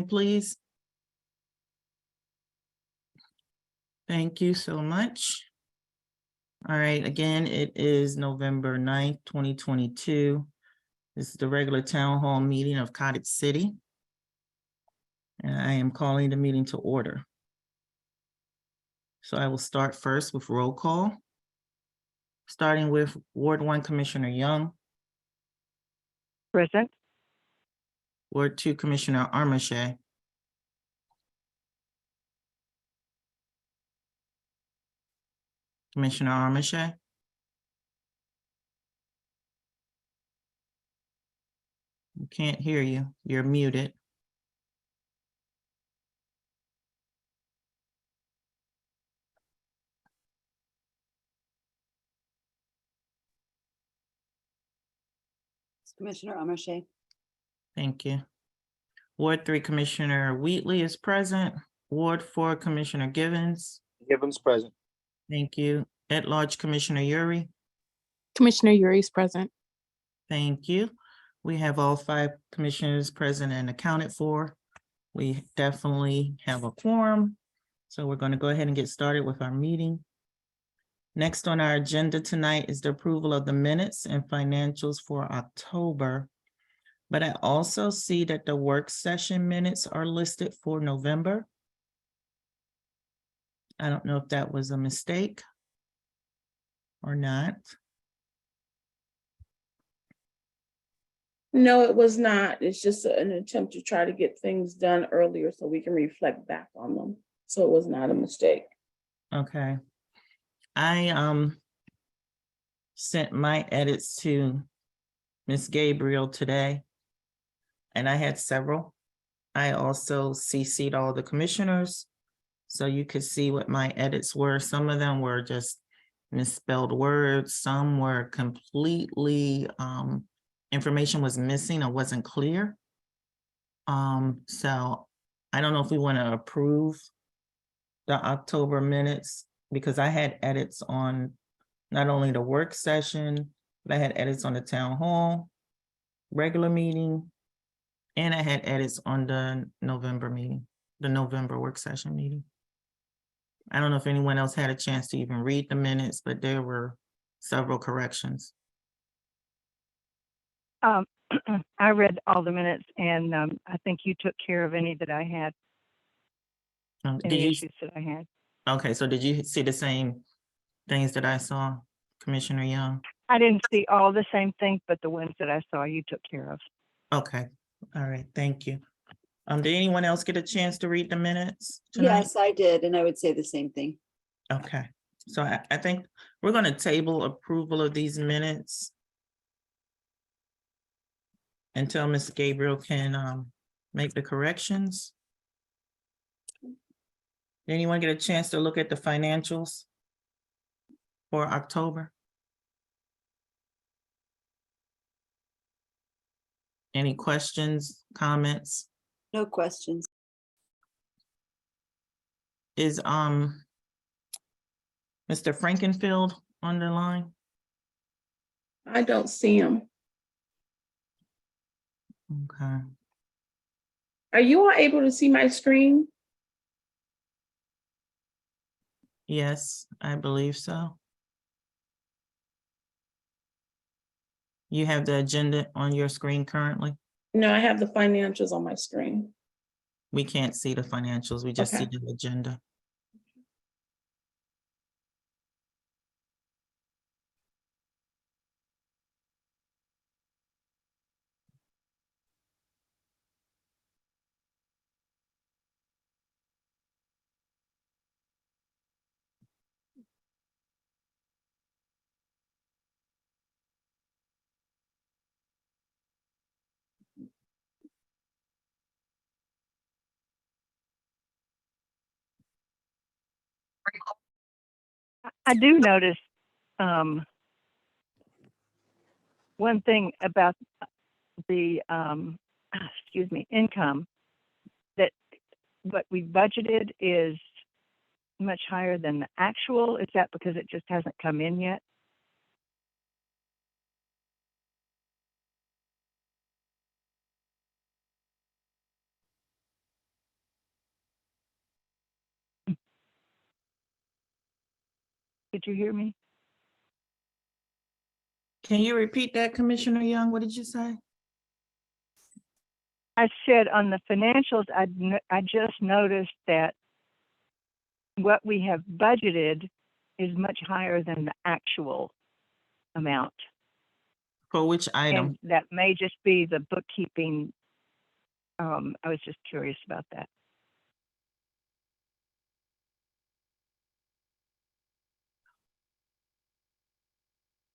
please? Thank you so much. All right, again, it is November 9th, 2022. This is the regular town hall meeting of Cottage City. And I am calling the meeting to order. So I will start first with roll call. Starting with Ward 1 Commissioner Young, Present. Ward 2 Commissioner Armache, Commissioner Armache. We can't hear you. You're muted. Commissioner Armache. Thank you. Ward 3 Commissioner Wheatley is present. Ward 4 Commissioner Givens. Givens present. Thank you. At-large Commissioner Yuri. Commissioner Yuri is present. Thank you. We have all 5 commissioners present and accounted for. We definitely have a quorum. So we're going to go ahead and get started with our meeting. Next on our agenda tonight is the approval of the minutes and financials for October. But I also see that the work session minutes are listed for November. I don't know if that was a mistake or not. No, it was not. It's just an attempt to try to get things done earlier so we can reflect back on them. So it was not a mistake. Okay. I sent my edits to Ms. Gabriel today, and I had several. I also CC'd all the commissioners, so you could see what my edits were. Some of them were just misspelled words. Some were completely, information was missing or wasn't clear. So I don't know if we want to approve the October minutes, because I had edits on not only the work session, but I had edits on the town hall, regular meeting, and I had edits on the November meeting, the November work session meeting. I don't know if anyone else had a chance to even read the minutes, but there were several corrections. I read all the minutes, and I think you took care of any that I had, Did any you, issues that I had. okay, so did you see the same things that I saw, Commissioner Young? I didn't see all the same things, but the ones that I saw, you took care of. Okay, all right, thank you. Did anyone else get a chance to read the minutes tonight? Yes, I did, and I would say the same thing. Okay, so I think we're gonna table approval of these minutes until Ms. Gabriel can make the corrections. Did anyone get a chance to look at the financials for October? Any questions, comments? No questions. Is Mr. Frankenfield on the line? I don't see him. Okay, Are you all able to see my screen? yes, I believe so. You have the agenda on your screen currently? No, I have the financials on my screen. We can't see the financials, we just see Okay. the agenda. I do notice one thing about the excuse me, income, that what we budgeted is much higher than the actual. Is that because it just hasn't come in yet? Did you hear me? Can you repeat that, Commissioner Young? What did you say? I said on the financials, I just noticed that what we have budgeted is much higher than the actual amount. For which item? And that may just be the bookkeeping. I was just curious about that.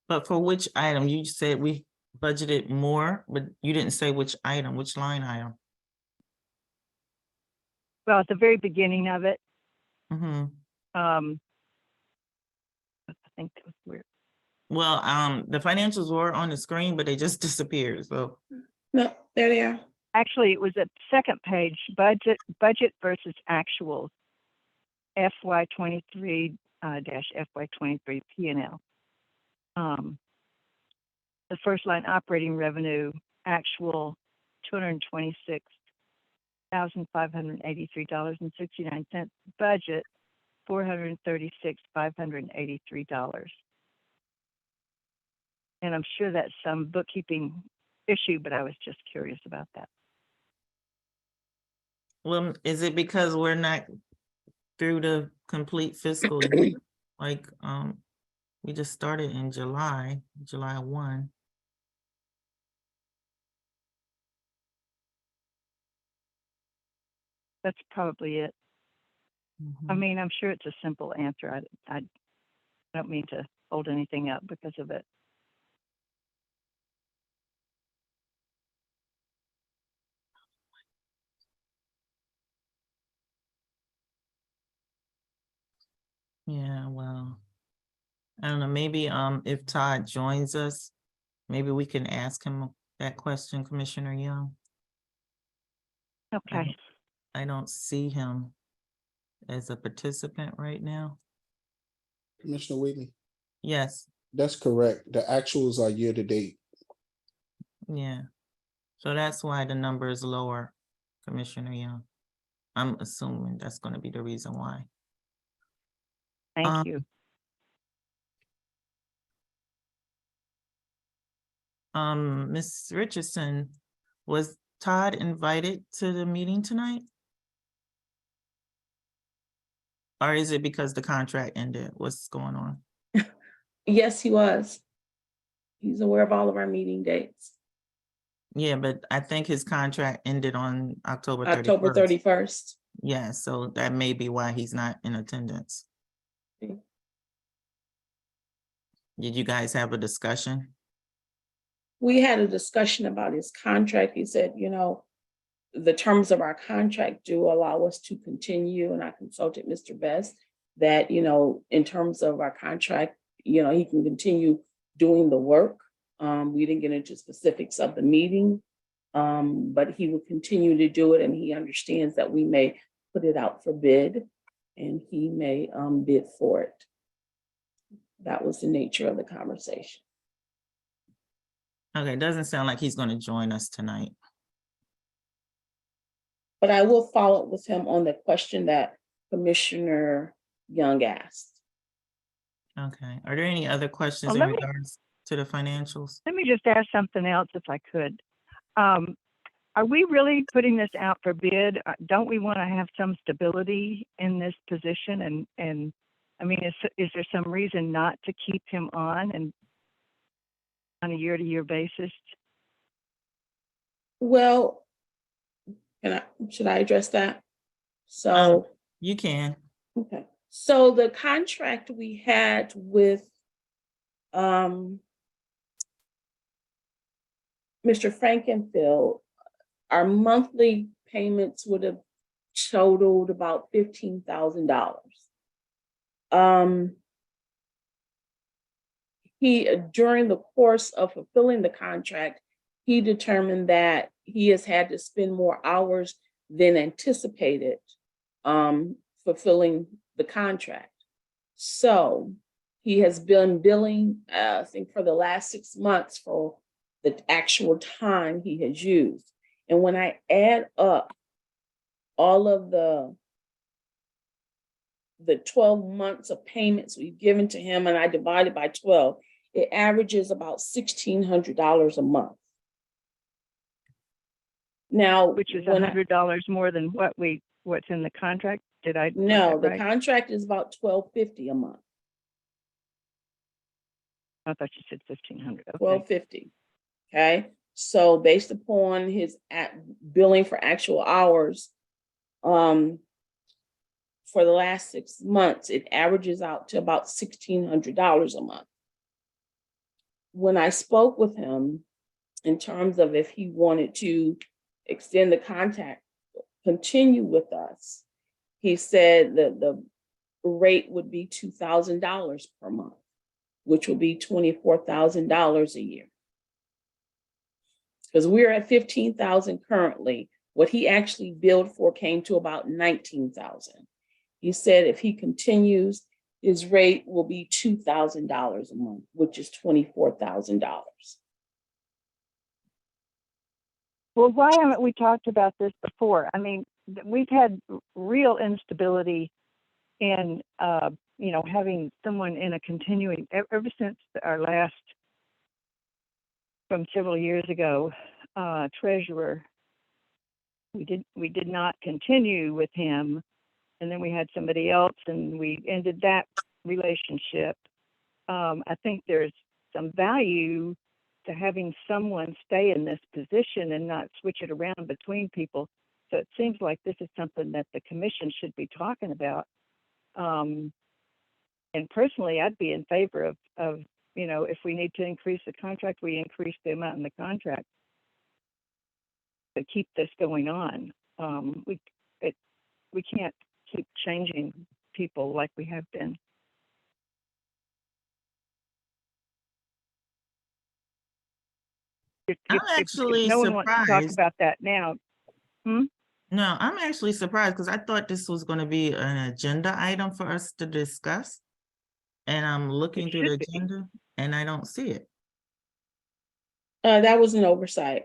But for which item? You said we budgeted more, but you didn't say which item, which line item. Well, at the very beginning of it, Mm-hmm. I think that was weird. Well, the financials were on the screen, but they just disappeared. So, No, there they are. Actually, it was at the second page, budget versus actuals, FY23 FY23 P&L. The first line operating revenue, actual $226,583.69. Budget $436,583. And I'm sure that's some bookkeeping issue, but I was just curious about that. well, is it because we're not through the complete fiscal year? Like, we just started in July 1. That's probably it. I Mhm. mean, I'm sure it's a simple answer. I don't mean to hold anything up because of it. Yeah, well, I don't know, maybe, if Todd joins us, maybe we can ask him that question, Commissioner Young. Okay. I don't see him as a participant right now. Commissioner Whitney, Yes, that's correct. The actuals are year to date. yeah. So that's why the number is lower, Commissioner Young. I'm assuming that's gonna be the reason why. Thank you. Ms. Richardson, was Todd invited to the meeting tonight? Or is it because the contract ended? What's going on? Yes, he was. He's aware of all of our meeting dates. Yeah, but I think his contract ended on October October 31st. 31st. Yeah, so that may be why he's not in attendance. Okay. Did you guys have a discussion? We had a discussion about his contract. He said, the terms of our contract do allow us to continue, and I consulted Mr. Best that, in terms of our contract, he can continue doing the work. We didn't get into specifics of the meeting, but he will continue to do it, and he understands that we may put it out for bid, and he may bid for it. That was the nature of the conversation. Okay, it doesn't sound like he's gonna join us tonight. But I will follow up with him on the question that Commissioner Young asked. Okay, are there any other questions Well, in let me- regards to the financials? Let me just ask something else if I could. Are we really putting this out for bid? Don't we want to have some stability in this position? And I mean, is there some reason not to keep him on and on a year-to-year basis? Well, should I address that? So, You can. okay. So the contract we had with Mr. Frankenfield, our monthly payments would have totaled about $15,000. During the course of fulfilling the contract, he determined that he has had to spend more hours than anticipated fulfilling the contract. So he has been billing, I think, for the last 6 months for the actual time he has used. And when I add up all of the the 12 months of payments we've given to him and I divide it by 12, it averages about $1,600 a month. Now, Which is when I- $100 more than what's in the contract? Did I? get no, that the right? contract is about $1,250 a month, I thought you said 1,500. Okay. $1,250. Okay, so based upon his billing for actual hours, for the last 6 months, it averages out to about $1,600 a month. When I spoke with him in terms of if he wanted to extend the contract, continue with us, he said that the rate would be $2,000 per month, which would be $24,000 a year. Because we're at 15,000 currently. What he actually billed for came to about 19,000. He said if he continues, his rate will be $2,000 a month, which is $24,000. Well, why haven't we talked about this before? I mean, we've had real instability in, having someone in a continuing, ever since our last, from several years ago, treasurer. We did not continue with him, and then we had somebody else, and we ended that relationship. I think there's some value to having someone stay in this position and not switch it around between people. So it seems like this is something that the commission should be talking about. And personally, I'd be in favor of, if we need to increase the contract, we increase the amount in the contract to keep this going on. We can't keep changing people like we have been. I'm If actually no one wants to talk surprised. about that now, No, I'm actually surprised because I thought this was going to be an agenda item for us to discuss. And I'm looking through the should be. agenda and I don't see it. That was an oversight.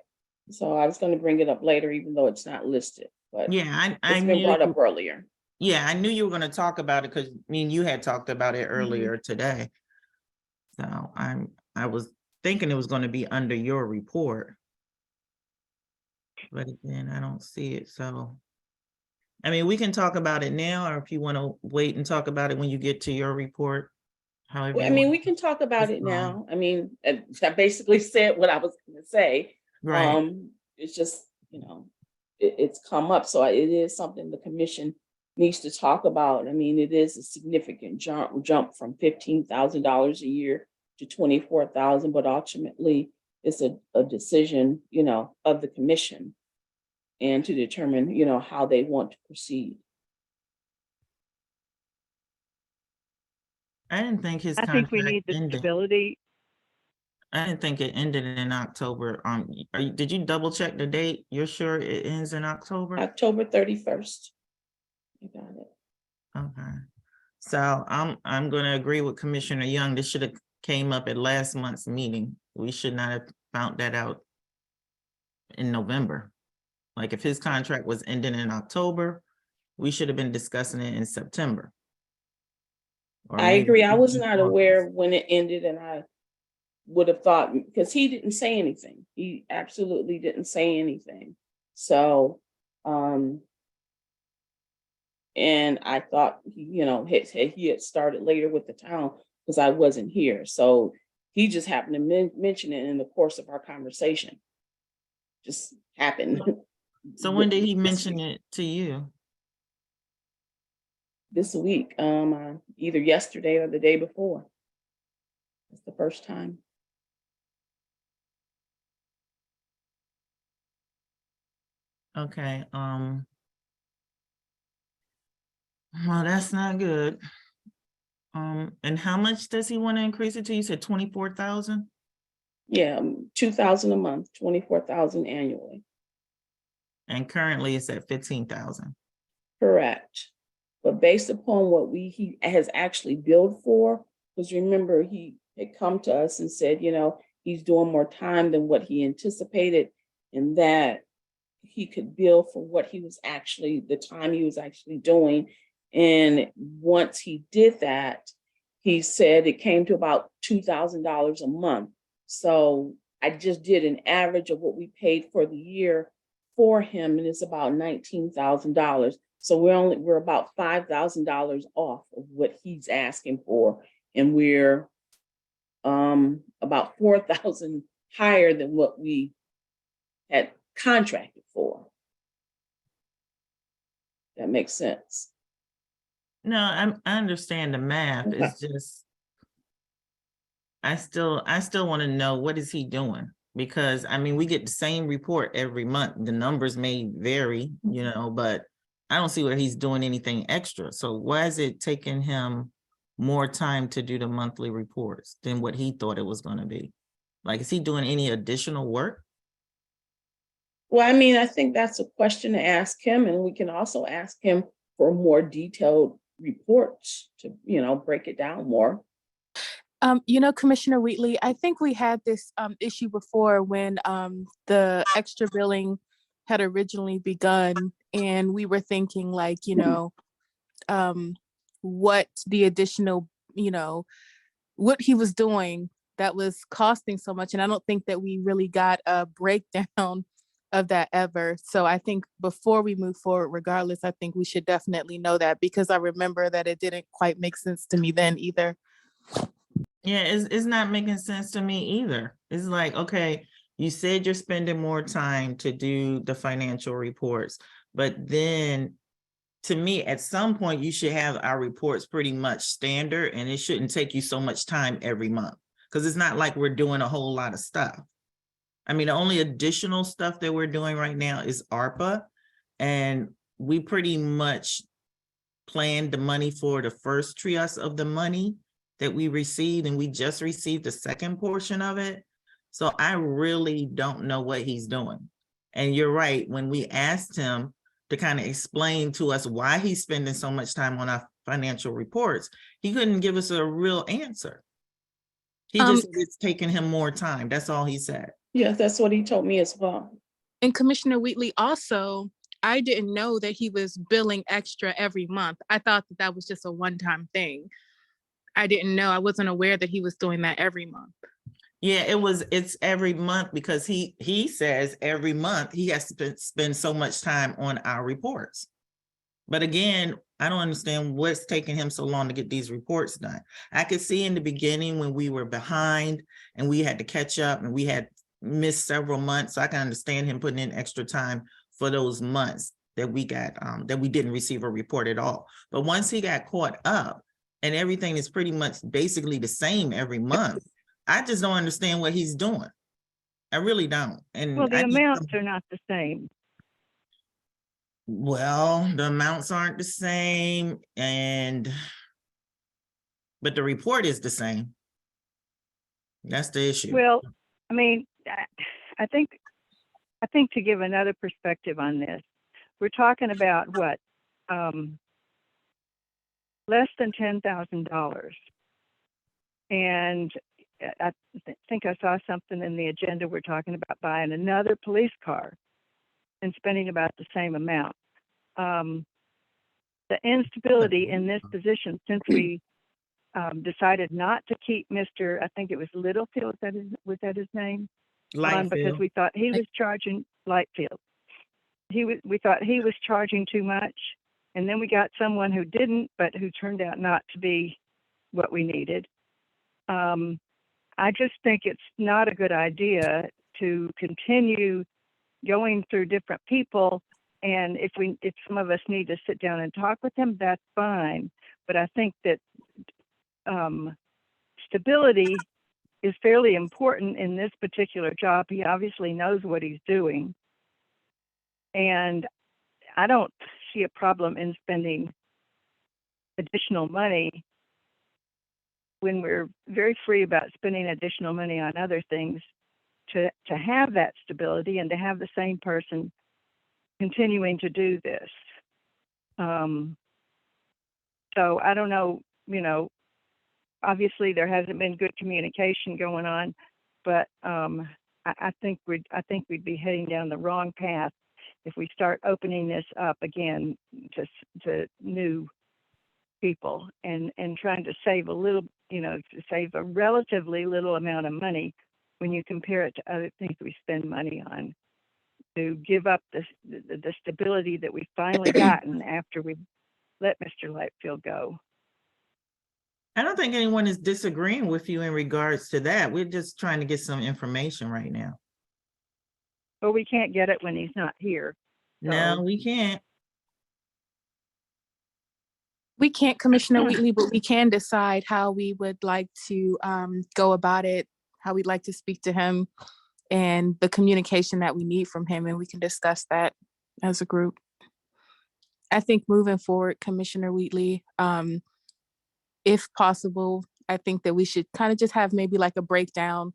So I was going to bring it up later, even though it's not listed, but Yeah, I it's been knew. brought up earlier. Yeah, I knew you were going to talk about it because me and you had talked about it earlier today. So I was thinking it was going to be under your report. But again, I don't see it. So, I mean, we can talk about it now, or if you want to wait and talk about it when you get to your report. However, Well, I you mean, want. we can talk about That's it fine. now. I mean, I basically said what I was going to say. Right. It's just, it's come up. So it is something the commission needs to talk about. I mean, it is a significant jump from $15,000 a year to 24,000, but ultimately it's a decision, of the commission and to determine, how they want to proceed. I didn't think his I think we contract need the ended. stability. I didn't think it ended in October. Did you double check the date? You're sure it ends in October? October 31st. You got it. Okay. So I'm gonna agree with Commissioner Young. This should have came up at last month's meeting. We should not have found that out in November. Like if his contract was ending in October, we should have been discussing it in September. Or I maybe agree. I was even not August. aware when it ended, and I would have thought, because he didn't say anything. He absolutely didn't say anything. So, and I thought, he had started later with the town because I wasn't here. So he just happened to mention it in the course of our conversation. Just happened. So when did he this mention week. it to you? This week, either yesterday or the day before. It's the first time. Okay, well, that's not good. And how much does he want to increase it to? You said 24,000? Yeah, 2,000 a month, 24,000 annually. And currently it's at 15,000. Correct. But based upon what he has actually billed for, because remember, he had come to us and said, he's doing more time than what he anticipated, and that he could bill for what he was actually, the time he was actually doing, And once he did that, he said it came to about $2,000 a month. So I just did an average of what we paid for the year for him, and it's about $19,000. So we're about $5,000 off of what he's asking for, and we're about 4,000 higher than what we had contracted for. That makes sense. No, I understand the math. Okay. It's just, I still want to know, what is he doing? Because I mean, we get the same report every month. The numbers may vary, you know, but I don't see where he's doing anything extra. So why is it taking him more time to do the monthly reports than what he thought it was going to be? Like, is he doing any additional work? Well, I mean, I think that's a question to ask him, and we can also ask him for more detailed reports to, break it down more. Commissioner Wheatley, I think we had this issue before when the extra billing had originally begun, and we were thinking like, what the additional, what he was doing that was costing so much. And I don't think that we really got a breakdown of that ever. So I think before we move forward, regardless, I think we should definitely know that, because I remember that it didn't quite make sense to me then either. Yeah, it's not making sense to me either. It's like, okay, you said you're spending more time to do the financial reports, but then to me, at some point, you should have our reports pretty much standard, and it shouldn't take you so much time every month, because it's not like we're doing a whole lot of stuff. I mean, the only additional stuff that we're doing right now is ARPA, and we pretty much planned the money for the first trias of the money that we received, and we just received the second portion of it. So I really don't know what he's doing. And you're right, when we asked him to kind of explain to us why he's spending so much time on our financial reports, he couldn't give us a real answer. He just said it's taking him more time. That's all he said. Yeah, that's what he told me as well. And Commissioner Wheatley, also, I didn't know that he was billing extra every month. I thought that that was just a one-time thing. I didn't know, I wasn't aware that he was doing that every month. Yeah, it's every month, because he says every month he has to spend so much time on our reports. But again, I don't understand what's taking him so long to get these reports done. I could see in the beginning when we were behind and we had to catch up and we had missed several months. So I can understand him putting in extra time for those months that we got, that we didn't receive a report at all. But once he got caught up and everything is pretty much basically the same every month, I just don't understand what he's doing. I really don't. And Well, the I need amounts are not the same. Well, the amounts aren't the same, but the report is the same. That's the issue. Well, I mean, I think to give another perspective on this, we're talking about what, less than $10,000. And I think I saw something in the agenda. We're talking about buying another police car and spending about the same amount. The instability in this position, since we decided not to keep Mr., I think it was Littlefield, was that his name? Because we thought he was charging Lightfield. We thought he was charging too much, and then we got someone who didn't, but who turned out not to be what we needed. I just think it's not a good idea to continue going through different people. And if some of us need to sit down and talk with them, that's fine. But I think that stability is fairly important in this particular job. He obviously knows what he's doing. And I don't see a problem in spending additional money when we're very free about spending additional money on other things, to have that stability and to have the same person continuing to do this. So I don't know, obviously there hasn't been good communication going on, but I think we'd be heading down the wrong path if we start opening this up again to new people and trying to save a little, to save a relatively little amount of money when you compare it to other things we spend money on, to give up the stability that we finally gotten after we let Mr. Lightfield go. I don't think anyone is disagreeing with you in regards to that. We're just trying to get some information right now. But we can't get it when he's not here. No, So- we can't. We can't, Commissioner Wheatley, but we can decide how we would like to go about it, how we'd like to speak to him, and the communication that we need from him, and we can discuss that as a group. I think moving forward, Commissioner Wheatley, if possible, I think that we should kind of just have maybe like a breakdown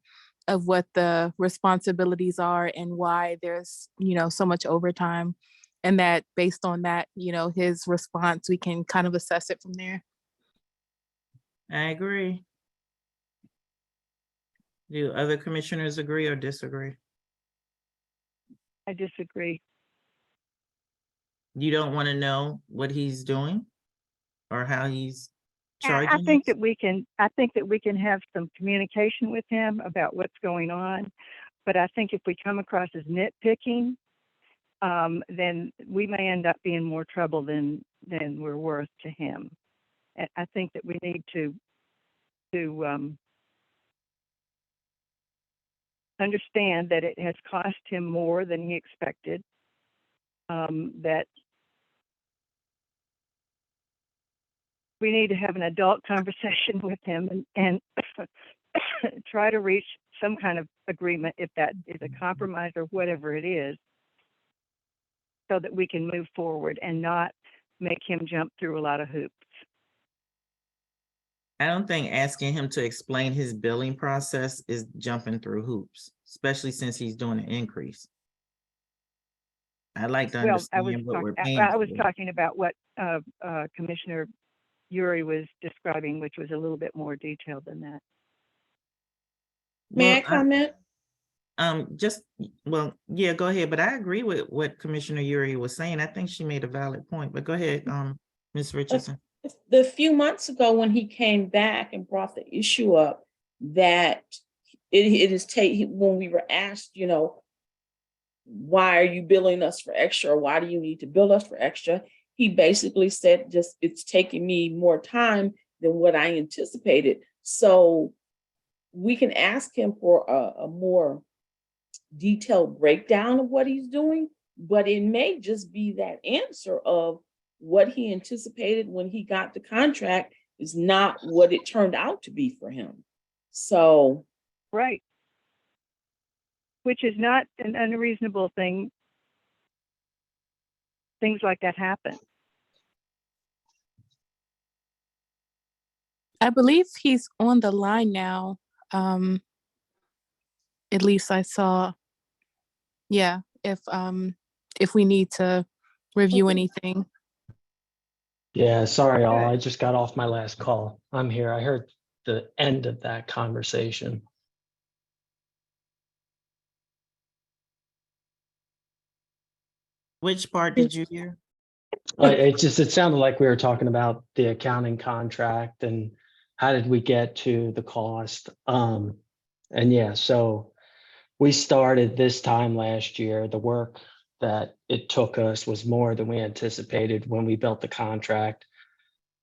of what the responsibilities are and why there's, so much overtime. And that based on that, his response, we can kind of assess it from there. I agree. Do other commissioners agree or disagree? I disagree. You don't want to know what he's doing or how he's I charging think us? that we can have some communication with him about what's going on. But I think if we come across as nitpicking, then we may end up being more trouble than we're worth to him. And I think that we need to understand that it has cost him more than he expected. That we need to have an adult conversation with him and try to reach some kind of agreement, if that is a compromise or whatever it is, so that we can move forward and not make him jump through a lot of hoops. I don't think asking him to explain his billing process is jumping through hoops, especially since he's doing an increase. I'd like to Well, understand what we're paying. I was for. talking about what Commissioner Uri was describing, which was a little bit more detailed than that. May I Well, comment? Yeah, go ahead, but I agree with what Commissioner Uri was saying. I think she made a valid point, but go ahead, Ms. Richardson. The few months ago when he came back and brought the issue up that when we were asked, why are you billing us for extra? Or why do you need to bill us for extra? He basically said, it's taking me more time than what I anticipated. So we can ask him for a more detailed breakdown of what he's doing, but it may just be that answer of what he anticipated when he got the contract is not what it turned out to be for him. So. Right. Which is not an unreasonable thing. Things like that happen. I believe he's on the line now. At least I saw. Yeah, if we need to review anything. Yeah, sorry, all. Okay. I just got off my last call. I'm here. I heard the end of that conversation. Which part did you hear? It sounded like we were talking about the accounting contract and how did we get to the cost? And yeah, so we started this time last year. The work that it took us was more than we anticipated when we built the contract.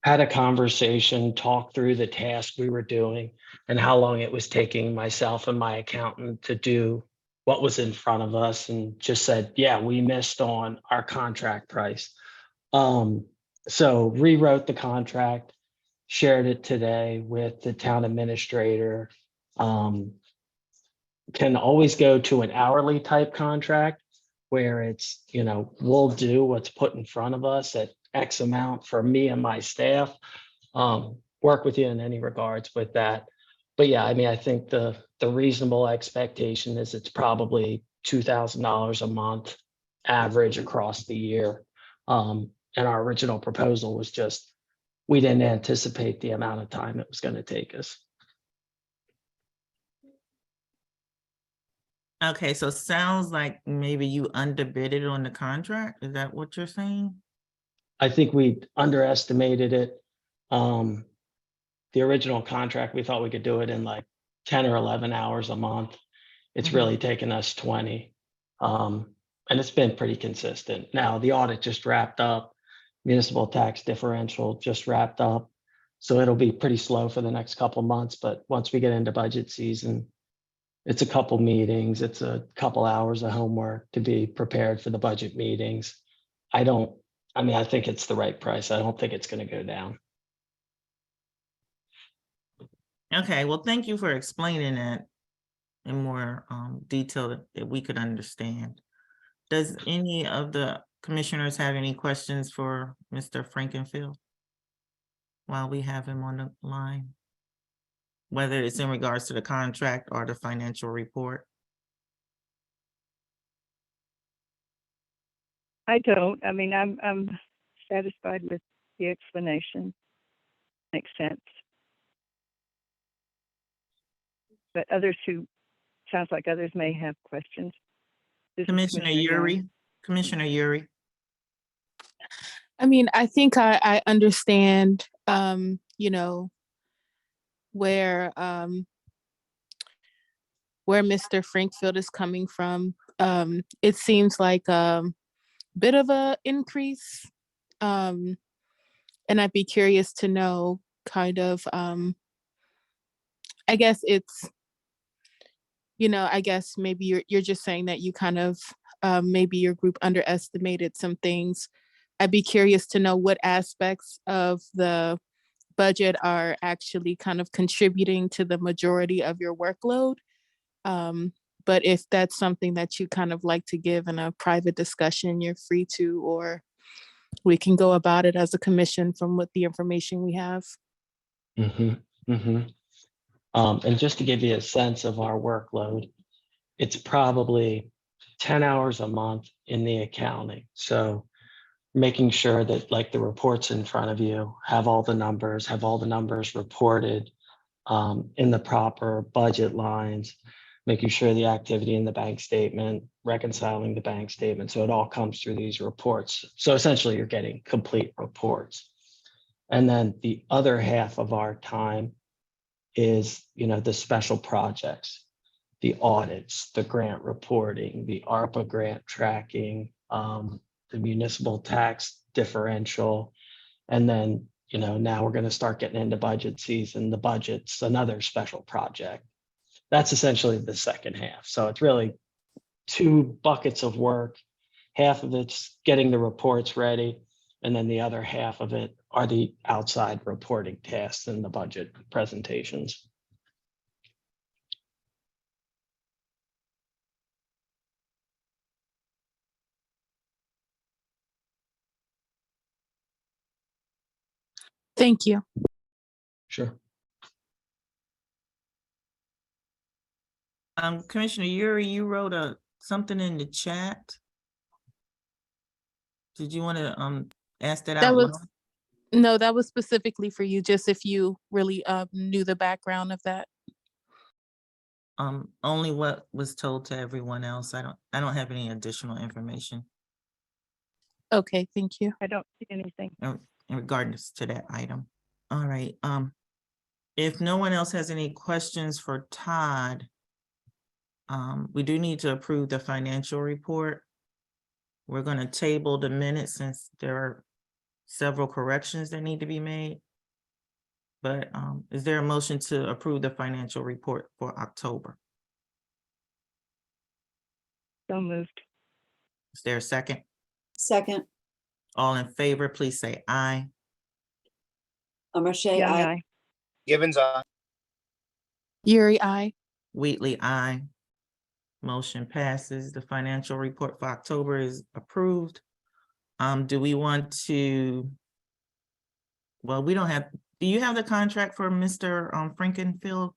Had a conversation, talked through the task we were doing and how long it was taking myself and my accountant to do what was in front of us, and just said, yeah, we missed on our contract price. So rewrote the contract, shared it today with the town administrator. Can always go to an hourly type contract where it's, we'll do what's put in front of us at X amount for me and my staff. Work with you in any regards with that. But yeah, I think the reasonable expectation is it's probably $2,000 a month average across the year. And our original proposal was just, we didn't anticipate the amount of time it was going to take us. Okay, so sounds like maybe you underbid it on the contract. Is that what you're saying? I think we underestimated it. The original contract, we thought we could do it in like 10 or 11 hours a month. It's Mhm. really taken us 20. And it's been pretty consistent. Now, the audit just wrapped up, municipal tax differential just wrapped up. So it'll be pretty slow for the next couple months, but once we get into budget season, it's a couple meetings, it's a couple hours of homework to be prepared for the budget meetings. I think it's the right price. I don't think it's gonna go down. Okay, well, thank you for explaining that in more detail that we could understand. Does any of the commissioners have any questions for Mr. Frankenfield? While we have him on the line? Whether it's in regards to the contract or the financial report? I don't. I mean, I'm satisfied with the explanation. Makes sense. But sounds like others may have questions. This is Commissioner Young. Commissioner Yuri, I mean, I think I understand, you know, where Mr. Frankfield is coming from. It seems like bit of a increase. And I'd be curious to know kind of, I guess it's, I guess maybe you're just saying that you kind of, maybe your group underestimated some things. I'd be curious to know what aspects of the budget are actually kind of contributing to the majority of your workload. But if that's something that you kind of like to give in a private discussion, you're free to, or we can go about it as a commission from what the information we have. Mhm, mhm. And just to give you a sense of our workload, it's probably 10 hours a month in the accounting. So making sure that like the reports in front of you have all the numbers reported in the proper budget lines, making sure the activity in the bank statement, reconciling the bank statement. So it all comes through these reports. So essentially you're getting complete reports. And then the other half of our time is, the special projects, the audits, the grant reporting, the ARPA grant tracking, the municipal tax differential. And then, now we're going to start getting into budget season. The budget's another special project. That's essentially the second half. So it's really two buckets of work. Half of it's getting the reports ready, and then the other half of it are the outside reporting tasks and the budget presentations. Thank you. Sure. Commissioner Yuri, you wrote something in the chat. Did you want to ask that That out was, loud? no, that was specifically for you, just if you really knew the background of that. Only what was told to everyone else. I don't have any additional information Okay, thank you. I don't see anything. in regards to that item. All right, if no one else has any questions for Todd, we do need to approve the financial report. We're going to table the minutes since there are several corrections that need to be made. But is there a motion to approve the financial report for October? So moved. Is there a second? Second, All in favor, please say aye. Marche, Young, aye. aye. Givens, aye. Yuri, I. Wheatley, aye. Motion passes. The financial report for October is approved. Do we want to? Well, we don't have, do you have the contract for Mr. Frankenfield?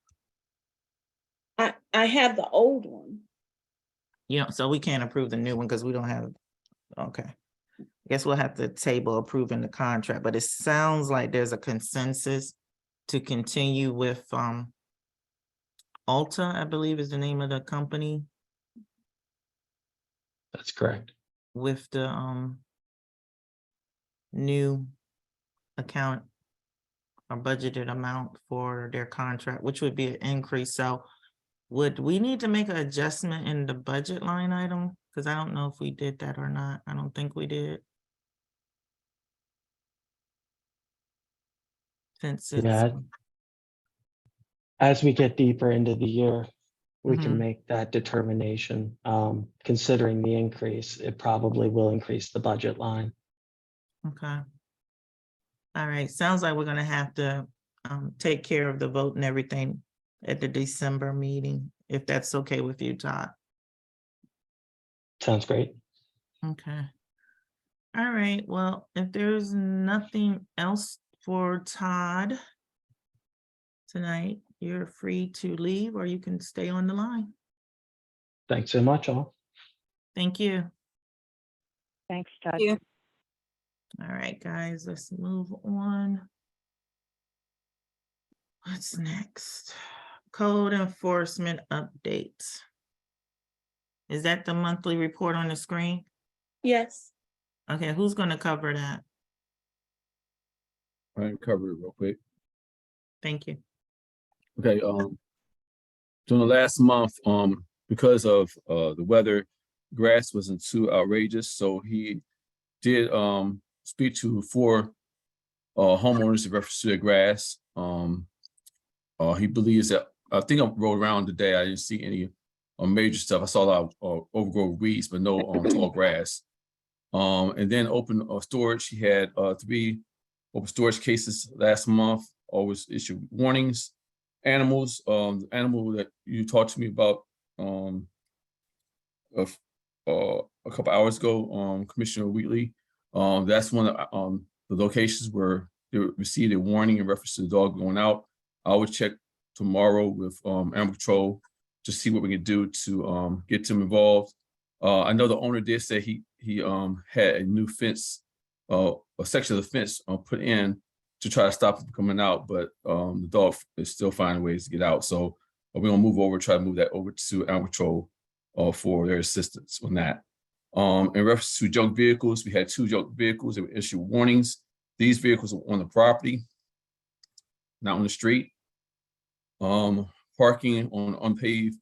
I have the old one. So we can't approve the new one because we don't have, okay. I guess we'll have to table approving the contract, but it sounds like there's a consensus to continue with Alta, I believe is the name of the company, That's correct. with the new account a budgeted amount for their contract, which would be an increase. So would we need to make an adjustment in the budget line item? Because I don't know if we did that or not. I don't think we did. Since it's, Yeah. As we get deeper into the year, we can Mhm. make that determination. Considering the increase, it probably will increase the budget line. okay. All right, sounds like we're gonna have to take care of the vote and everything at the December meeting, if that's okay with you, Todd. Sounds great. Okay. All right, well, if there's nothing else for Todd tonight, you're free to leave or you can stay on the line. Thanks so much, all. Thank you. Thanks, Todd. You. All right, guys, let's move on. What's next? Code enforcement update. Is that the monthly report on the screen? Yes. Okay, who's gonna cover that? I can cover it real quick. Thank you. Okay, during the last month, because of the weather, grass wasn't too outrageous, so he did speak to 4 homeowners in reference to their grass. He believes that, I think I rode around today, I didn't see any major stuff. I saw a lot of overgrown weeds, but no tall grass. And then open storage, he had 3 open storage cases last month, always issued warnings. Animals, the animal that you talked to me about a couple hours ago, Commissioner Wheatley, that's one of the locations where they received a warning in reference to the dog going out. I would check tomorrow with Animal Control to see what we can do to get them involved. I know the owner did say he had a new fence, a section of the fence put in to try to stop them coming out, but the dog is still finding ways to get out. So we're gonna try to move that over to Animal Control for their assistance on that. In reference to junk vehicles, we had 2 junk vehicles that were issued warnings. These vehicles are on the property, not on the street. Parking on unpaved.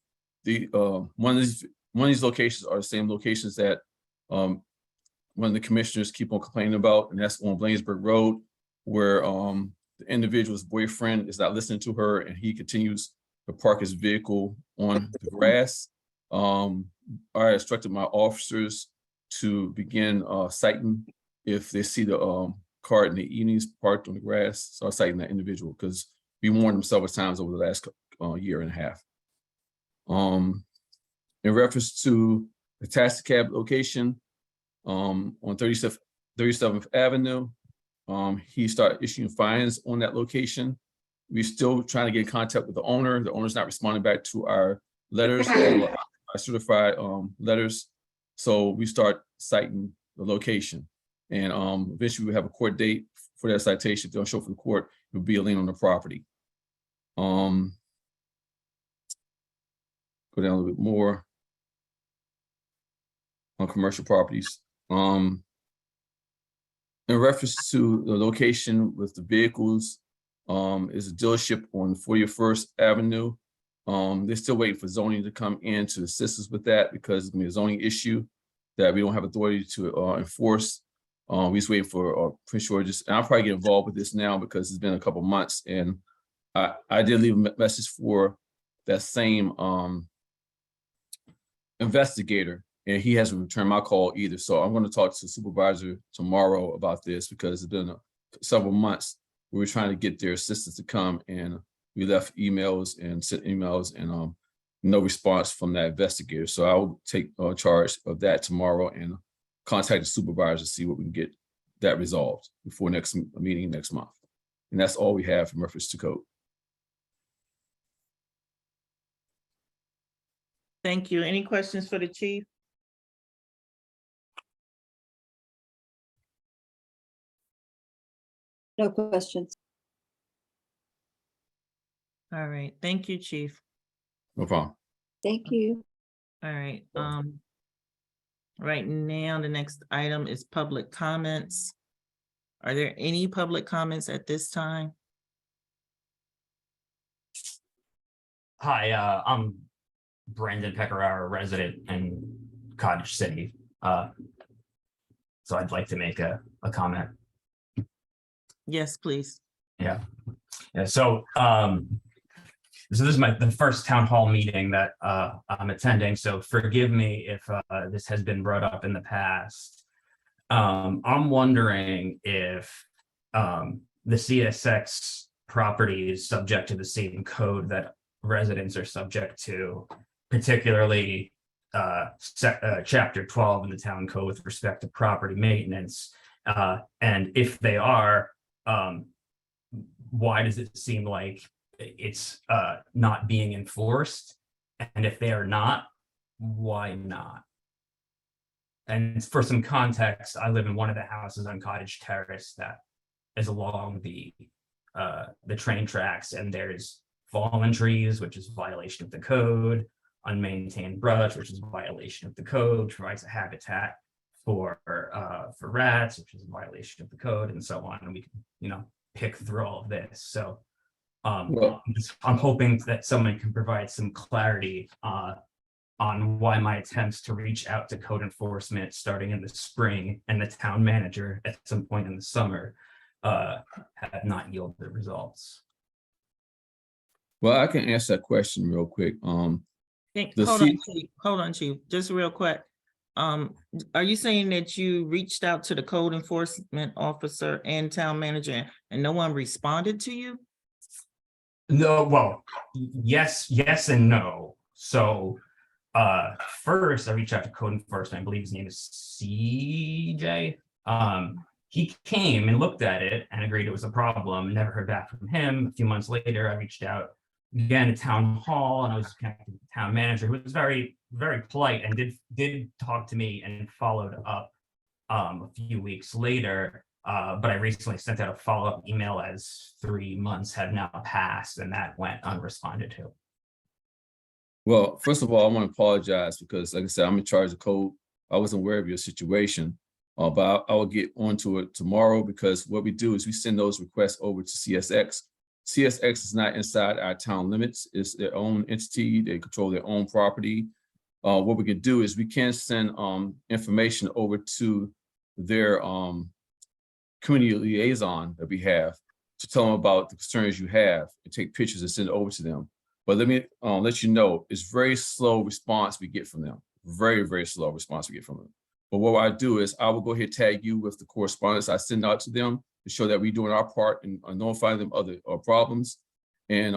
One of these locations are the same locations that one of the commissioners keep on complaining about, and that's on Blainsburg Road, where the individual's boyfriend is not listening to her and he continues to park his vehicle on the grass. I instructed my officers to begin citing if they see the car in the evenings parked on the grass. So I'm citing that individual because we warned them several times over the last year and a half. In reference to the taxi cab location on 37th Avenue, he started issuing fines on that location. We're still trying to get in contact with the owner. The owner's not responding back to our letters, our certified letters. So we start citing the location. And eventually we'll have a court date for that citation. They'll show for the court, it will be a lien on the property. Go down a little bit more on commercial properties. In reference to the location with the vehicles, is a dealership on 41st Avenue. They're still waiting for zoning to come in to assist us with that because it's a zoning issue that we don't have authority to enforce. We just waiting for Prince George's, and I'll probably get involved with this now because it's been a couple months, and I did leave a message for that same investigator, and he hasn't returned my call either. So I'm going to talk to the supervisor tomorrow about this because it's been several months. We were trying to get their assistance to come, and we left emails and sent emails, and no response from that investigator. So I will take charge of that tomorrow and contact the supervisor to see what we can get that resolved before next meeting next month. And that's all we have in reference to code. Thank you. Any questions for the chief? No questions. All right, thank you, chief. No problem. Thank you. All right, right now, the next item is public comments. Are there any public comments at this time? Hi, I'm Brandon Pecoraro, resident in Cottage City. So I'd like to make a comment. Yes, please. Yeah. So this is the first town hall meeting that I'm attending, so forgive me if this has been brought up in the past. I'm wondering if the CSX property is subject to the same code that residents are subject to, particularly chapter 12 in the town code with respect to property maintenance. And if they are, why does it seem like it's not being enforced? And if they are not, why not? And for some context, I live in one of the houses on Cottage Terrace that is along the train tracks, and there's fallen trees, which is a violation of the code, unmaintained brush, which is a violation of the code, provides a habitat for rats, which is a violation of the code, and so on. And we can, pick through all of this. So Well- I'm hoping that someone can provide some clarity on why my attempts to reach out to code enforcement starting in the spring and the town manager at some point in the summer have not yielded results. Well, I can answer that question real quick. Hold The on, C- Chief. Hold on, Chief, just real quick. Are you saying that you reached out to the code enforcement officer and town manager and no one responded to you? No, well, yes and no. So first I reached out to code enforcement. I believe his name is CJ. He came and looked at it and agreed it was a problem. Never heard back from him. A few months later, I reached out again to town hall, and I was connected with the town manager, who was very, very polite and did talk to me and followed up a few weeks later. But I recently sent out a follow-up email as 3 months have now passed, and that went unresponded to. Well, first of all, I want to apologize because, like I said, I'm in charge of code. I wasn't aware of your situation, but I will get onto it tomorrow, because what we do is we send those requests over to CSX. CSX is not inside our town limits. It's their own entity. They control their own property. What we can do is we can send information over to their community liaison that we have to tell them about the concerns you have and take pictures and send it over to them. But let me let you know, it's very slow response we get from them. Very, very slow response we get from them. But what I do is I will go ahead and tag you with the correspondence I send out to them to show that we're doing our part and notifying them other problems. And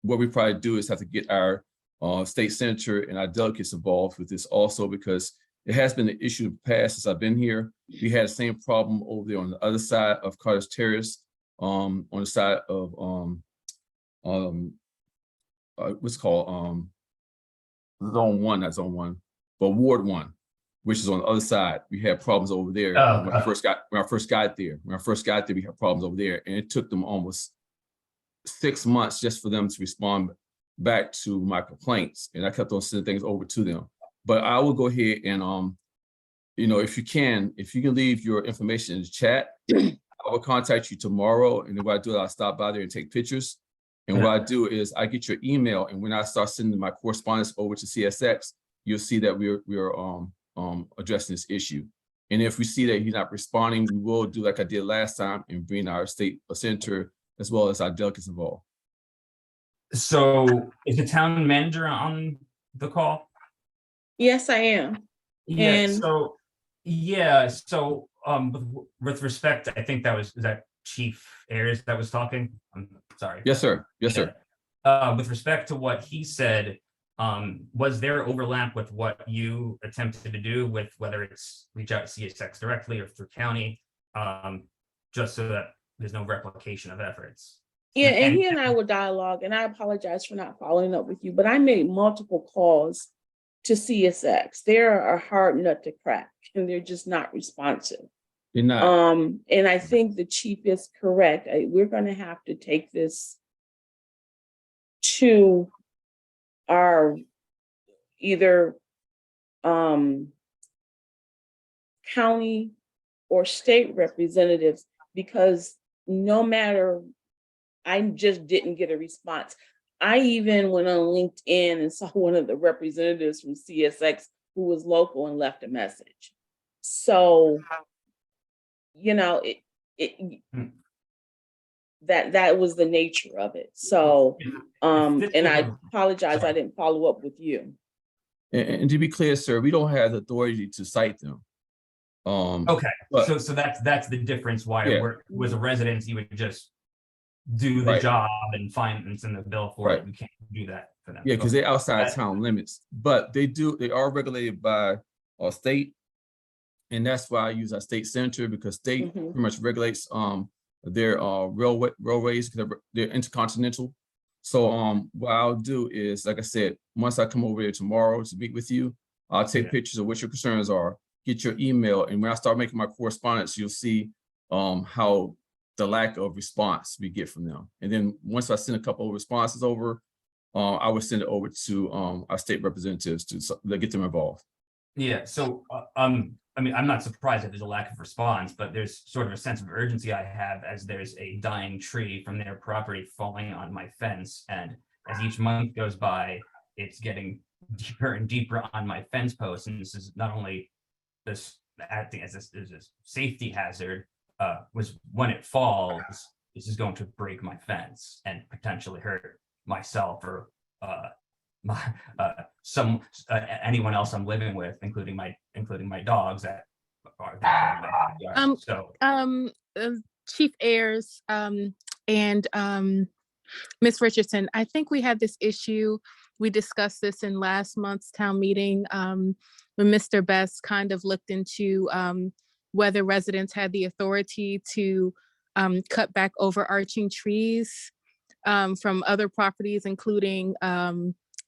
what we probably do is have to get our state senator and our delegates involved with this also, because it has been an issue in the past since I've been here. We had the same problem over there on the other side of Cottage Terrace, on the side of what's called zone 1, not zone 1, but Ward 1, which is on the other side. We had problems over there when I first got there. When I first got there, we had problems over there, and it took them almost 6 months just for them to respond back to my complaints, and I kept on sending things over to them. But I will go ahead and if you can leave your information in the chat, I will contact you tomorrow, and then what I do is I'll stop by there and take pictures. And what I do is I get your email, and when I start sending my correspondence over to CSX, you'll see that we're addressing this issue. And if we see that he's not responding, we will do like I did last time and bring our state senator as well as our delegates involved. So is the town manager on the call? Yes, I am. Yeah, And- so with respect, I think is that Chief Ayers that was talking? I'm sorry. Yes, sir. Yes, sir. With respect to what he said, was there overlap with what you attempted to do with whether it's reach out to CSX directly or through county, just so that there's no replication of efforts? Yeah, and he and I will dialogue, and I apologize for not following up with you, but I made multiple calls to CSX. They're a hard nut to crack, and they're just not responsive. You're not. And I think the chief is correct. We're going to have to take this to our either county or state representatives, because no matter, I just didn't get a response. I even went on LinkedIn and saw one of the representatives from CSX who was local and left a message. So, you know, Hmm. that was the nature of it. So, If and I this- apologize, I sorry. didn't follow up with you. And to be clear, sir, we don't have the authority to cite them. Okay, but- so that's the difference why Yeah. we're, was a residence, you would just do the Right. job and find and send the bill for it. Right. We can't do that for them. Yeah, because Okay. they're outside That- town limits, but they are regulated by our state. And that's why I use our state center, because state Mhm. pretty much regulates their railways, because they're intercontinental. So what I'll do is, like I said, once I come over there tomorrow to meet with you, I'll take Yeah. pictures of what your concerns are, get your email, and when I start making my correspondence, you'll see how the lack of response we get from them. And then once I send a couple of responses over, I would send it over to our state representatives to get them involved. Yeah, so, I mean, I'm not surprised that there's a lack of response, but there's sort of a sense of urgency I have as there's a dying tree from their property falling on my fence. And as each month goes by, it's getting deeper and deeper on my fence post. And this is not only this acting as a safety hazard, was when it falls, this is going to break my fence and potentially hurt myself or anyone else I'm living with, including my dogs that are in my backyard. So Chief Ayers, and Ms. Richardson, I think we had this issue. We discussed this in last month's town meeting, when Mr. Best kind of looked into whether residents had the authority to cut back overarching trees from other properties, including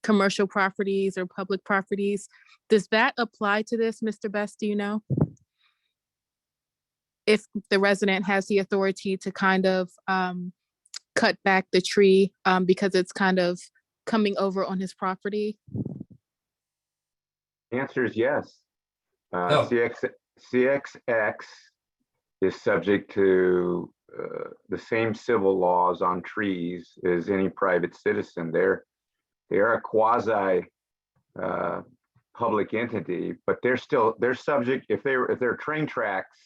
commercial properties or public properties. Does that apply to this, Mr. Best? Do you know? If the resident has the authority to kind of cut back the tree because it's kind of coming over on his property? The answer is yes. Oh. CXX is subject to the same civil laws on trees as any private citizen. They are a quasi public entity, but they're subject, if their train tracks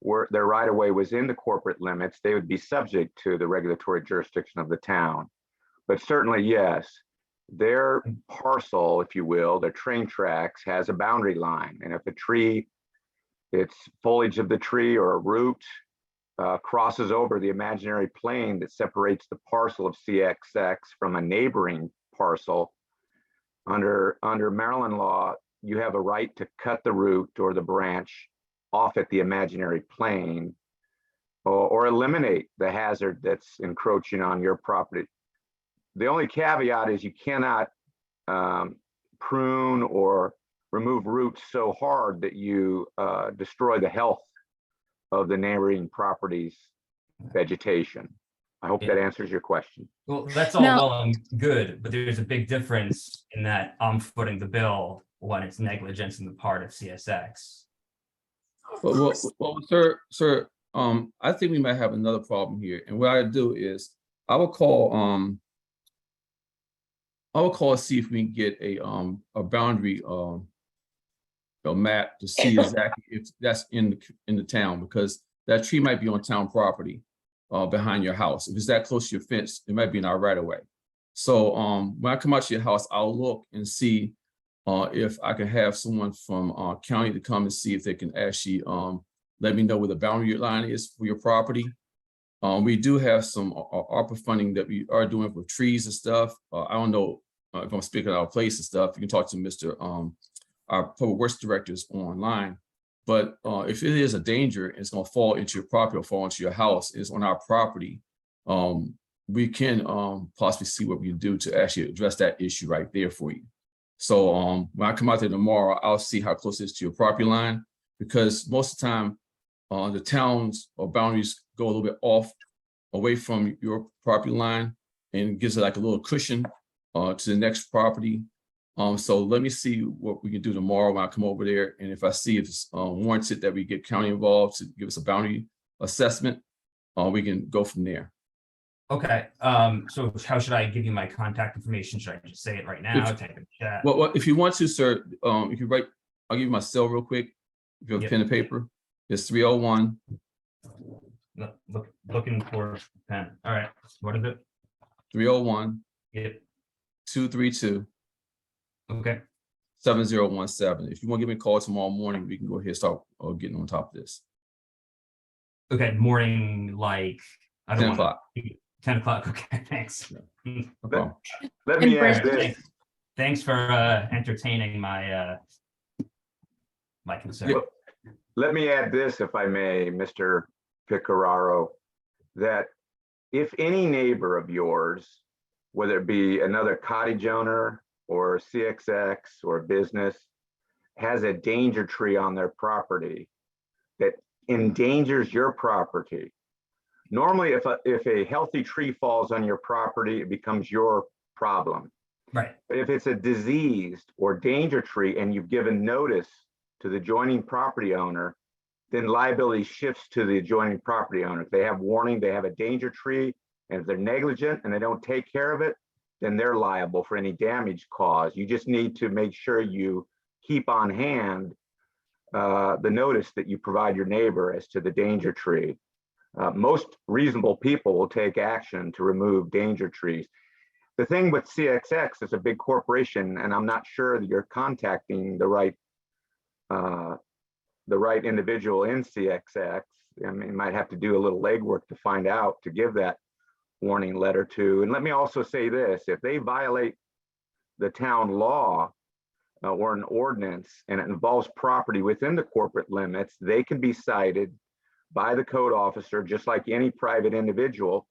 were, their right of way was in the corporate limits, they would be subject to the regulatory jurisdiction of the town. But certainly, yes, their parcel, if you will, their train tracks has a boundary line. And if a tree, its foliage of the tree or a root crosses over the imaginary plane that separates the parcel of CXX from a neighboring parcel, under Maryland law, you have a right to cut the root or the branch off at the imaginary plane, or eliminate the hazard that's encroaching on your property. The only caveat is you cannot prune or remove roots so hard that you destroy the health of the neighboring property's vegetation. I hope that answers your question. well, that's all Now- well and good, but there's a big difference in that I'm footing the bill when it's negligence on the part of CSX. Well, sir, I think we might have another problem here. And what I do is I will call and see if we can get a boundary a map to see exactly if that's in the town, because that tree might be on town property behind your house. If it's that close to your fence, it might be in our right of way. So when I come out to your house, I'll look and see if I can have someone from county to come and see if they can actually let me know where the boundary line is for your property. We do have some ARPA funding that we are doing for trees and stuff. I don't know if I'm speaking out of place and stuff. You can talk to Mr. Our public works directors online. But if it is a danger, it's going to fall into your property or fall into your house, it's on our property. We can possibly see what we can do to actually address that issue right there for you. So when I come out there tomorrow, I'll see how close it is to your property line, because most of the time the towns or boundaries go a little bit off away from your property line and gives it like a little cushion to the next property. So let me see what we can do tomorrow when I come over there. And if I see if it's warranted that we get county involved to give us a boundary assessment, we can go from there. Okay, so how should I give you my contact information? Should I just say it right now? Type in chat? Well, if you want to, sir, if you write, I'll give you my cell real quick. If you have Yep. pen and paper, it's 301 Looking for pen. All right, what is it? 301 Yep, 232 okay. 7017. If you want to give me a call tomorrow morning, we can go ahead and start getting on top of this. Okay, morning, like, I 10 don't want o'clock. 10 o'clock, okay, thanks. No problem. Let And me add this. Thanks for entertaining my my concern. Yep. Let me add this, if I may, Mr. Picararo, that if any neighbor of yours, whether it be another cottage owner or CXX or business, has a danger tree on their property that endangers your property. Normally, if a healthy tree falls on your property, it becomes your problem. Right, But if it's a diseased or danger tree and you've given notice to the adjoining property owner, then liability shifts to the adjoining property owner. If they have warning, they have a danger tree, and if they're negligent and they don't take care of it, then they're liable for any damage caused. You just need to make sure you keep on hand the notice that you provide your neighbor as to the danger tree. Most reasonable people will take action to remove danger trees. The thing with CXX is a big corporation, and I'm not sure that you're contacting the right individual in CXX. I mean, you might have to do a little legwork to find out to give that warning letter to. And let me also say this: if they violate the town law or an ordinance and it involves property within the corporate limits, they can be cited by the code officer just like any private individual.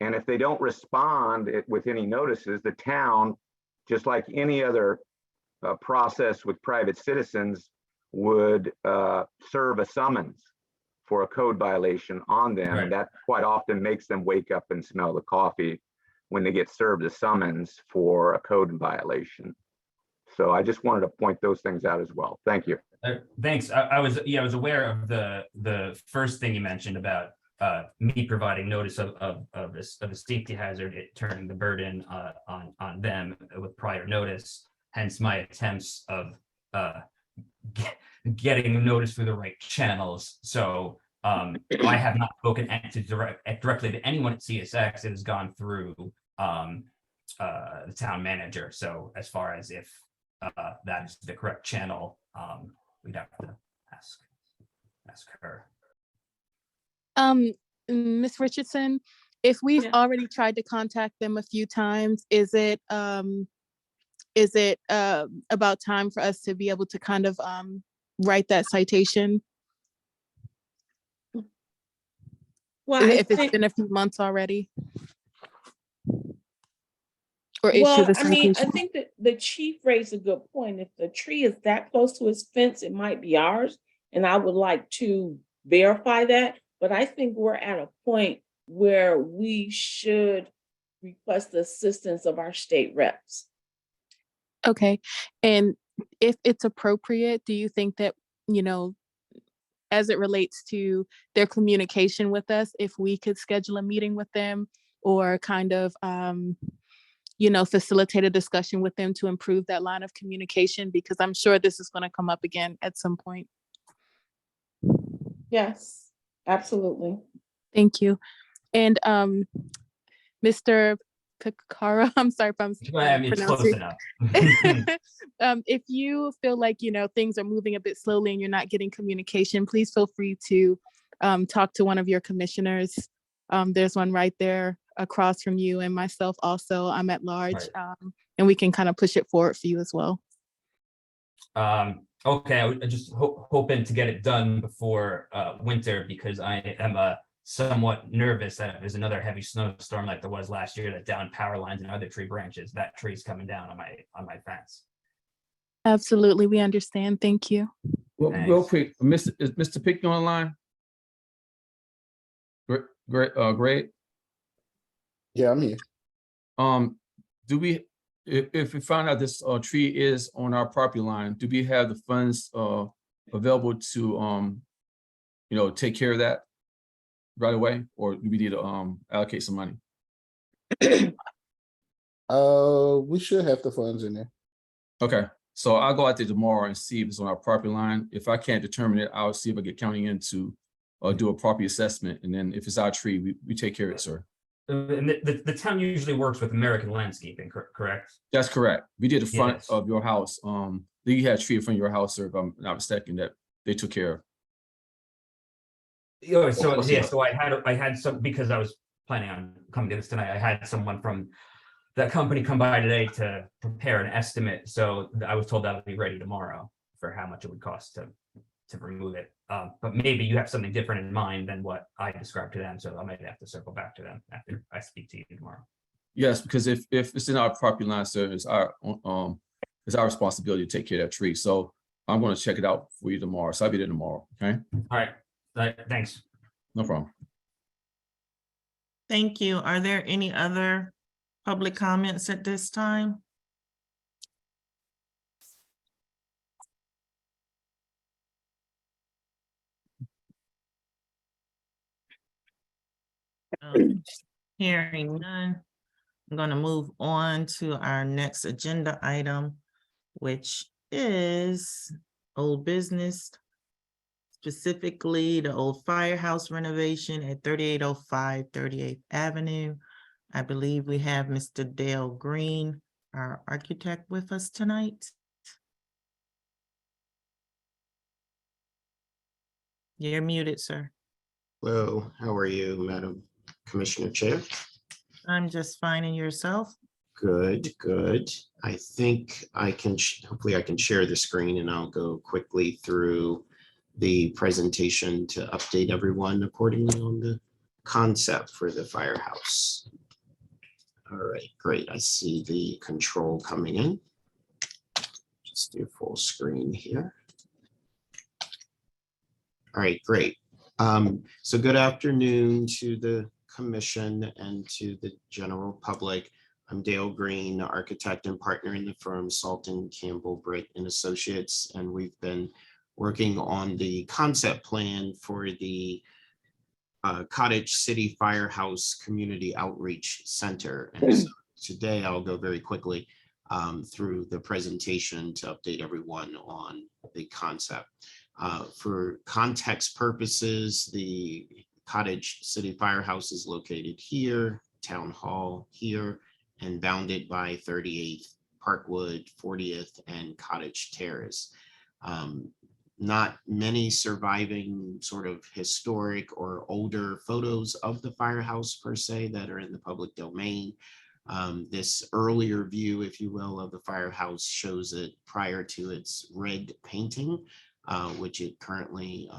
And if they don't respond with any notices, the town, just like any other process with private citizens, would serve a summons for a code violation on them. Right. And that quite often makes them wake up and smell the coffee when they get served a summons for a code violation. So I just wanted to point those things out as well. Thank you. thanks. I was aware of the first thing you mentioned about me providing notice of a safety hazard, it turning the burden on them with prior notice. Hence my attempts of getting notice through the right channels. So I have not spoken directly to anyone at CSX. It has gone through the town manager. So as far as if that is the correct channel, we'd have to ask her. Ms. Richardson, if we've Yeah. already tried to contact them a few times, is it about time for us to be able to kind of write that citation? Well, I If it's think- been a few months already? Or Well, issue the I mean, I citation? think that the chief raised a good point. If the tree is that close to its fence, it might be ours. And I would like to verify that, but I think we're at a point where we should request the assistance of our state reps. Okay, and if it's appropriate, do you think that, as it relates to their communication with us, if we could schedule a meeting with them or kind of, facilitate a discussion with them to improve that line of communication? Because I'm sure this is going to come up again at some point. Yes, absolutely. Thank you. And Mr. Picara, I'm sorry if I'm I mean, it's close pronouncing. enough. If you feel like, things are moving a bit slowly and you're not getting communication, please feel free to talk to one of your commissioners. There's one right there across from you and myself also. I'm at large, and we can kind of push it forward for you as well. Okay, I just hoping to get it done before winter, because I am somewhat nervous that if there's another heavy snowstorm like there was last year that downed power lines and other tree branches, that tree's coming down on my fence. Absolutely, we understand. Thank you. Well, real quick, is Mr. Pickney online? Great. Yeah, I'm here. Do we, if we find out this tree is on our property line, do we have the funds available to take care of that right away, or do we need to allocate some money? We should have the funds in there. Okay, so I'll go out there tomorrow and see if it's on our property line. If I can't determine it, I'll see if I get county in to do a property assessment, and then if it's our tree, we take care of it, sir. And the town usually works with American Landscaping, correct? That's correct. We did the front Yes. of your house. You had a tree in front of your house, sir, if I'm not mistaken, that they took care of. Yeah, so course, yeah, yeah. so I had some, because I was planning on coming to this tonight, I had someone from that company come by today to prepare an estimate, so I was told that would be ready tomorrow for how much it would cost to remove it. But maybe you have something different in mind than what I described to them, so I might have to circle back to them after I speak to you tomorrow. Yes, because if it's in our property line, sir, it's our responsibility to take care of that tree. So I'm gonna check it out for you tomorrow. So I'll be there tomorrow, okay? All right, thanks. No problem. Thank you. Are there any other public comments at this time? Hearing none, I'm going to move on to our next agenda item, which is old business, specifically the old firehouse renovation at 3805 38th Avenue. I believe we have Mr. Dale Green, our architect, with us tonight. You're muted, sir. Hello, how are you, Madam Commissioner Chair? I'm just finding yourself. Good, good. I think I can, hopefully I can share the screen and I'll go quickly through the presentation to update everyone accordingly on the concept for the firehouse. All right, great. I see the control coming in. Just do full screen here. All right, great. So good afternoon to the commission and to the general public. I'm Dale Green, architect and partner in the firm Salton Campbell Britt and Associates, and we've been working on the concept plan for the Cottage City Firehouse Community Outreach Center. And so today I'll go very quickly through the presentation to update everyone on the concept. For context purposes, the Cottage City Firehouse is located here, Town Hall here, and bounded by 38th Parkwood, 40th, and Cottage Terrace. Not many surviving sort of historic or older photos of the firehouse per se that are in the public domain. This earlier view, if you will, of the firehouse shows it prior to its red painting, which it currently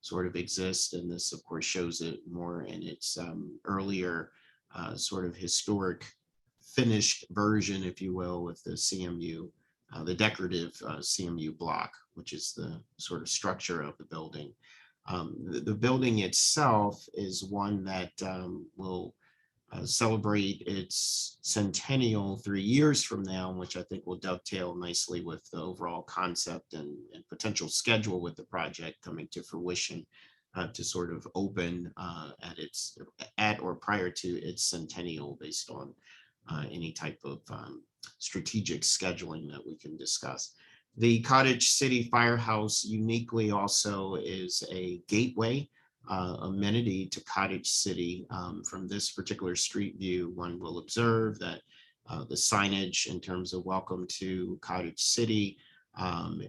sort of exists. And this, of course, shows it more in its earlier sort of historic finished version, if you will, with the CMU, the decorative CMU block, which is the sort of structure of the building. The building itself is one that will celebrate its centennial 3 years from now, which I think will dovetail nicely with the overall concept and potential schedule with the project coming to fruition to sort of open at or prior to its centennial based on any type of strategic scheduling that we can discuss. The Cottage City Firehouse uniquely also is a gateway amenity to Cottage City. From this particular street view, one will observe that the signage in terms of welcome to Cottage City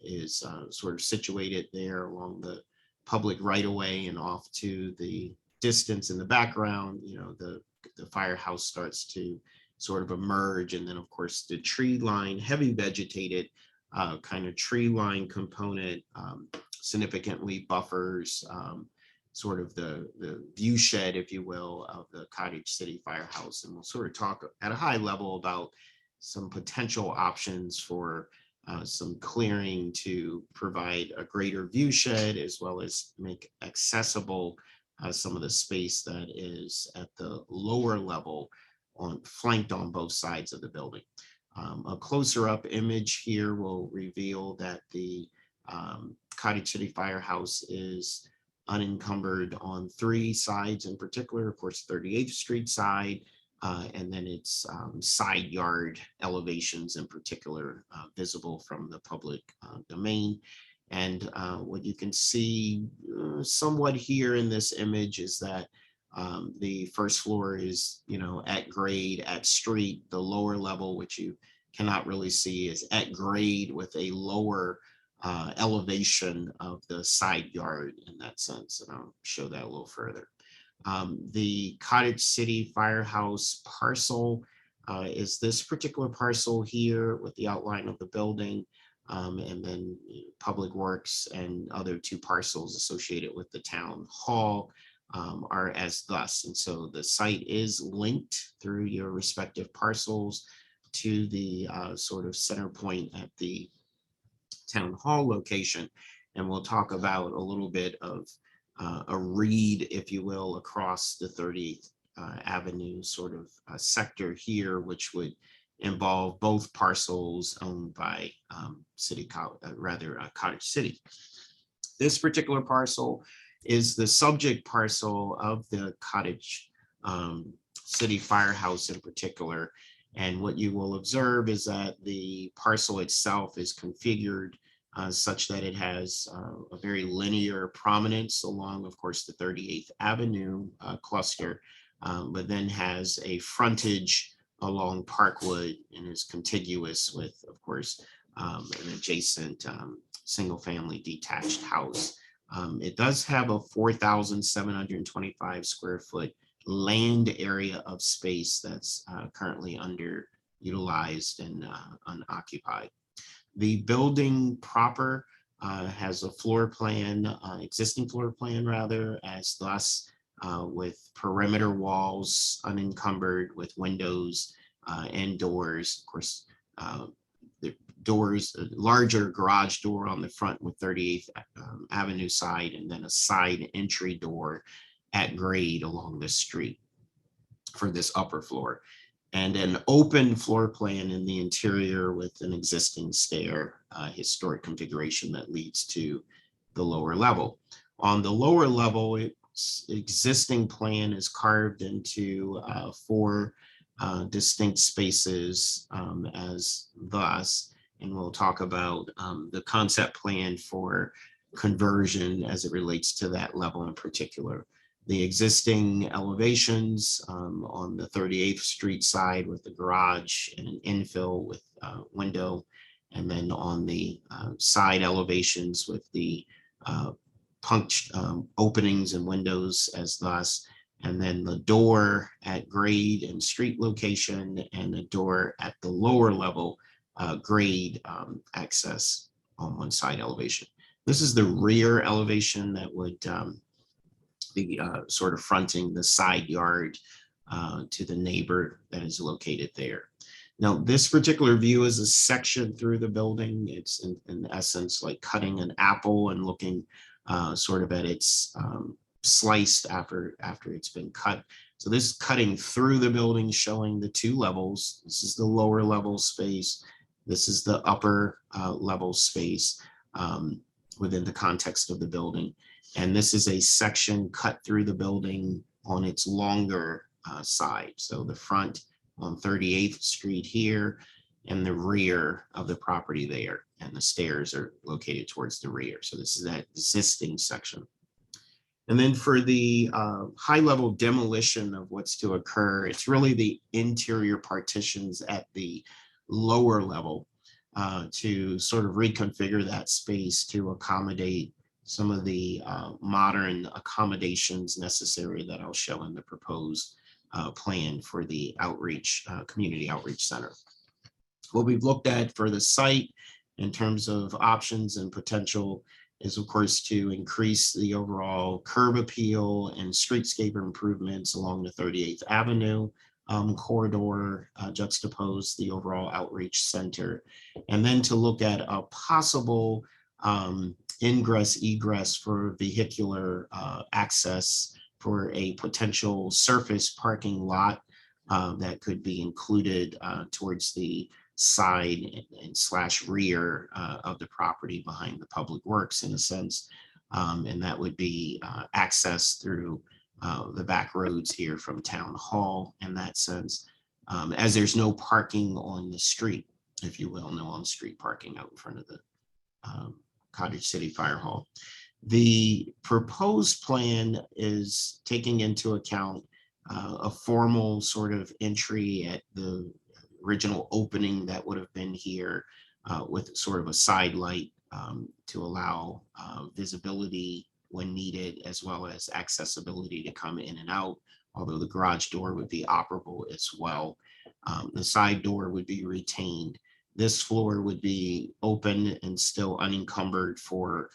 is sort of situated there along the public right of way, and off to the distance in the background, you know, the firehouse starts to sort of emerge. And then of course the tree line, heavy vegetated kind of tree line component significantly buffers sort of the view shed, if you will, of the Cottage City Firehouse. And we'll sort of talk at a high level about some potential options for some clearing to provide a greater view shed, as well as make accessible some of the space that is at the lower level flanked on both sides of the building. A closer up image here will reveal that the Cottage City Firehouse is unencumbered on 3 sides in particular. Of course, 38th Street side, And then its side yard elevations in particular visible from the public domain. And what you can see somewhat here in this image is that the first floor is, at grade, at street. The lower level, which you cannot really see, is at grade with a lower elevation of the side yard in that sense. And I'll show that a little further. The Cottage City Firehouse parcel is this particular parcel here with the outline of the building. And then Public Works and other two parcels associated with the town hall are as thus. And so the site is linked through your respective parcels to the sort of center point at the town hall location. And we'll talk about a little bit of a read, if you will, across the 38th Avenue sort of sector here, which would involve both parcels owned by Cottage City. This particular parcel is the subject parcel of the Cottage City Firehouse in particular. And what you will observe is that the parcel itself is configured such that it has a very linear prominence along, of course, the 38th Avenue cluster, but then has a frontage along Parkwood and is contiguous with, of course, an adjacent single-family detached house. It does have a 4,725 square foot land area of space that's currently underutilized and unoccupied. The building proper has a floor plan, existing floor plan rather, as thus with perimeter walls unencumbered with windows and doors. Of course, the doors, a larger garage door on the front with 38th Avenue side, and then a side entry door at grade along the street for this upper floor, and an open floor plan in the interior with an existing stair, historic configuration that leads to the lower level. On the lower level, its existing plan is carved into 4 distinct spaces as thus, and we'll talk about the concept plan for conversion as it relates to that level in particular. The existing elevations on the 38th Street side with the garage and an infill with window, and then on the side elevations with the punched openings and windows as thus, and then the door at grade and street location, and the door at the lower level grade access on one side elevation. This is the rear elevation that would be sort of fronting the side yard to the neighbor that is located there. Now, this particular view is a section through the building. It's in essence like cutting an apple and looking sort of at its sliced after it's been cut. So this is cutting through the building, showing the 2 levels. This is the lower level space. This is the upper level space within the context of the building. And this is a section cut through the building on its longer side. So the front on 38th Street here, and the rear of the property there. And the stairs are located towards the rear. So this is that existing section. And then for the high level demolition of what's to occur, it's really the interior partitions at the lower level to sort of reconfigure that space to accommodate some of the modern accommodations necessary that I'll show in the proposed plan for the outreach, community outreach center. What we've looked at for the site in terms of options and potential is, of course, to increase the overall curb appeal and streetscape improvements along the 38th Avenue corridor, juxtapose the overall outreach center, and then to look at a possible ingress egress for vehicular access for a potential surface parking lot that could be included towards the side and slash rear of the property behind the Public Works in a sense. And that would be access through the back roads here from Town Hall in that sense, as there's no parking on the street, if you will, no on-street parking out in front of the Cottage City Fire Hall. The proposed plan is taking into account a formal sort of entry at the original opening that would have been here with sort of a side light to allow visibility when needed, as well as accessibility to come in and out, although the garage door would be operable as well. The side door would be retained. This floor would be open and still unencumbered for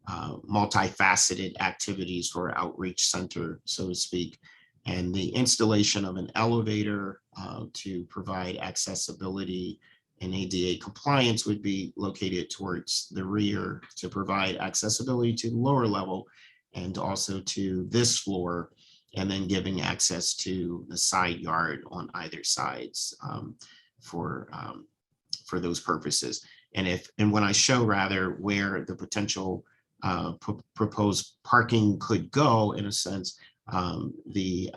multifaceted activities for outreach center, so to speak. And the installation of an elevator to provide accessibility and ADA compliance would be located towards the rear to provide accessibility to the lower level and also to this floor, and then giving access to the side yard on either sides for those purposes. And when I show rather where the potential proposed parking could go, in a sense, the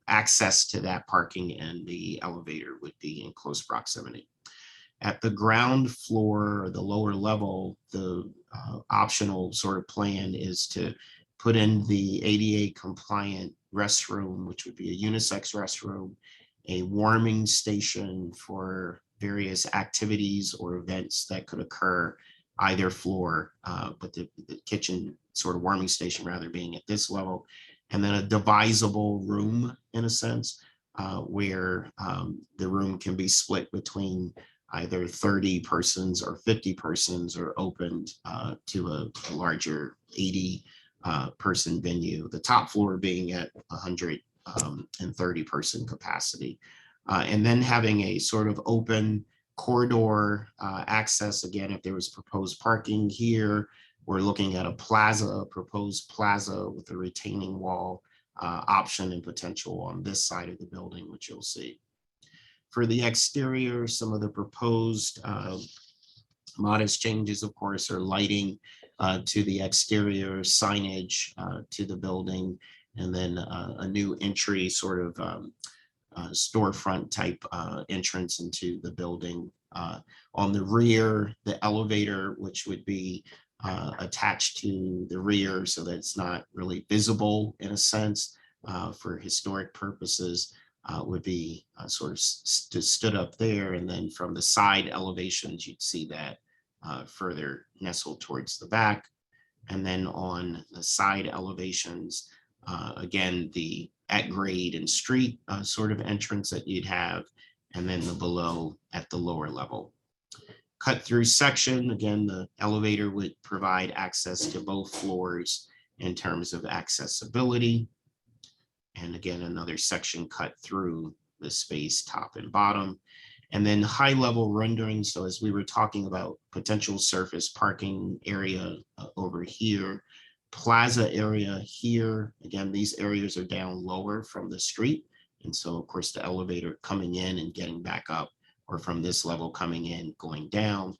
access to that parking and the elevator would be in close proximity. At the ground floor, or the lower level, the optional sort of plan is to put in the ADA compliant restroom, which would be a unisex restroom, a warming station for various activities or events that could occur either floor, but the kitchen sort of warming station rather being at this level, and then a divisible room in a sense, where the room can be split between either 30 persons or 50 persons, or opened to a larger 80 person venue, the top floor being at 130 person capacity. And then having a sort of open corridor access. Again, if there was proposed parking here, we're looking at a proposed plaza with a retaining wall option and potential on this side of the building, which you'll see. For the exterior, some of the proposed modest changes, of course, are lighting to the exterior, signage to the building, and then a new entry sort of storefront type entrance into the building. On the rear, the elevator, which would be attached to the rear so that it's not really visible in a sense for historic purposes, would be sort of stood up there. And then from the side elevations, you'd see that further nestled towards the back. And then on the side elevations, again, the at grade and street sort of entrance that you'd have, and then the below at the lower level. Cut through section, again, the elevator would provide access to both floors in terms of accessibility. And again, another section cut through the space top and bottom. And then high level rendering. So as we were talking about potential surface parking area over here, plaza area here, again, these areas are down lower from the street. And so of course the elevator coming in and getting back up, or from this level coming in, going down.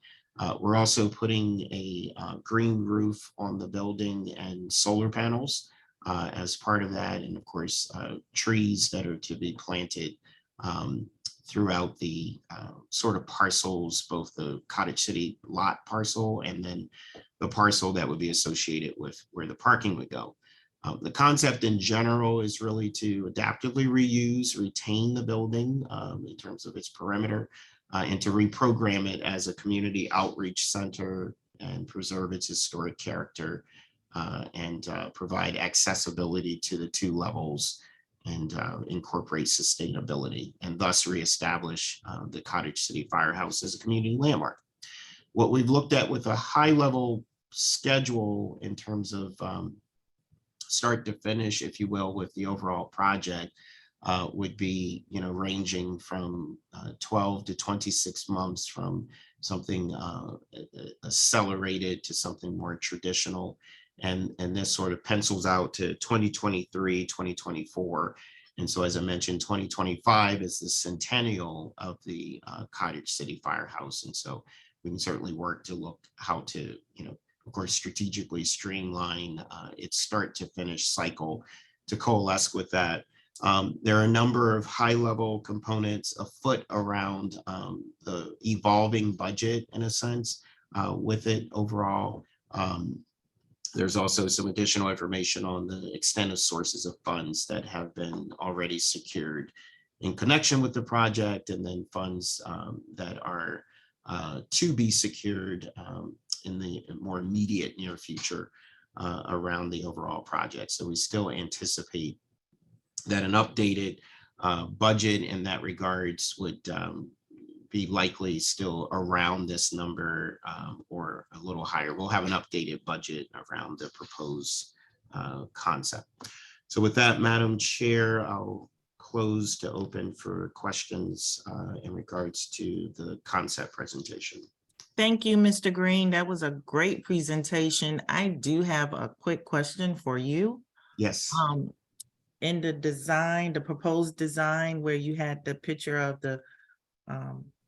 We're also putting a green roof on the building and solar panels as part of that. And of course, trees that are to be planted throughout the sort of parcels, both the Cottage City lot parcel and then the parcel that would be associated with where the parking would go. The concept in general is really to adaptively reuse, retain the building in terms of its perimeter, and to reprogram it as a community outreach center and preserve its historic character and provide accessibility to the two levels and incorporate sustainability, and thus reestablish the Cottage City Firehouse as a community landmark. What we've looked at with a high level schedule in terms of start to finish, if you will, with the overall project would be, ranging from 12 to 26 months, from something accelerated to something more traditional. And this sort of pencils out to 2023, 2024. And so, as I mentioned, 2025 is the centennial of the Cottage City Firehouse. And so we can certainly work to look how to, of course, strategically streamline its start to finish cycle to coalesce with that. There are a number of high-level components afoot around the evolving budget in a sense with it overall. There's also some additional information on the extent of sources of funds that have been already secured in connection with the project, and then funds that are to be secured in the more immediate near future around the overall project. So we still anticipate that an updated budget in that regards would be likely still around this number or a little higher. We'll have an updated budget around the proposed concept. So with that, Madam Chair, I'll close to open for questions in regards to the concept presentation. Thank you, Mr. Green. That was a great presentation. I do have a quick question for you. Yes. In the design, the proposed design where you had the picture of the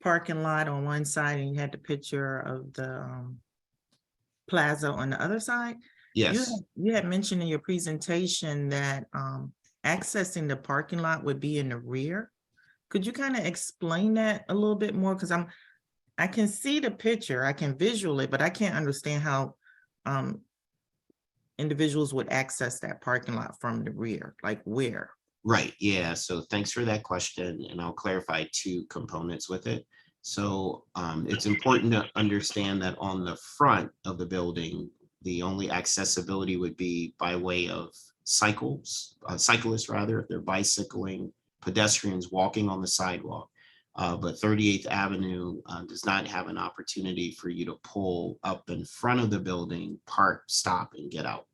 parking lot on one side and you had the picture of the plaza on the other side. Yes. You had mentioned in your presentation that accessing the parking lot would be in the rear. Could you kind of explain that a little bit more? Because I can see the picture, I can visual it, but I can't understand how individuals would access that parking lot from the rear, like where? Right, yeah, so thanks for that question, and I'll clarify two components with it. So it's important to understand that on the front of the building, the only accessibility would be by way of cyclists rather, if they're bicycling, pedestrians walking on the sidewalk. But 38th Avenue does not have an opportunity for you to pull up in front of the building, park, stop, and get out.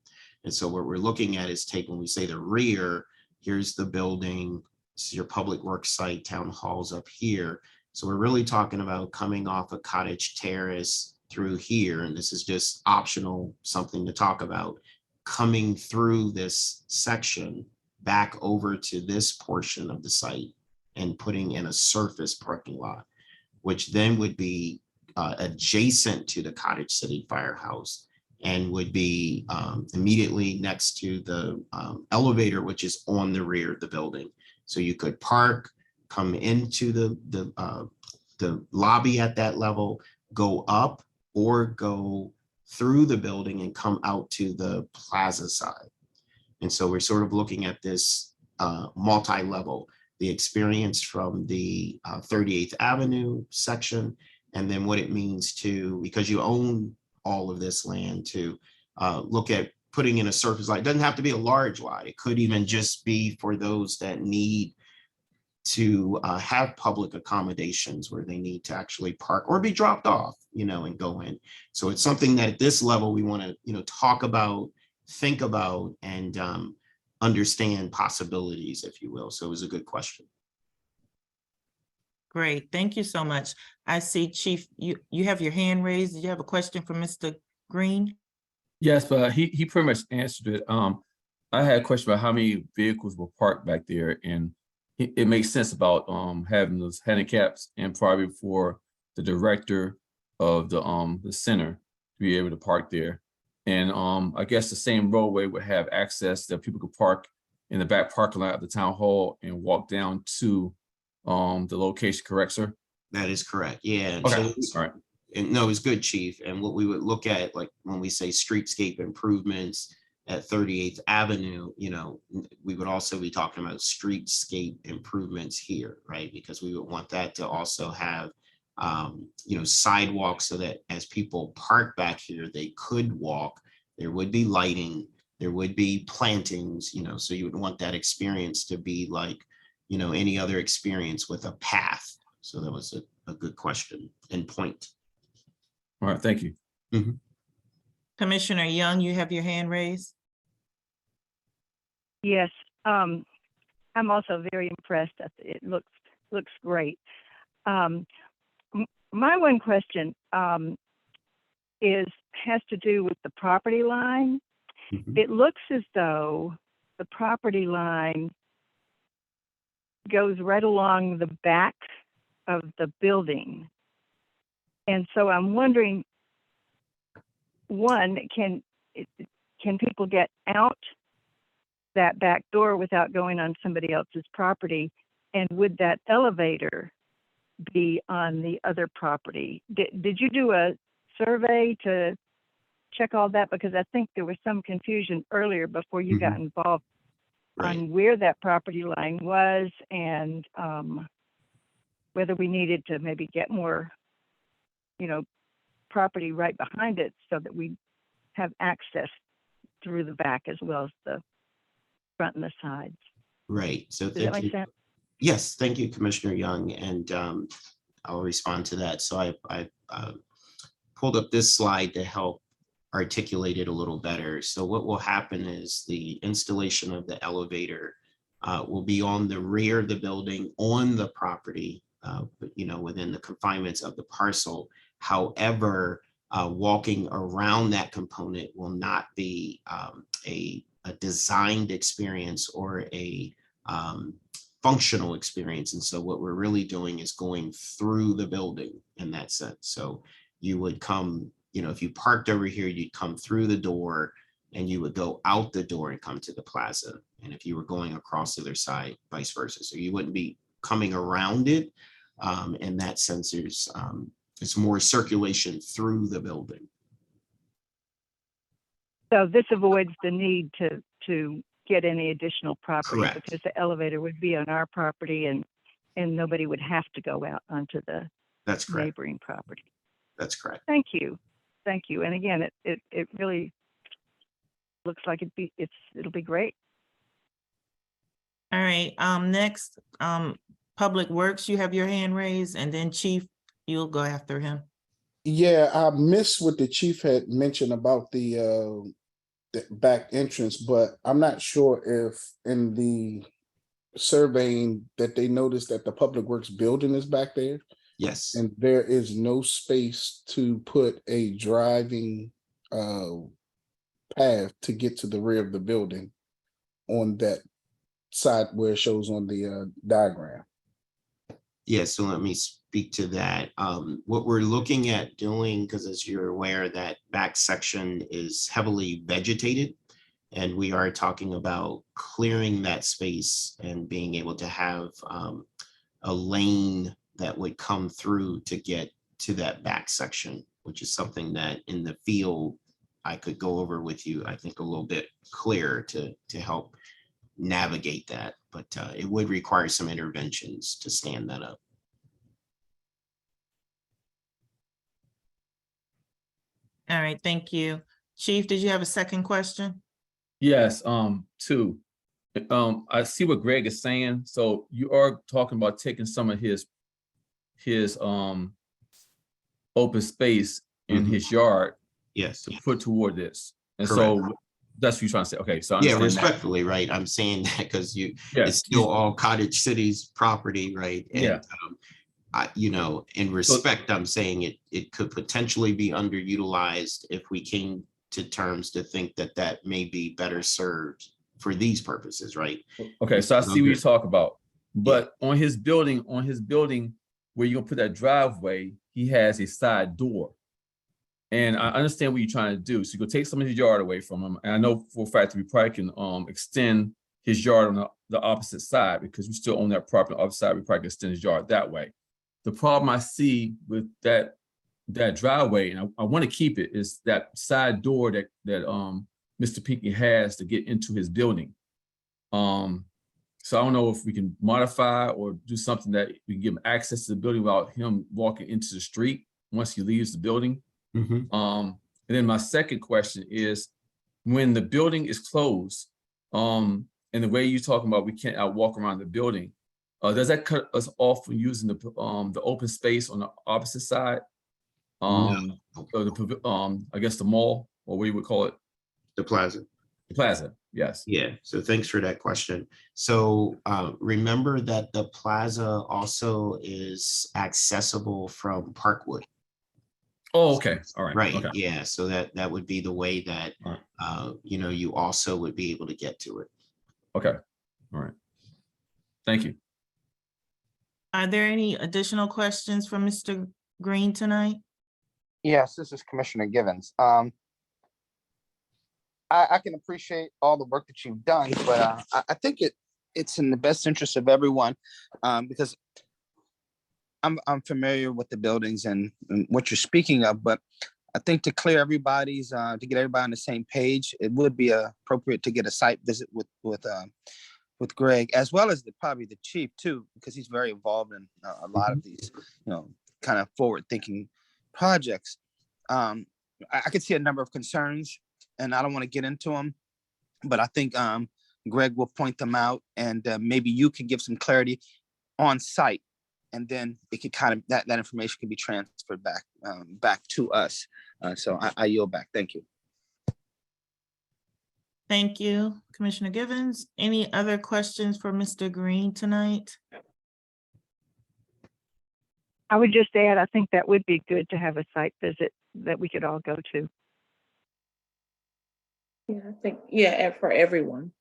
And so what we're looking at is when we say the rear, here's the building, this is your public works site, town halls up here. So we're really talking about coming off of Cottage Terrace through here, and this is just optional, something to talk about, coming through this section back over to this portion of the site and putting in a surface parking lot, which then would be adjacent to the Cottage City Firehouse and would be immediately next to the elevator, which is on the rear of the building. So you could park, come into the lobby at that level, go up or go through the building and come out to the plaza side. And so we're sort of looking at this multi-level, the experience from the 38th Avenue section, and then what it means to, because you own all of this land, to look at putting in a surface lot. It doesn't have to be a large lot. It could even just be for those that need to have public accommodations where they need to actually park or be dropped off, and go in. So it's something that at this level we want to, talk about, think about, and understand possibilities, if you will. So it was a good question. Great, thank you so much. I see Chief, you have your hand raised. Do you have a question for Mr. Green? Yes, but he pretty much answered it. I had a question about how many vehicles were parked back there, and it makes sense about having those handicaps and probably for the director of the center to be able to park there. And I guess the same roadway would have access that people could park in the back parking lot of the town hall and walk down to the location, correct, sir? That is correct. Yeah. And Okay, so, all right. and no, it's good, Chief. And what we would look at, like when we say streetscape improvements at 38th Avenue, we would also be talking about streetscape improvements here, right? Because we would want that to also have, sidewalks so that as people park back here, they could walk. There would be lighting, there would be plantings, so you would want that experience to be like, any other experience with a path. So that was a good question and point. All right, thank you. Commissioner Young, you have your hand raised. Yes, I'm also very impressed. It looks great. My one question has to do with the property line. It looks as though the property line goes right along the back of the building. And so I'm wondering, one, can people get out that back door without going on somebody else's property? And would that elevator be on the other property? Did you do a survey to check all that? Because I think there was some confusion earlier before you got involved Right. on where that property line was and whether we needed to maybe get more, property right behind it so that we have access through the back as well as the front and the sides. Right. So Does that thank make you. sense? Yes, thank you, Commissioner Young, and I'll respond to that. So I pulled up this slide to help articulate it a little better. So what will happen is the installation of the elevator will be on the rear of the building on the property, but within the confinements of the parcel. However, walking around that component will not be a designed experience or a functional experience. And so what we're really doing is going through the building in that sense. So you would come, if you parked over here, you'd come through the door and you would go out the door and come to the plaza. And if you were going across the other side, vice versa. So you wouldn't be coming around it. In that sense, it's more circulation through the building. So this avoids the need to get any additional property Correct. because the elevator would be on our property and nobody would have to go out onto the That's correct. neighboring property. That's correct. Thank you. Thank you. And again, it really looks like it'll be great. All right, next, Public Works, you have your hand raised, and then Chief, you'll go after him. Yeah, I missed what the chief had mentioned about the back entrance, but I'm not sure if in the surveying that they noticed that the Public Works building is back there Yes. and there is no space to put a driving path to get to the rear of the building on that side where it shows on the diagram. Yeah, so let me speak to that. What we're looking at doing, because as you're aware, that back section is heavily vegetated. And we are talking about clearing that space and being able to have a lane that would come through to get to that back section, which is something that in the field, I could go over with you, I think a little bit clearer to help navigate that, but it would require some interventions to stand that up. All right, thank you. Chief, did you have a second question? Yes, two. I see what Greg is saying. So you are talking about taking some of his open space in his yard Yes. to put toward this. And Correct. so that's what you're trying to say. Okay, so I Yeah, understand that. respectfully, right? I'm saying that because Yeah, it's still all Cottage City's property, right? And, Yeah. in respect, I'm saying it could potentially be underutilized if we came to terms to think that may be better served for these purposes, right? Okay, so I see what you talk about. But Yeah. on his building where you're gonna put that driveway, he has a side door. And I understand what you're trying to do. So you're gonna take some of his yard away from him. And I know for a fact that we probably can extend his yard on the opposite side because we still own that property on the opposite side. We probably can extend his yard that way. The problem I see with that driveway, and I want to keep it, is that side door that Mr. Pinckney has to get into his building. So I don't know if we can modify or do something that we can give him access to the building without him walking into the street once he leaves the building. And then my second question is, when the building is closed, and the way you're talking about we can't walk around the building, does that cut us off from using the open space on the opposite side? Or I guess the mall, or what you would call it? The plaza. The plaza, yes. Yeah, so thanks for that question. So remember that the plaza also is accessible from Parkwood. Oh, okay, all right. Right, Okay. yeah, so that would be the way that, All you also would be able to get to it. Okay, all right. Thank you. Are there any additional questions for Mr. Green tonight? Yes, this is Commissioner Givens. I I can appreciate all the work that you've done, but I think it's in the best interest of everyone, because I'm familiar with the buildings and what you're speaking of, but I think to clear everybody's, to get everybody on the same page, it would be appropriate to get a site visit with Greg, as well as probably the chief too, because he's very involved in a lot of these, kind of forward-thinking projects. I could see a number of concerns, and I don't want to get into them, but I think Greg will point them out, and maybe you can give some clarity on site, and then it could kind of that information can be transferred back to us. So I yield back. Thank you. Thank you, Commissioner Givens. Any other questions for Mr. Green tonight? I would just add, I think that would be good to have a site visit that we could all go to. Yeah, I think, yeah, and for everyone.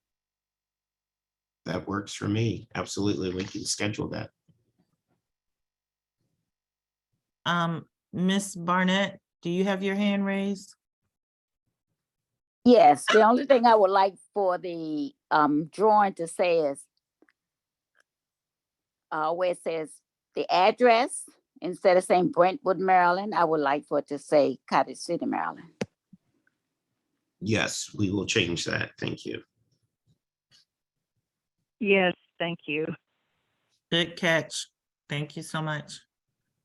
That works for me. Absolutely. We can schedule that. Miss Barnett, do you have your hand raised? Yes, the only thing I would like for the drawing to say is where it says the address, instead of saying Brentwood, Maryland, I would like for it to say Cottage City, Maryland. Yes, we will change that. Thank you. Yes, thank you. Good catch. Thank you so much.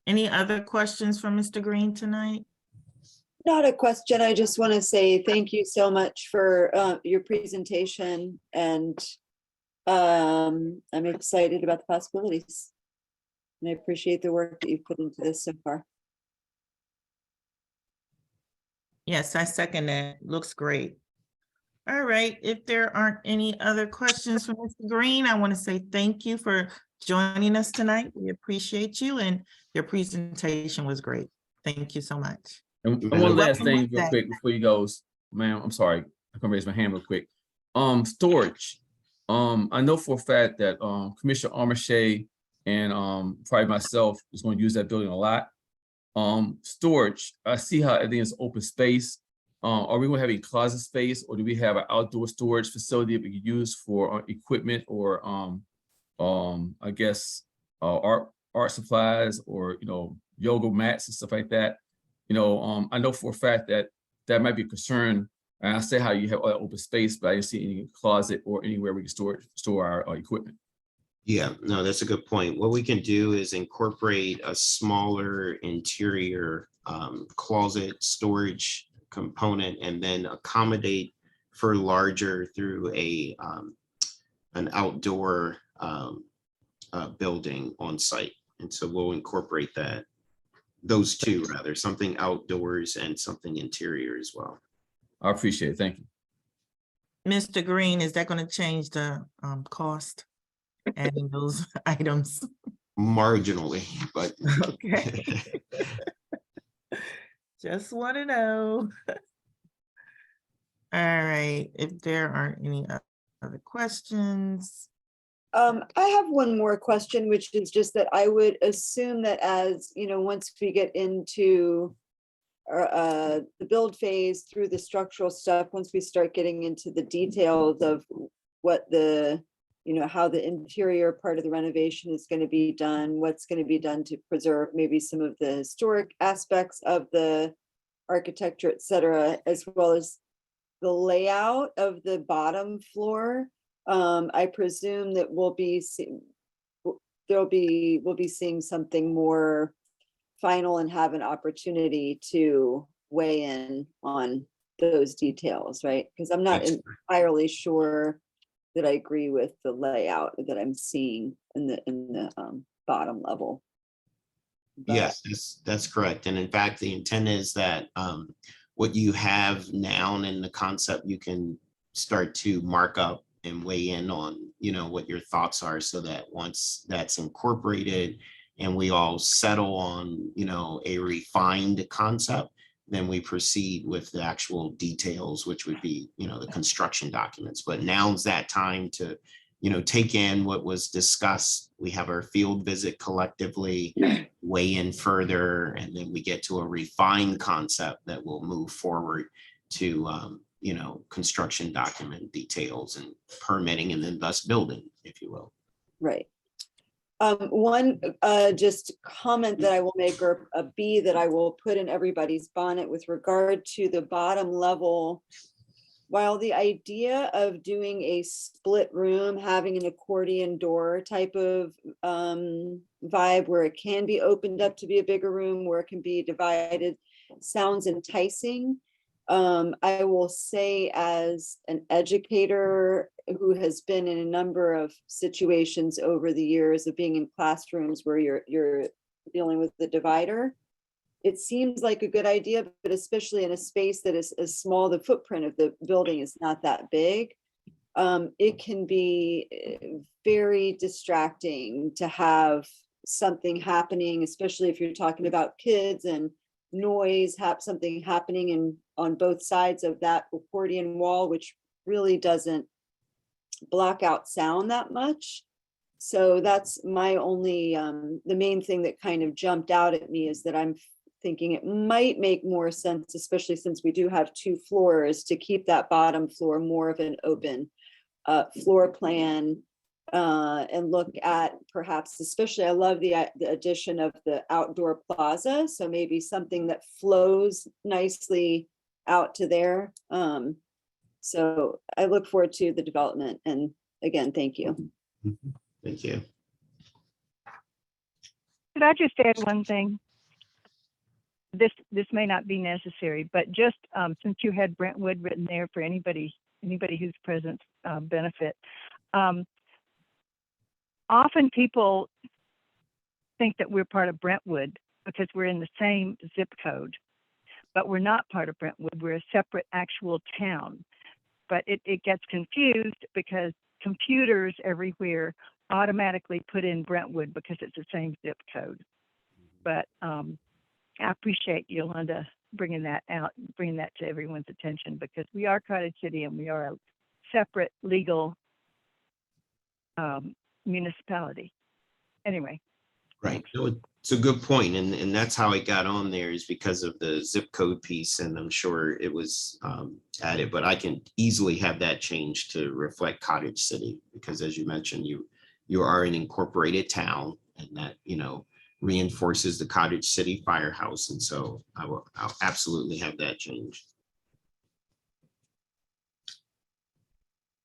Any other questions for Mr. Green tonight? Not a question. I just want to say thank you so much for your presentation, and I'm excited about the possibilities. And I appreciate the work that you've put into this so far. Yes, I second that. Looks great. All right, if there aren't any other questions for Mr. Green, I want to say thank you for joining us tonight. We appreciate you, and your presentation was great. Thank you so much. And You're one last welcome thing real back. quick before you goes, ma'am, I'm sorry, I can raise my hand real quick. Storage. I know for a fact that Commissioner Armache and probably myself is going to use that building a lot. Storage, I see how everything is open space. Are we going to have a closet space, or do we have an outdoor storage facility that we could use for equipment or I guess art supplies, or yoga mats and stuff like that? I know for a fact that that might be a concern. And I say how you have all that open space, but I didn't see any closet or anywhere we can store our equipment. Yeah, no, that's a good point. What we can do is incorporate a smaller interior closet storage component, and then accommodate for larger through an outdoor building on site. And so we'll incorporate those two, rather, something outdoors and something interior as well. I appreciate it. Thank you. Mr. Green, is that going to change the cost, adding those items? Marginally, but Okay. Just want to know. All right, if there aren't any other questions. I have one more question, which is just that I would assume that as, once we get into the build phase through the structural stuff, once we start getting into the details of what how the interior part of the renovation is going to be done, what's going to be done to preserve maybe some of the historic aspects of the architecture, et cetera, as well as the layout of the bottom floor. I presume that we'll be seeing something more final and have an opportunity to weigh in on those details, right? Because I'm not entirely sure that I agree with the layout that I'm seeing in the bottom level. But yes, that's correct. And in fact, the intent is that what you have now in the concept, you can start to mark up and weigh in on, what your thoughts are, so that once that's incorporated and we all settle on, a refined concept, then we proceed with the actual details, which would be, the construction documents. But now's that time to, take in what was discussed. We have our field visit collectively, weigh in further, and then we get to a refined concept that will move forward to construction document details and permitting and then thus building, if you will. Right. One just comment that I will make, or a B that I will put in everybody's bonnet with regard to the bottom level. While the idea of doing a split room, having an accordion door type of vibe where it can be opened up to be a bigger room, where it can be divided, sounds enticing. I will say, as an educator who has been in a number of situations over the years of being in classrooms where you're dealing with the divider, it seems like a good idea, but especially in a space that is as small, the footprint of the building is not that big. It can be very distracting to have something happening, especially if you're talking about kids and noise, have something happening on both sides of that accordion wall, which really doesn't block out sound that much. So that's my only, the main thing that kind of jumped out at me is that I'm thinking it might make more sense, especially since we do have 2 floors, to keep that bottom floor more of an open floor plan, and look at perhaps, especially I love the addition of the outdoor plaza. So maybe something that flows nicely out to there. So I look forward to the development, and again, thank you. Thank you. Could I just add one thing? This may not be necessary, but just since you had Brentwood written there for anybody who's present benefit. Often people think that we're part of Brentwood because we're in the same zip code, but we're not part of Brentwood. We're a separate actual town. But it gets confused because computers everywhere automatically put in Brentwood because it's the same zip code. But I appreciate Yolanda bringing that to everyone's attention, because we are Cottage City and we are a separate legal municipality. Anyway. Right. No, it's a good point. And that's how it got on there, is because of the zip code piece. And I'm sure it was added, but I can easily have that changed to reflect Cottage City, because as you mentioned, you are an incorporated town, and that, reinforces the Cottage City Firehouse. And so I'll absolutely have that changed.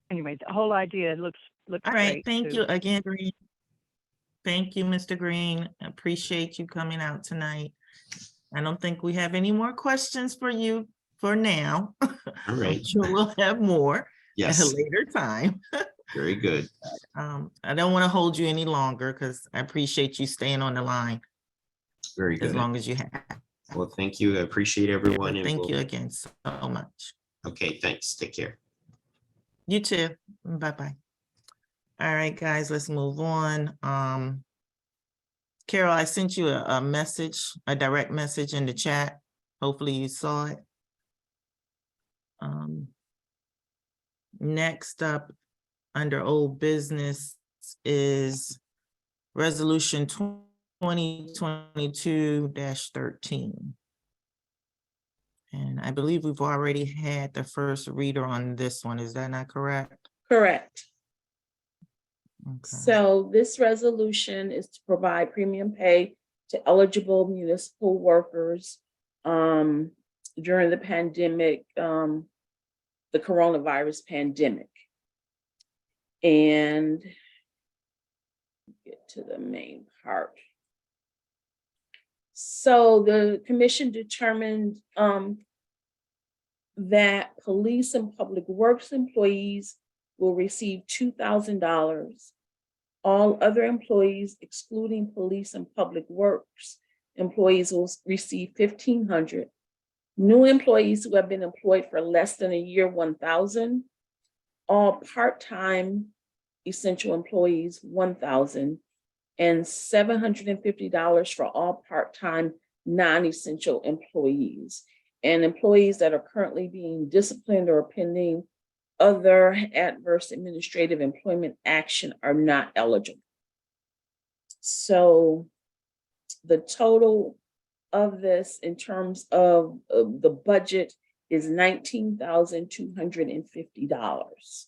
Anyway, the whole idea looks All right, great, thank too. you again, Green. Thank you, Mr. Green. Appreciate you coming out tonight. I don't think we have any more questions for you for now. All I'm right. sure we'll have more at a Yes, later time. very good. I don't want to hold you any longer because I appreciate you staying on the line Very as good. long as you have. Well, thank you. I appreciate everyone. and Thank we'll- you again so much. Okay, thanks. Take care. You too. Bye-bye. All right, guys, let's move on. Carol, I sent you a message, a direct message in the chat. Hopefully you saw it. Next up, under old business, is Resolution 2022-13. And I believe we've already had the first reader on this one. Is that not correct? Correct. Okay. So this resolution is to provide premium pay to eligible municipal workers during the pandemic, the coronavirus pandemic. And get to the main part. So the commission determined that police and public works employees will receive $2,000. All other employees, excluding police and public works employees, will receive $1,500. New employees who have been employed for less than a year, $1,000. All part-time essential employees, $1,000, and $750 for all part-time non-essential employees. And employees that are currently being disciplined or pending other adverse administrative employment action are not eligible. So the total of this in terms of the budget is $19,250.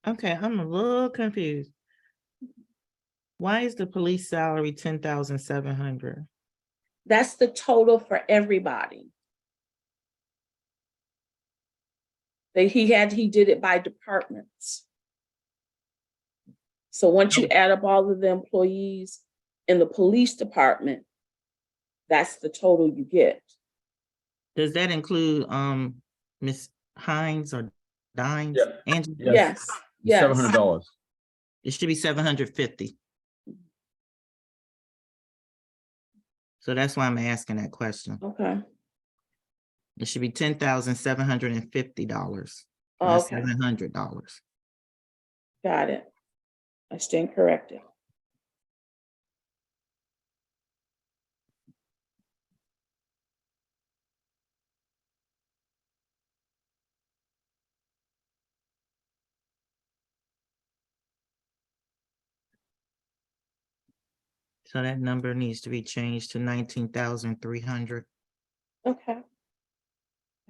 Okay, I'm a little confused. Why is the police salary 10,700? That's the total for everybody. He did it by departments. So once you add up all of the employees in the police department, that's the total you get. Does that include Miss Hines or Dines? Yeah. Angela? Yes, yes. $700. It should be 750. So that's why I'm asking that question. Okay. It should be $10,750, not Okay, $700. got it. I stand corrected. So that number needs to be changed to 19,300. Okay.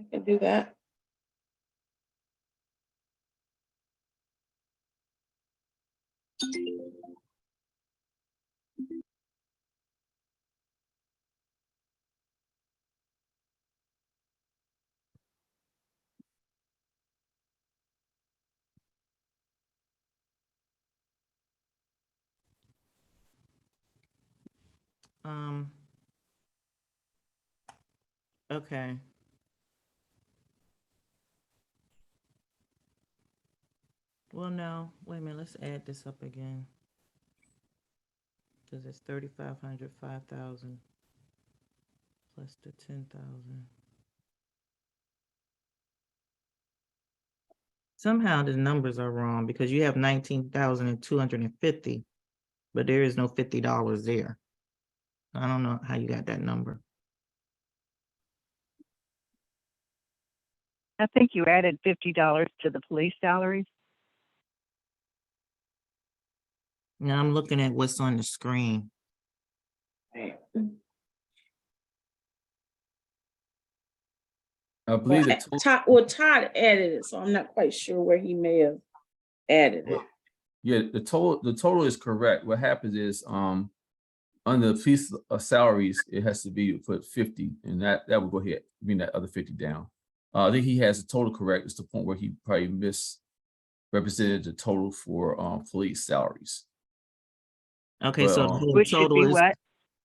I can do that. Okay. Well, no, wait a minute, let's add this up again. Cause it's 3,500, 5,000 plus the 10,000. Somehow the numbers are wrong because you have 19,250, but there is no $50 there. I don't know how you got that number. I think you added $50 to the police salaries. Now I'm looking at what's on the screen. Right. I believe Well, Todd added it, so I'm not quite sure where he may have added it. yeah, the total is correct. What happens is, under the police salaries, it has to be put 50, and that will go ahead, bring that other 50 down. I think he has the total correct. It's the point where he probably misrepresented the total for police salaries. Okay, But, so the whole Which should total be is, what?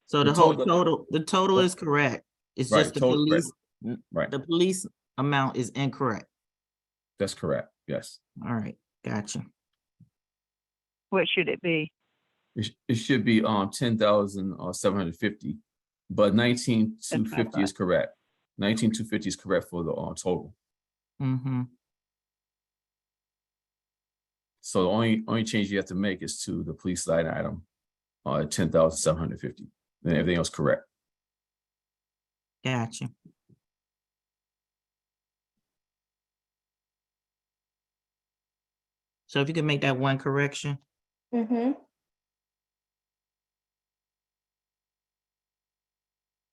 so The the whole total- total is correct. It's Right, just the total correct. police, Right, the police amount is incorrect. that's correct. Yes, All right, gotcha. What should it be? it should be 10,750, but 19,250 is correct. 19,250 is correct for the total. Mm-hmm. So the only change you have to make is to the police line item, 10,750. Then everything else correct. Gotcha. So if you could make that one correction. Mm-hmm.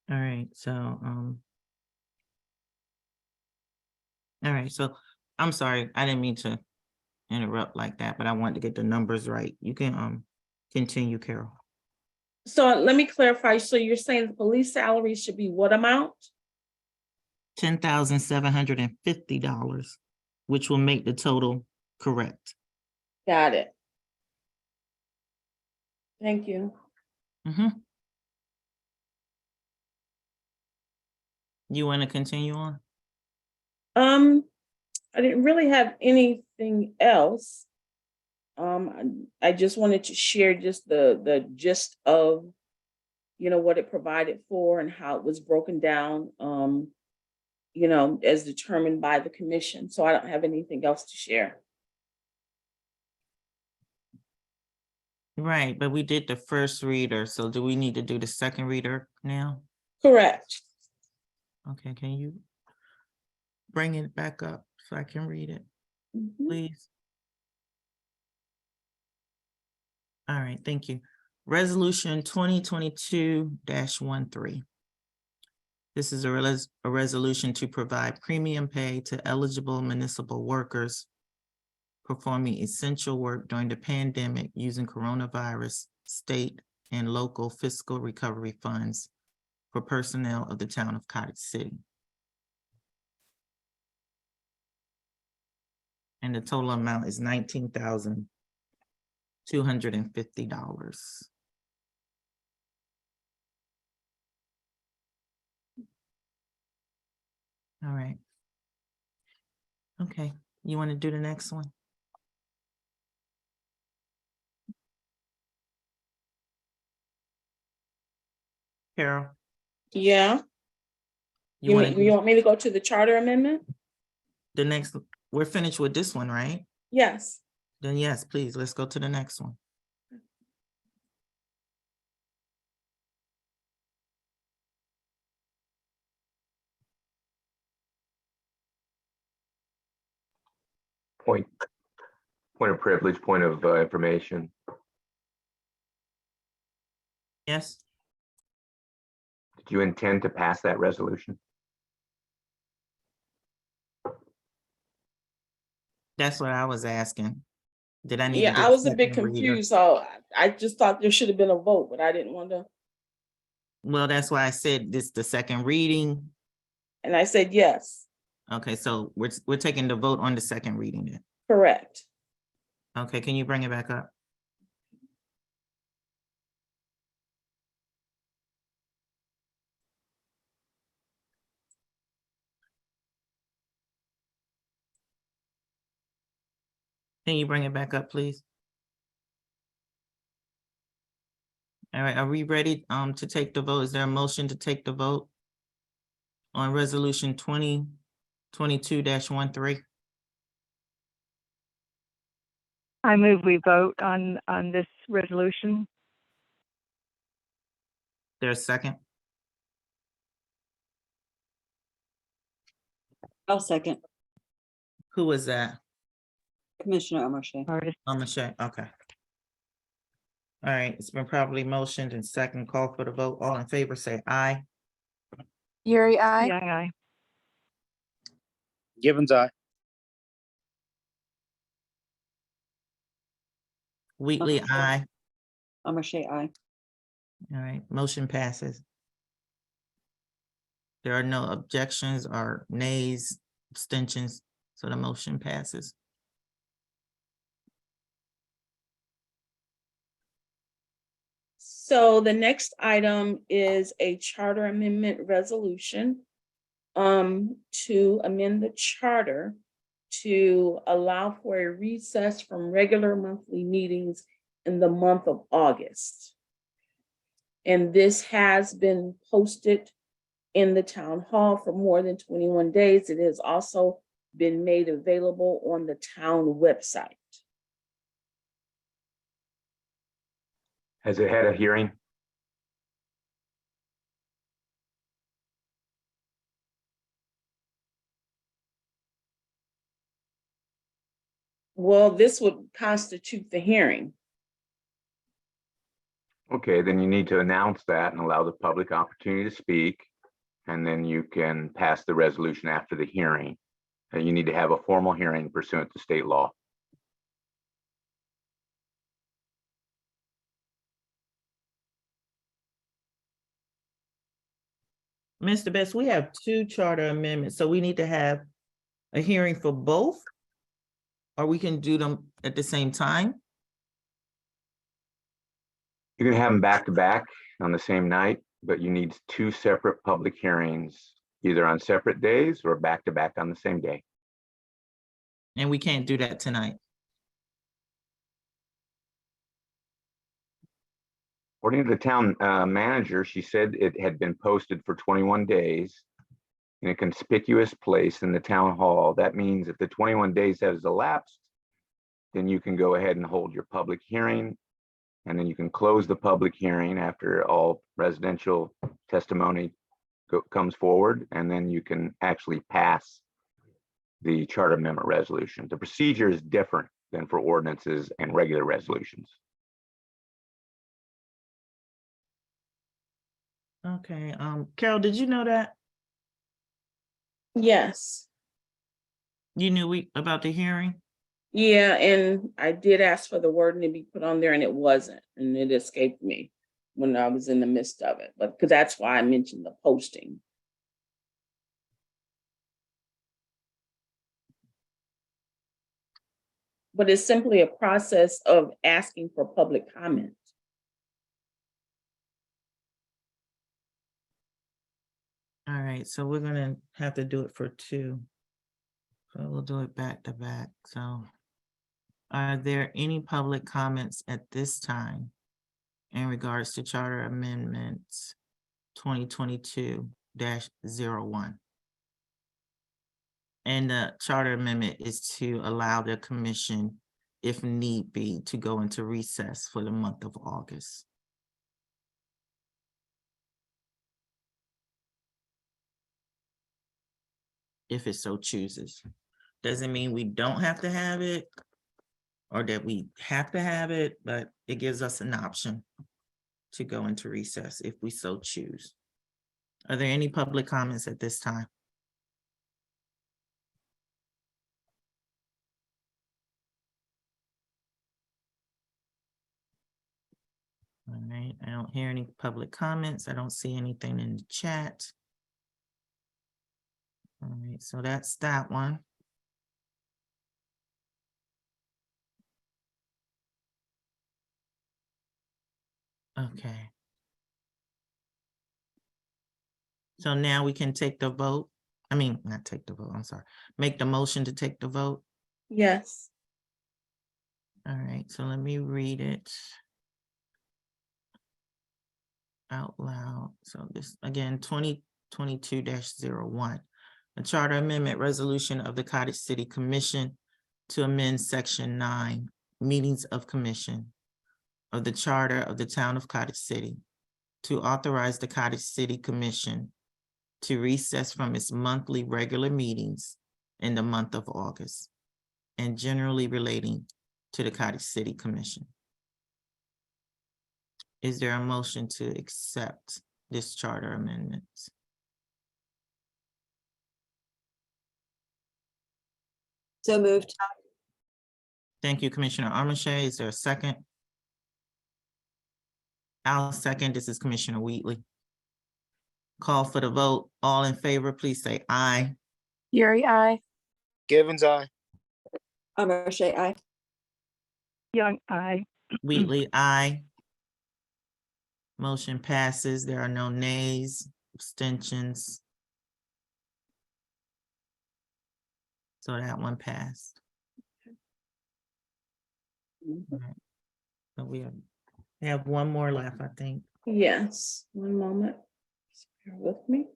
All right, so all right, so I'm sorry, I didn't mean to interrupt like that, but I wanted to get the numbers right. You can continue, Carol. So let me clarify. So you're saying the police salary should be what amount? $10,750, which will make the total correct. Got it. Thank you. Mm-hmm. You want to continue on? I didn't really have anything else. I just wanted to share just the gist of, what it provided for and how it was broken down, as determined by the commission. So I don't have anything else to share. Right, but we did the first reader, so do we need to do the second reader now? Correct. Okay, can you bring it back up so I can read it? Mhm. please? All right, thank you. Resolution 2022-13. This is a resolution to provide premium pay to eligible municipal workers performing essential work during the pandemic using coronavirus, state, and local fiscal recovery funds for personnel of the town of Cottage City. And the total amount is $19,250. All right. Okay, you want to do the next one? Carol, Yeah, you you want want, you to, want me to go to the charter amendment? the next, we're finished with this one, right? Yes. Then yes, please, let's go to the next one. Point of privilege, point of information. Yes, Did you intend to pass that resolution? that's what I was asking. Did I need to Yeah, do I a was a bit second reader? confused, so I just thought there should have been a vote, but I didn't want to, Well, that's why I said this the second reading. and I said yes, Okay, so we're taking the vote on the second reading then. correct. Okay, can you bring it back up? Can you bring it back up, please? All right, are we ready to take the vote? Is there a motion to take the vote on resolution 2022-13? I move we vote on this resolution. There's a second? I'll second. Who was that? Commissioner Amarche. Artist. Michelle, okay. All right, it's been properly motioned and second call for the vote. All in favor, say aye. Yuri, I. Young, I. Givens, aye. Wheatley, aye. Amarche, aye. All right, motion passes. There are no objections or nays, abstentions, so the motion passes. So the next item is a charter amendment resolution to amend the charter to allow for a recess from regular monthly meetings in the month of August. And this has been posted in the town hall for more than 21 days. It has also been made available on the town website. Has it had a hearing? Well, this would constitute the hearing. Okay, then you need to announce that and allow the public opportunity to speak. And then you can pass the resolution after the hearing. And you need to have a formal hearing pursuant to state law. Mr. Best, we have two charter amendments, so we need to have a hearing for both? Or we can do them at the same time? You can have them back to back on the same night, but you need two separate public hearings, either on separate days or back to back on the same day. And we can't do that tonight. According to the town manager, she said it had been posted for 21 days in a conspicuous place in the town hall. That means if the 21 days has elapsed, then you can go ahead and hold your public hearing. And then you can close the public hearing after all residential testimony comes forward, and then you can actually pass the charter amendment resolution. The procedure is different than for ordinances and regular resolutions. Okay, Carol, did you know that? Yes. You knew about the hearing? Yeah, and I did ask for the wording to be put on there and it wasn't, and it escaped me when I was in the midst of it, but because that's why I mentioned the posting. But it's simply a process of asking for public comment. All right, so we're gonna have to do it for two. So we'll do it back to back, so. Are there any public comments at this time in regards to Charter Amendments 2022-01? And the charter amendment is to allow the commission, if need be, to go into recess for the month of August. If it so chooses. Doesn't mean we don't have to have it or that we have to have it, but it gives us an option to go into recess if we so choose. Are there any public comments at this time? All right, I don't hear any public comments. I don't see anything in the chat. All right, so that's that one. Okay. So now we can take the vote. I mean, not take the vote, I'm sorry. Make the motion to take the vote. Yes. All right, so let me read it out loud. So this, again, 2022-01. A charter amendment resolution of the Cottage City Commission to amend section 9, meetings of commission of the charter of the town of Cottage City to authorize the Cottage City Commission to recess from its monthly regular meetings in the month of August and generally relating to the Cottage City Commission. Is there a motion to accept this charter amendment? So moved. Thank you, Commissioner Armache. Is there a second? I'll second. This is Commissioner Wheatley. Call for the vote. All in favor, please say aye. Fury, aye. Givens, aye. Armache, aye. Young, I. Wheatley, aye. Motion passes. There are no nays, abstentions. So that one passed. All right. So we have one more left, I think. Yes, one moment. Just bear with me.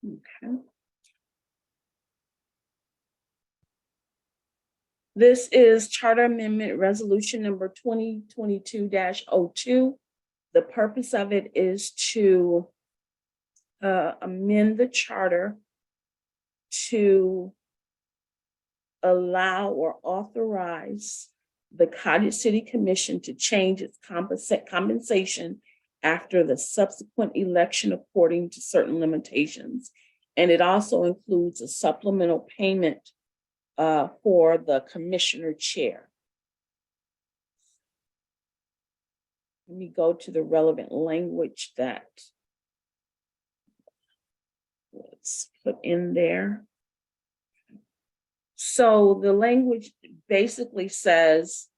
Okay. This is Charter Amendment Resolution number 2022-02. The purpose of it is to amend the charter to allow or authorize the Cottage City Commission to change its compensation after the subsequent election according to certain limitations. And it also includes a supplemental payment for the commissioner chair. Let me go to the relevant language that was put in there. So the language basically says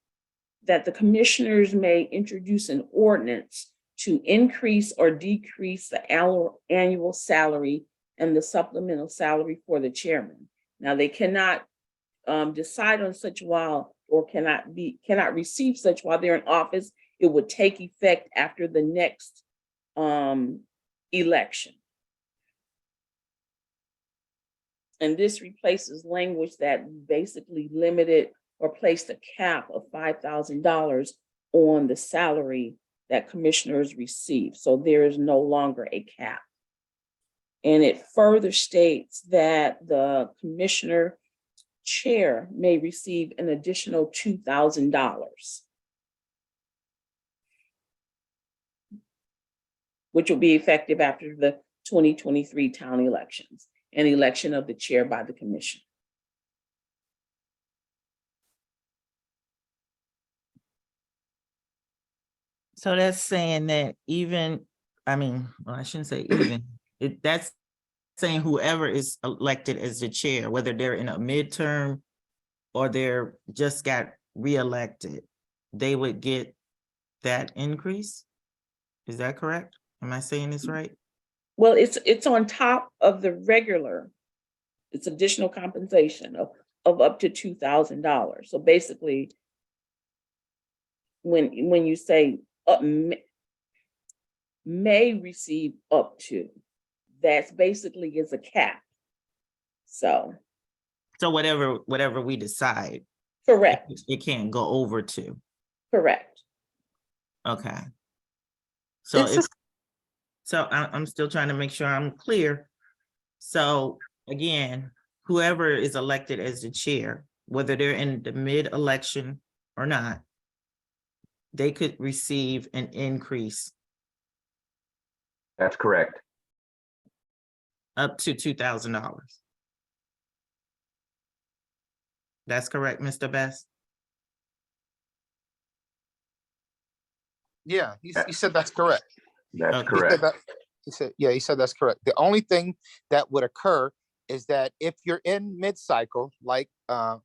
that the commissioners may introduce an ordinance to increase or decrease the annual salary and the supplemental salary for the chairman. Now, they cannot decide on such while or cannot receive such while they're in office, it would take effect after the next election. And this replaces language that basically limited or placed a cap of $5,000 on the salary that commissioners receive. So there is no longer a cap. And it further states that the commissioner chair may receive an additional $2,000, which will be effective after the 2023 town elections and election of the chair by the commission. So that's saying that even, I mean, well, I shouldn't say even, that's saying whoever is elected as the chair, whether they're in a midterm or they're just got reelected, they would get that increase? Is that correct? Am I saying this right? Well, it's on top of the regular, it's additional compensation of up to $2,000. So basically, when you say may receive up to, that's basically is a cap. So whatever we decide, correct, it can't go over to. correct. Okay. So It's if, so I'm still trying to make sure I'm clear. So again, whoever is elected as the chair, whether they're in the mid-election or not, they could receive an increase That's correct. up to $2,000. That's correct, Mr. Best? Yeah, he said that's correct. That's Okay. He said correct. that, he said that's correct. The only thing that would occur is that if you're in mid-cycle, like, and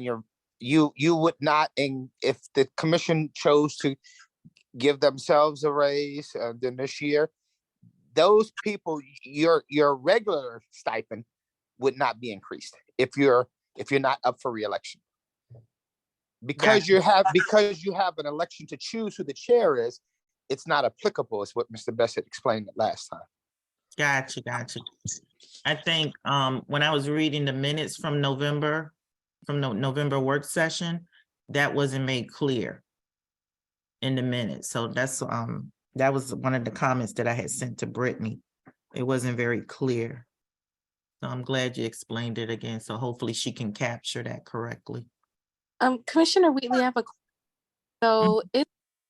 you would not, and if the commission chose to give themselves a raise, then this year, those people, your regular stipend would not be increased if you're not up for reelection. Because you have an election to choose who the chair is, it's not applicable, is what Mr. Bessett explained last time. Gotcha. I think when I was reading the minutes from November, from the November work session, that wasn't made clear in the minutes. So that's that was one of the comments that I had sent to Brittany. It wasn't very clear. So I'm glad you explained it again. So hopefully she can capture that correctly. Commissioner Wheatley, I have a, so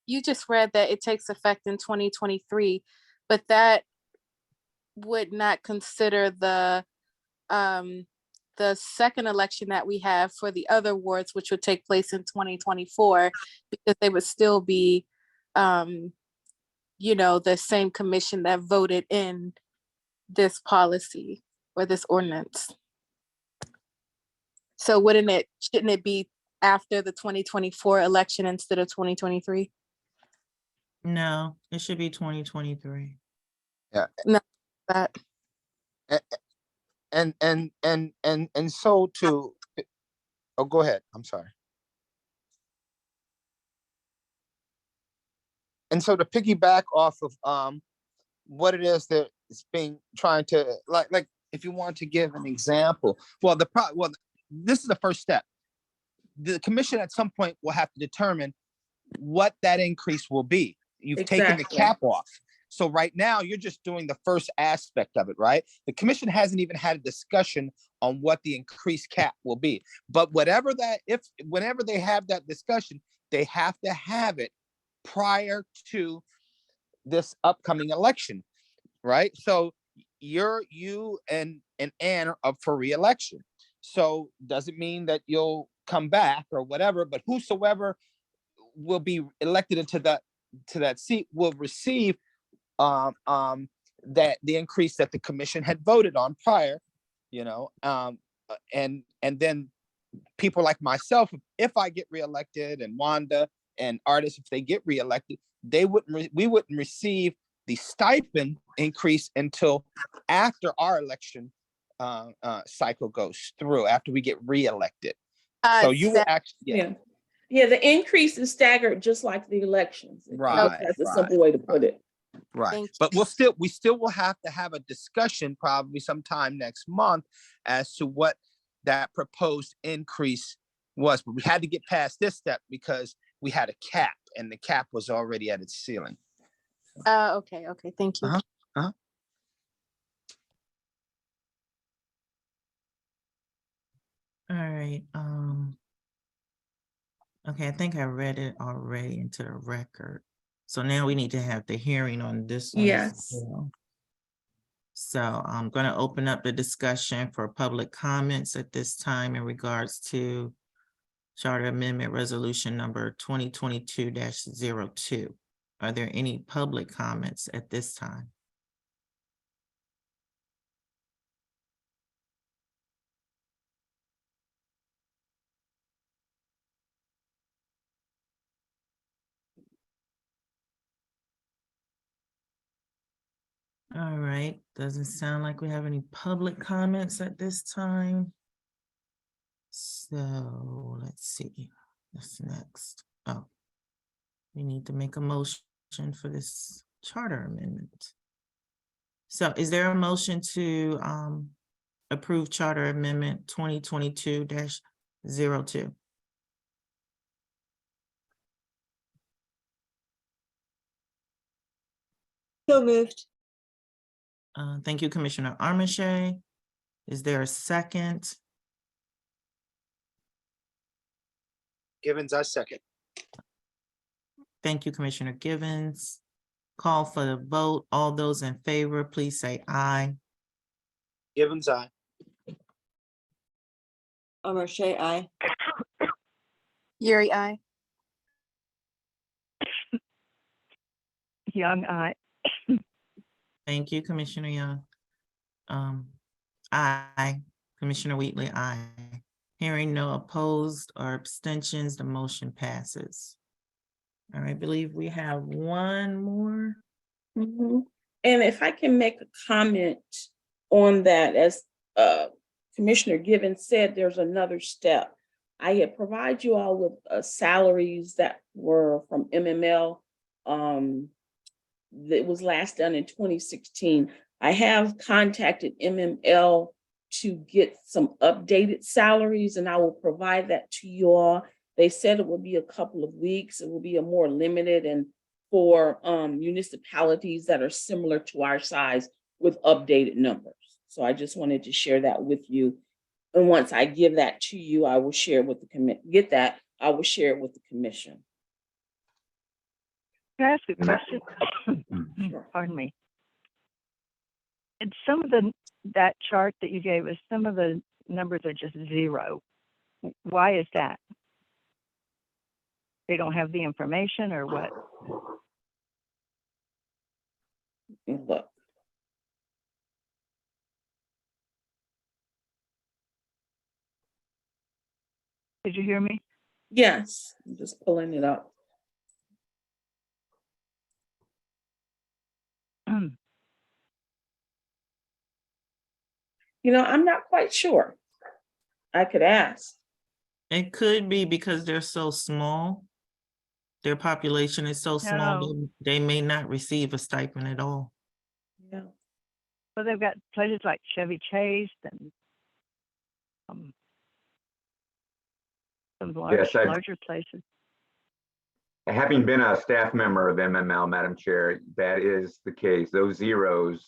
you just read that it takes effect in 2023, but that would not consider the second election that we have for the other wards, which would take place in 2024, because they would still be, the same commission that voted in this policy or this ordinance. So shouldn't it be after the 2024 election instead of 2023? No, it should be 2023. Yeah. No, that. And so to, oh, go ahead. I'm sorry. And so to piggyback off of what it is that is being trying to like if you want to give an example, this is the first step. The commission at some point will have to determine what that increase will be. You've taken the cap off. So right now you're just doing the first aspect of it, right? The commission hasn't even had a discussion on what the increased cap will be. But whenever they have that discussion, they have to have it prior to this upcoming election, right? So you and Ann are up for re-election. So doesn't mean that you'll come back or whatever, but whosoever will be elected into that seat will receive that the increase that the commission had voted on prior, and then people like myself, if I get reelected, and Wanda and Artis, if they get reelected, we wouldn't receive the stipend increase until after our election cycle goes through, after we get reelected. So you will actually, Yeah, the increase is staggered just like the elections. Right, That's a right, simple way to put it. Right, Thank but we still will have to have a discussion probably sometime next month as to what that proposed increase was. But we had to get past this step because we had a cap and the cap was already at its ceiling. Okay, thank you. Uh-huh. All right, okay, I think I read it already into the record. So now we need to have the hearing on this one. as Yes. well. So I'm gonna open up the discussion for public comments at this time in regards to Charter Amendment Resolution number 2022-02. Are there any public comments at this time? All right, doesn't sound like we have any public comments at this time. So let's see, what's next? Oh, we need to make a motion for this charter amendment. So is there a motion to approve Charter Amendment 2022-02? So moved. Thank you, Commissioner Armache. Is there a second? Givens, I second. Thank you, Commissioner Givens. Call for the vote. All those in favor, please say aye. Givens, I. Marche, aye. Yuri, I. Young, I. Thank you, Commissioner Young. Aye. Commissioner Wheatley, aye. Hearing no opposed or abstentions, the motion passes. All right, I believe we have one more. Mhm. And if I can make a comment on that, as Commissioner Givens said, there's another step. I had provided you all with salaries that were from MML. That was last done in 2016. I have contacted MML to get some updated salaries, and I will provide that to you all. They said it will be a couple of weeks. It will be a more limited and for municipalities that are similar to our size with updated numbers. So I just wanted to share that with you. And once I give that to you, I will share with the I will share it with the commission. Can I ask a question? Pardon me. And some of that chart that you gave us, some of the numbers are just zero. Why is that? They don't have the information or what? Look. Did you hear me? Yes, I'm just pulling it up. I'm not quite sure. I could ask. It could be because they're so small. Their population is so small, No. they may not receive a stipend at all. Yeah. Well, they've got places like Chevy Chase and some Yes, larger places. Having been a staff member of MML, Madam Chair, that is the case. Those zeros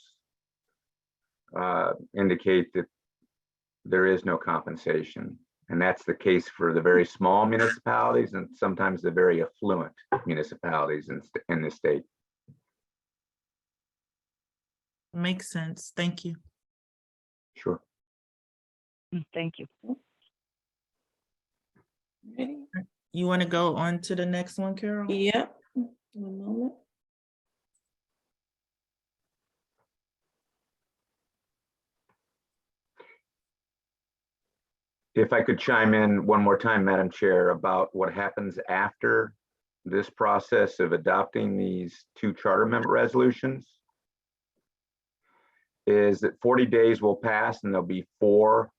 indicate that there is no compensation. And that's the case for the very small municipalities and sometimes the very affluent municipalities in the state. Makes sense. Thank you. Sure. Thank you. Ready? You want to go on to the next one, Carol? Yeah. 1 moment. If I could chime in one more time, Madam Chair, about what happens after this process of adopting these two charter amendment resolutions, is that 40 days will pass and there'll be 4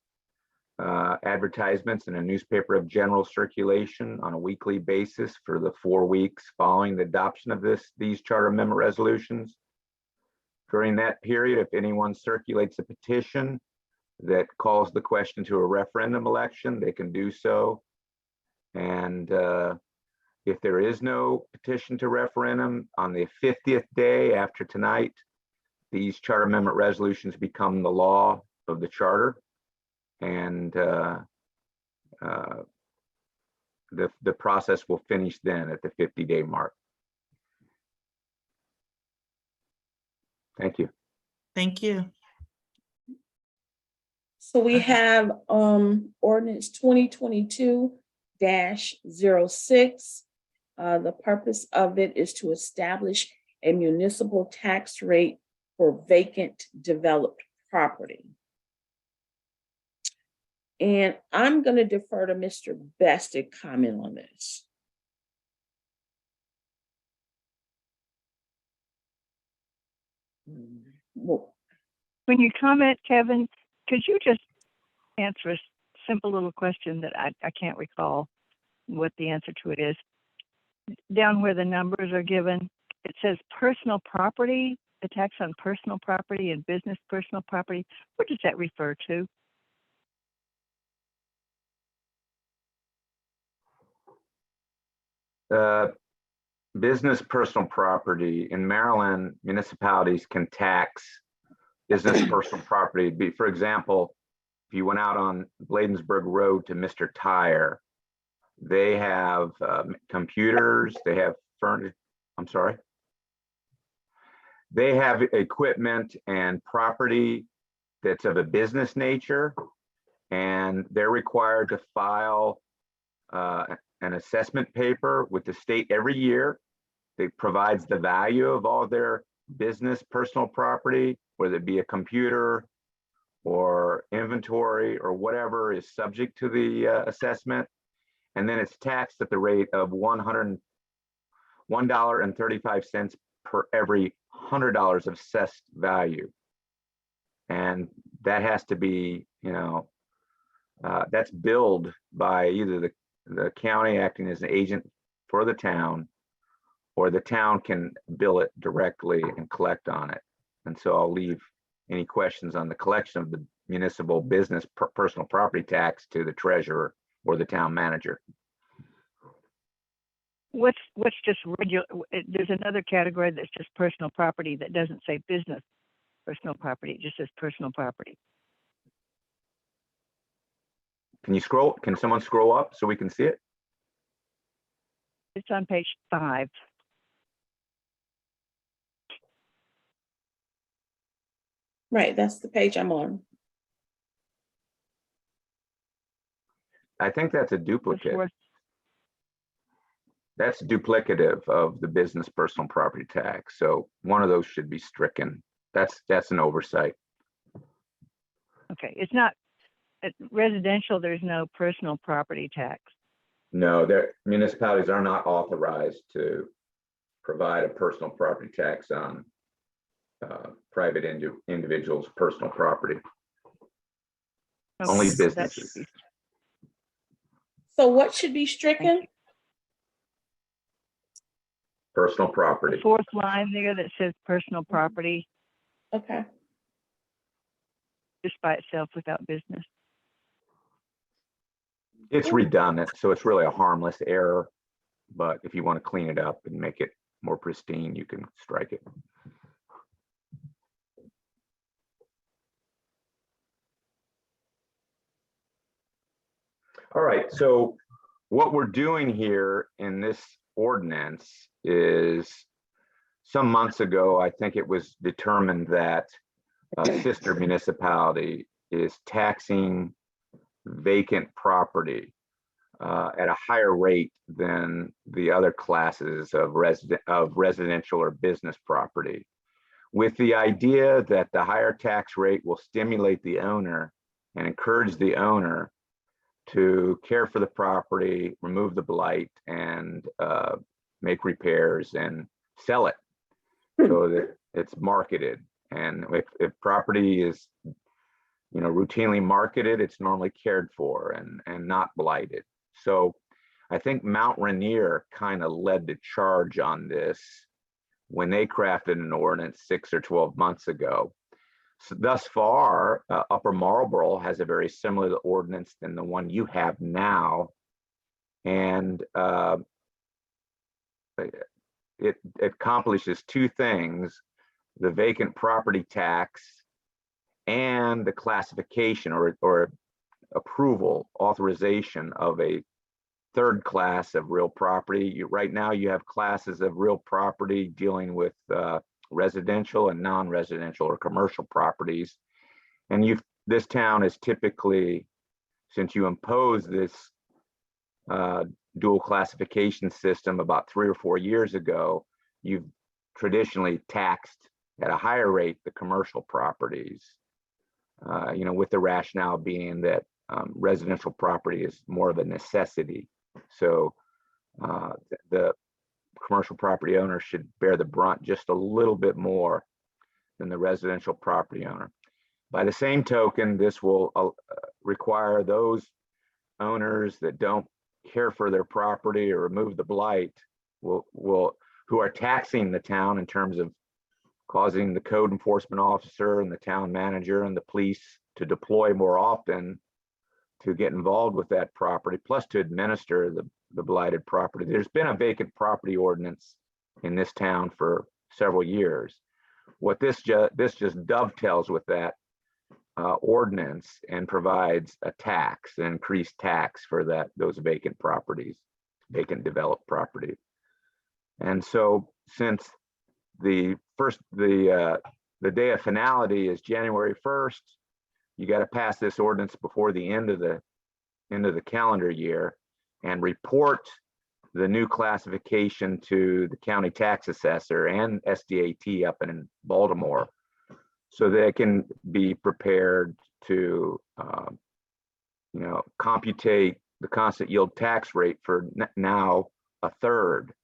advertisements in a newspaper of general circulation on a weekly basis for the 4 weeks following the adoption of these charter amendment resolutions. During that period, if anyone circulates a petition that calls the question to a referendum election, they can do so. And if there is no petition to referendum on the 50th day after tonight, these charter amendment resolutions become the law of the charter. And the process will finish then at the 50-day mark. Thank you. Thank you. So we have ordinance 2022-06. The purpose of it is to establish a municipal tax rate for vacant developed property. And I'm going to defer to Mr. Best to comment on this. Well, When you comment, Kevin, could you just answer a simple little question that I can't recall what the answer to it is? Down where the numbers are given, it says personal property, the tax on personal property and business personal property. What does that refer to? Business personal property in Maryland, municipalities can tax business personal property. For example, if you went out on Bladensburg Road to Mr. Tire, they have computers, they have furniture, I'm sorry. They have equipment and property that's of a business nature, and they're required to file an assessment paper with the state every year that provides the value of all their business personal property, whether it be a computer or inventory or whatever is subject to the assessment. And then it's taxed at the rate of $1.35 per every $100 of assessed value. And that has to be, that's billed by either the county acting as an agent for the town, or the town can bill it directly and collect on it. And so I'll leave any questions on the collection of the municipal business personal property tax to the treasurer or the town manager. What's just regular? There's another category that's just personal property that doesn't say business personal property. It just says personal property. Can someone scroll up so we can see it? It's on page 5. right, that's the page I'm on. I think that's a duplicate. Before- That's duplicative of the business personal property tax. So one of those should be stricken. That's an oversight. Okay, it's not residential. There's no personal property tax. No, municipalities are not authorized to provide a personal property tax on private individuals' personal property. Only Okay, so that businesses. should be- So what should be stricken? Personal The property. 4th line there that says personal property Okay, just by itself without business. It's redundant, so it's really a harmless error. But if you want to clean it up and make it more pristine, you can strike it. All right, so what we're doing here in this ordinance is, some months ago, I think it was determined that a sister municipality is taxing vacant property at a higher rate than the other classes of residential or business property, with the idea that the higher tax rate will stimulate the owner and encourage the owner to care for the property, remove the blight, and make repairs and sell it so that it's marketed. And if property is routinely marketed, it's normally cared for and not blighted. So I think Mount Rainier kind of led the charge on this when they crafted an ordinance 6 or 12 months ago. So thus far, Upper Marlboro has a very similar ordinance than the one you have now. And it accomplishes two things: the vacant property tax and the classification or approval, authorization of a third class of real property. Right now you have classes of real property dealing with residential and non-residential or commercial properties. And this town is typically, since you impose this dual classification system about 3 or 4 years ago, you've traditionally taxed at a higher rate the commercial properties, with the rationale being that residential property is more of a necessity. So the commercial property owner should bear the brunt just a little bit more than the residential property owner. By the same token, this will require those owners that don't care for their property or remove the blight who are taxing the town in terms of causing the code enforcement officer and the town manager and the police to deploy more often to get involved with that property, plus to administer the blighted property. There's been a vacant property ordinance in this town for several years. What this just dovetails with that ordinance and provides a tax, an increased tax for those vacant properties, vacant developed property. And so since the day of finality is January 1st, you got to pass this ordinance before the end of the calendar year and report the new classification to the county tax assessor and SDAT up in Baltimore, so they can be prepared to computate the constant yield tax rate for now a third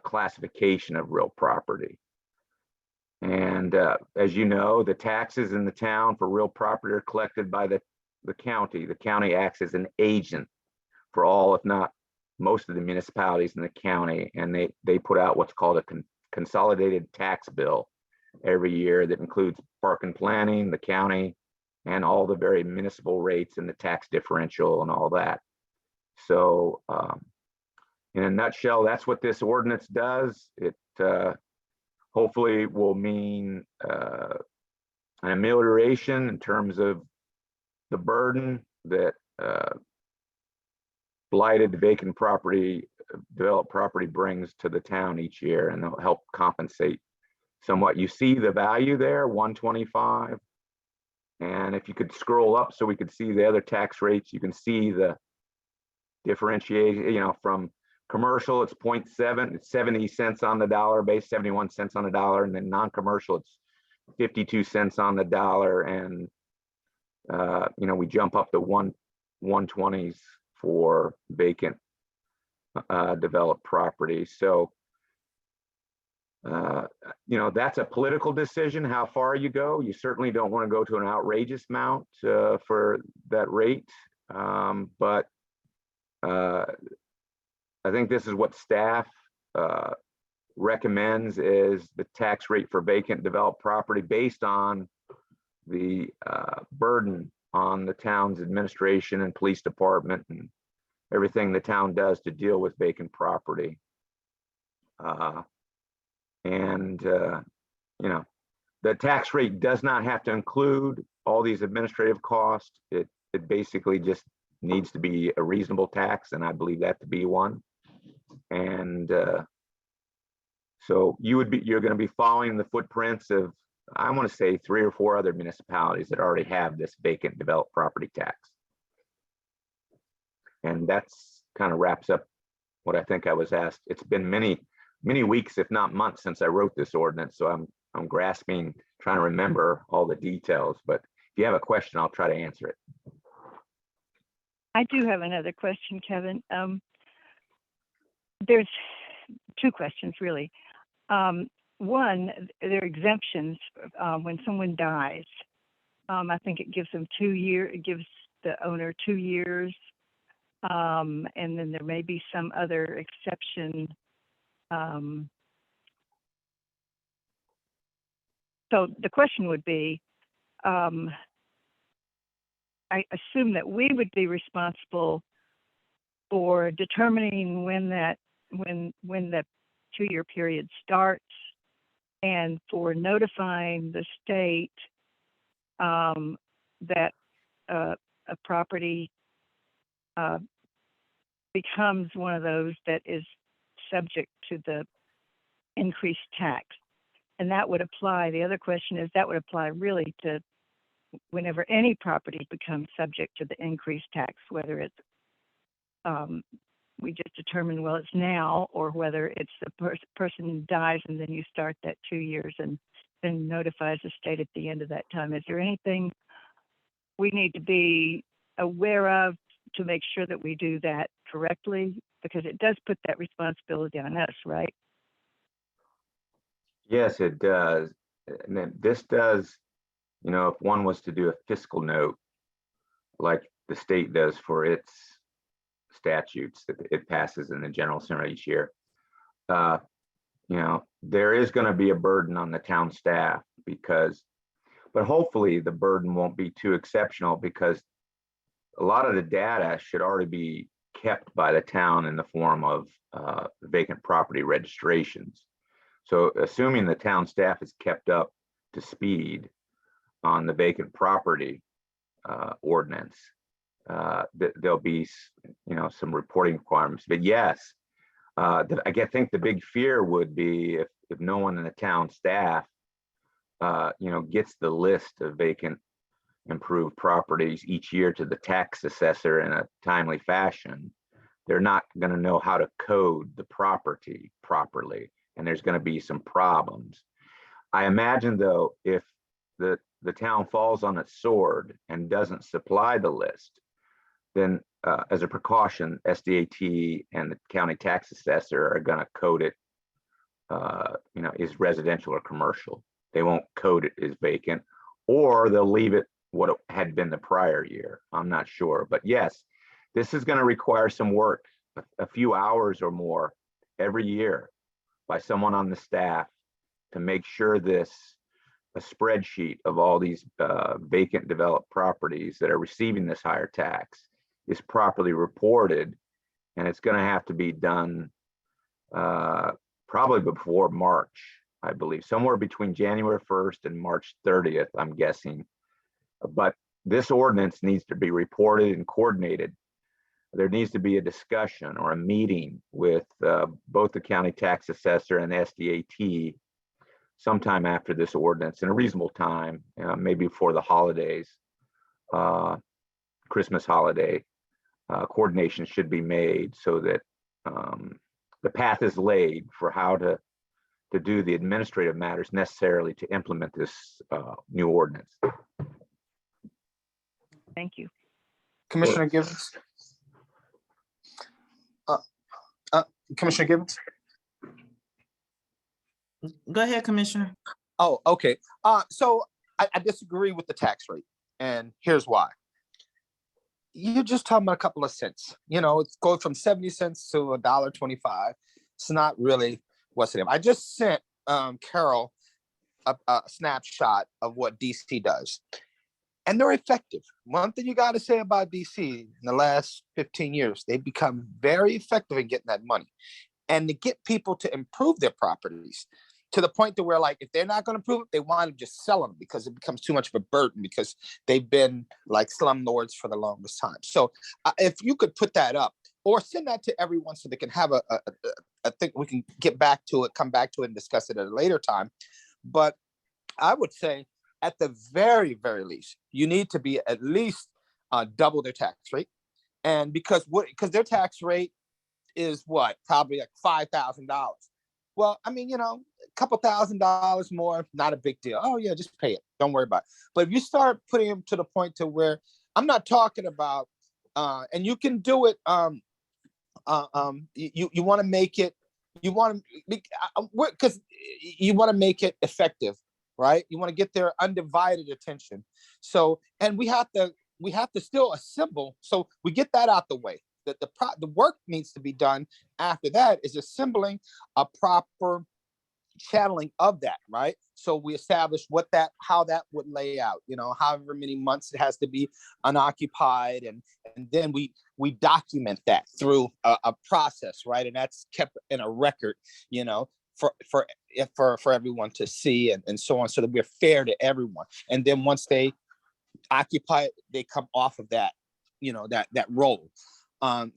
classification of real property. And as you know, the taxes in the town for real property are collected by the county. The county acts as an agent for all, if not most of the municipalities in the county. And they put out what's called a consolidated tax bill every year that includes park and planning, the county, and all the very municipal rates and the tax differential and all that. So in a nutshell, that's what this ordinance does. It hopefully will mean an amelioration in terms of the burden that blighted vacant property, developed property brings to the town each year, and they'll help compensate somewhat. You see the value there, 125. And if you could scroll up so we could see the other tax rates, you can see the differentiation, from commercial, it's 0.7, it's 70 cents on the dollar, base 71 cents on the dollar, and then non-commercial, it's 52 cents on the dollar. And, we jump up to 120s for vacant developed property. So, that's a political decision, how far you go. You certainly don't want to go to an outrageous amount for that rate. But I think this is what staff recommends is the tax rate for vacant developed property based on the burden on the town's administration and police department and everything the town does to deal with vacant property. The tax rate does not have to include all these administrative costs. It basically just needs to be a reasonable tax, and I believe that to be one. And so you're going to be following the footprints of, I want to say, 3 or 4 other municipalities that already have this vacant developed property tax. And that's kind of wraps up what I think I was asked. It's been many weeks, if not months, since I wrote this ordinance. So I'm grasping, trying to remember all the details. But if you have a question, I'll try to answer it. I do have another question, Kevin. There's 2 questions, really. One, there are exemptions when someone dies. I think it gives them it gives the owner 2 years. And then there may be some other exception. So the question would be, I assume that we would be responsible for determining when the 2-year period starts and for notifying the state that a property becomes one of those that is subject to the increased tax. And that would apply, the other question is, that would apply really to whenever any property becomes subject to the increased tax, whether it's, we just determine, well, it's now, or whether it's the person dies and then you start that 2 years and then notifies the state at the end of that time. Is there anything we need to be aware of to make sure that we do that correctly? Because it does put that responsibility on us, right? Yes, it does. And then this does, if one was to do a fiscal note, like the state does for its statutes that it passes in the General Assembly each year, there is going to be a burden on the town staff but hopefully the burden won't be too exceptional, because a lot of the data should already be kept by the town in the form of vacant property registrations. So assuming the town staff is kept up to speed on the vacant property ordinance, there'll be, some reporting requirements. But yes, I think the big fear would be if no one in the town staff, gets the list of vacant improved properties each year to the tax assessor in a timely fashion, they're not going to know how to code the property properly, and there's going to be some problems. I imagine, though, if the town falls on its sword and doesn't supply the list, then as a precaution, SDAT and the county tax assessor are going to code it, is residential or commercial. They won't code it as vacant, or they'll leave it what it had been the prior year. I'm not sure, but yes, this is going to require some work, a few hours or more every year by someone on the staff to make sure a spreadsheet of all these vacant developed properties that are receiving this higher tax is properly reported. And it's going to have to be done probably before March, I believe, somewhere between January 1st and March 30th, I'm guessing. But this ordinance needs to be reported and coordinated. There needs to be a discussion or a meeting with both the county tax assessor and SDAT sometime after this ordinance in a reasonable time, maybe before the holidays, Christmas holiday. Coordination should be made so that the path is laid for how to do the administrative matters necessarily to implement this new ordinance. Thank you. Commissioner Givens? Commissioner Givens? Go ahead, Commissioner. Oh, okay. So I disagree with the tax rate, and here's why. You're just talking about a couple of cents. It's going from 70 cents to $1.25. It's not really what's in it. I just sent Carol a snapshot of what DC does, and they're effective. One thing you got to say about DC in the last 15 years, they've become very effective in getting that money, and to get people to improve their properties to the point to where, like, if they're not going to improve it, they wind up just selling them because it becomes too much of a burden because they've been like slumlords for the longest time. So if you could put that up or send that to everyone so they can have I think we can get back to it, come back to it and discuss it at a later time. But I would say at the very, very least, you need to be at least double their tax rate. And because their tax rate is probably like $5,000. Well, I mean, a couple $1,000 more, not a big deal. Oh yeah, just pay it. Don't worry about it. But if you start putting them to the point to where I'm not talking about, and you can do it. You want to make it. You want to because you want to make it effective. right? You want to get their undivided attention. So, and we have to still assemble. So we get that out the way. The work needs to be done after that is assembling a proper channeling of that, right? So we establish how that would lay out, however many months it has to be unoccupied, and then we document that through a process, right? And that's kept in a record, for everyone to see, and so on, so that we're fair to everyone. And then once they occupy it, they come off of that, that role. I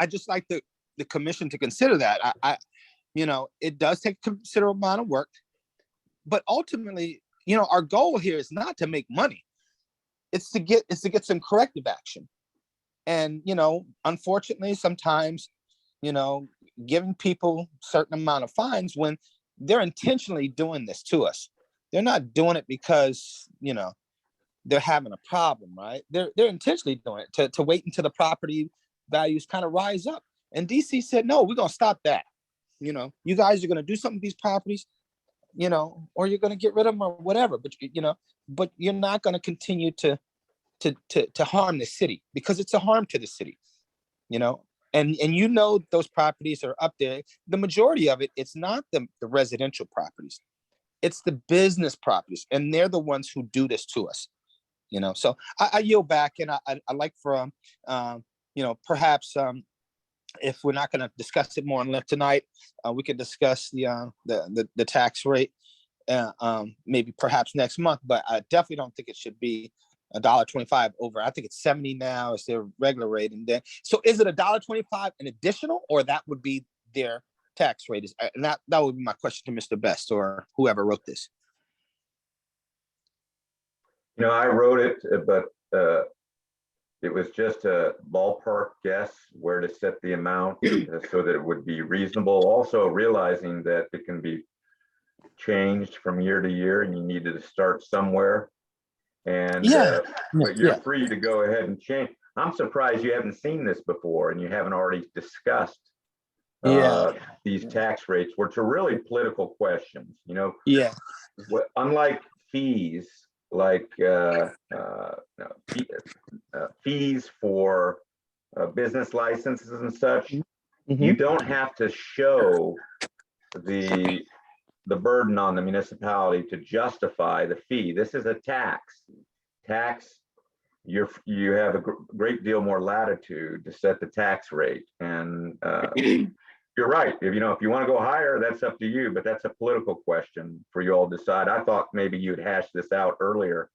just like the commission to consider that. It does take a considerable amount of work, but ultimately, our goal here is not to make money. It's to get some corrective action. And, unfortunately, sometimes, giving people certain amount of fines when they're intentionally doing this to us. They're not doing it because, they're having a problem, right? They're intentionally doing it to wait until the property values kind of rise up. And DC said, no, we're going to stop that. You guys are going to do something with these properties, or you're going to get rid of them or whatever. But you're not going to continue to harm the city, because it's a harm to the city, and those properties are up there. The majority of it's not the residential properties, it's the business properties, and they're the ones who do this to us. So I yield back, and I like for perhaps if we're not going to discuss it more in length tonight, we could discuss the tax rate maybe perhaps next month. But I definitely don't think it should be $1.25 over. I think it's 70 now. It's their regular rate, and then so is it $1.25 an additional, or that would be their tax rate? And that would be my question to Mr. Best or whoever wrote this. I wrote it, but it was just a ballpark guess where to set the amount so that it would be reasonable. Also realizing that it can be changed from year to year, and you needed to start somewhere. And but you're free to go ahead and change. I'm surprised you haven't seen this before and you haven't already discussed these tax rates, which are really political questions. Unlike fees, like fees for business licenses and such, you don't have to show the burden on the municipality to justify the fee. This is a tax. You have a great deal more latitude to set the tax rate. And you're right. If you want to go higher, that's up to you, but that's a political question for you all to decide. I thought maybe you'd hash this out earlier,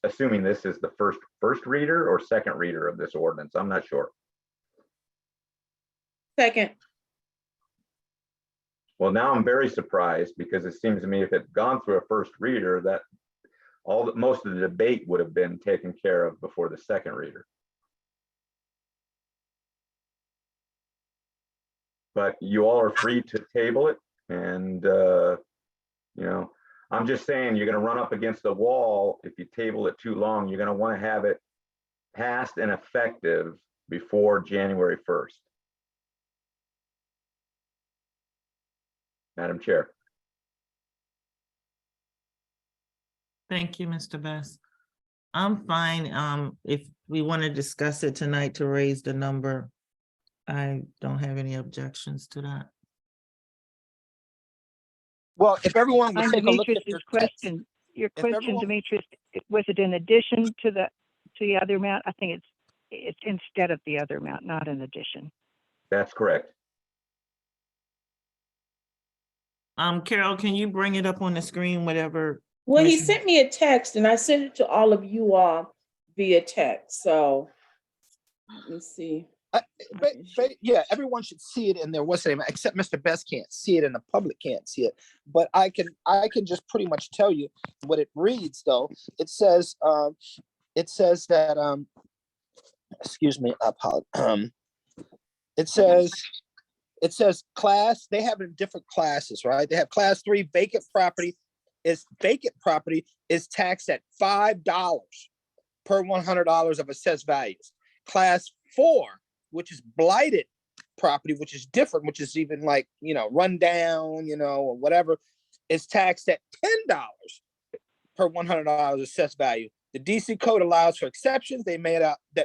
assuming this is the first reader or second reader of this ordinance. I'm not sure. Second. Well, now I'm very surprised, because it seems to me if it had gone through a first reader, that most of the debate would have been taken care of before the second reader. But you all are free to table it, and I'm just saying you're going to run up against the wall if you table it too long. You're going to want to have it passed and effective before January 1st. Madam Chair. Thank you, Mr. Best. I'm fine. If we want to discuss it tonight to raise the number, I don't have any objections to that. Well, if everyone would On take a look at Demetrius's your question, everyone- Demetrius, was it in addition to the other amount? I think it's instead of the other amount, not in addition. That's correct. Carol, can you bring it up on the screen, whatever? Well, he Commissioner- sent me a text, and I sent it to all of you all via text. So let me see. Everyone should see it in there. What's the name? Except Mr. Best can't see it, and the public can't see it. But I can just pretty much tell you what it reads. Though it says that excuse me, it says class. They have it in different classes, right? They have class 3 vacant property is taxed at $5 per $100 of assessed values. Class 4, which is blighted property, which is different, which is even like, run down, or whatever, is taxed at $10 per $100 assessed value. The DC code allows for exceptions that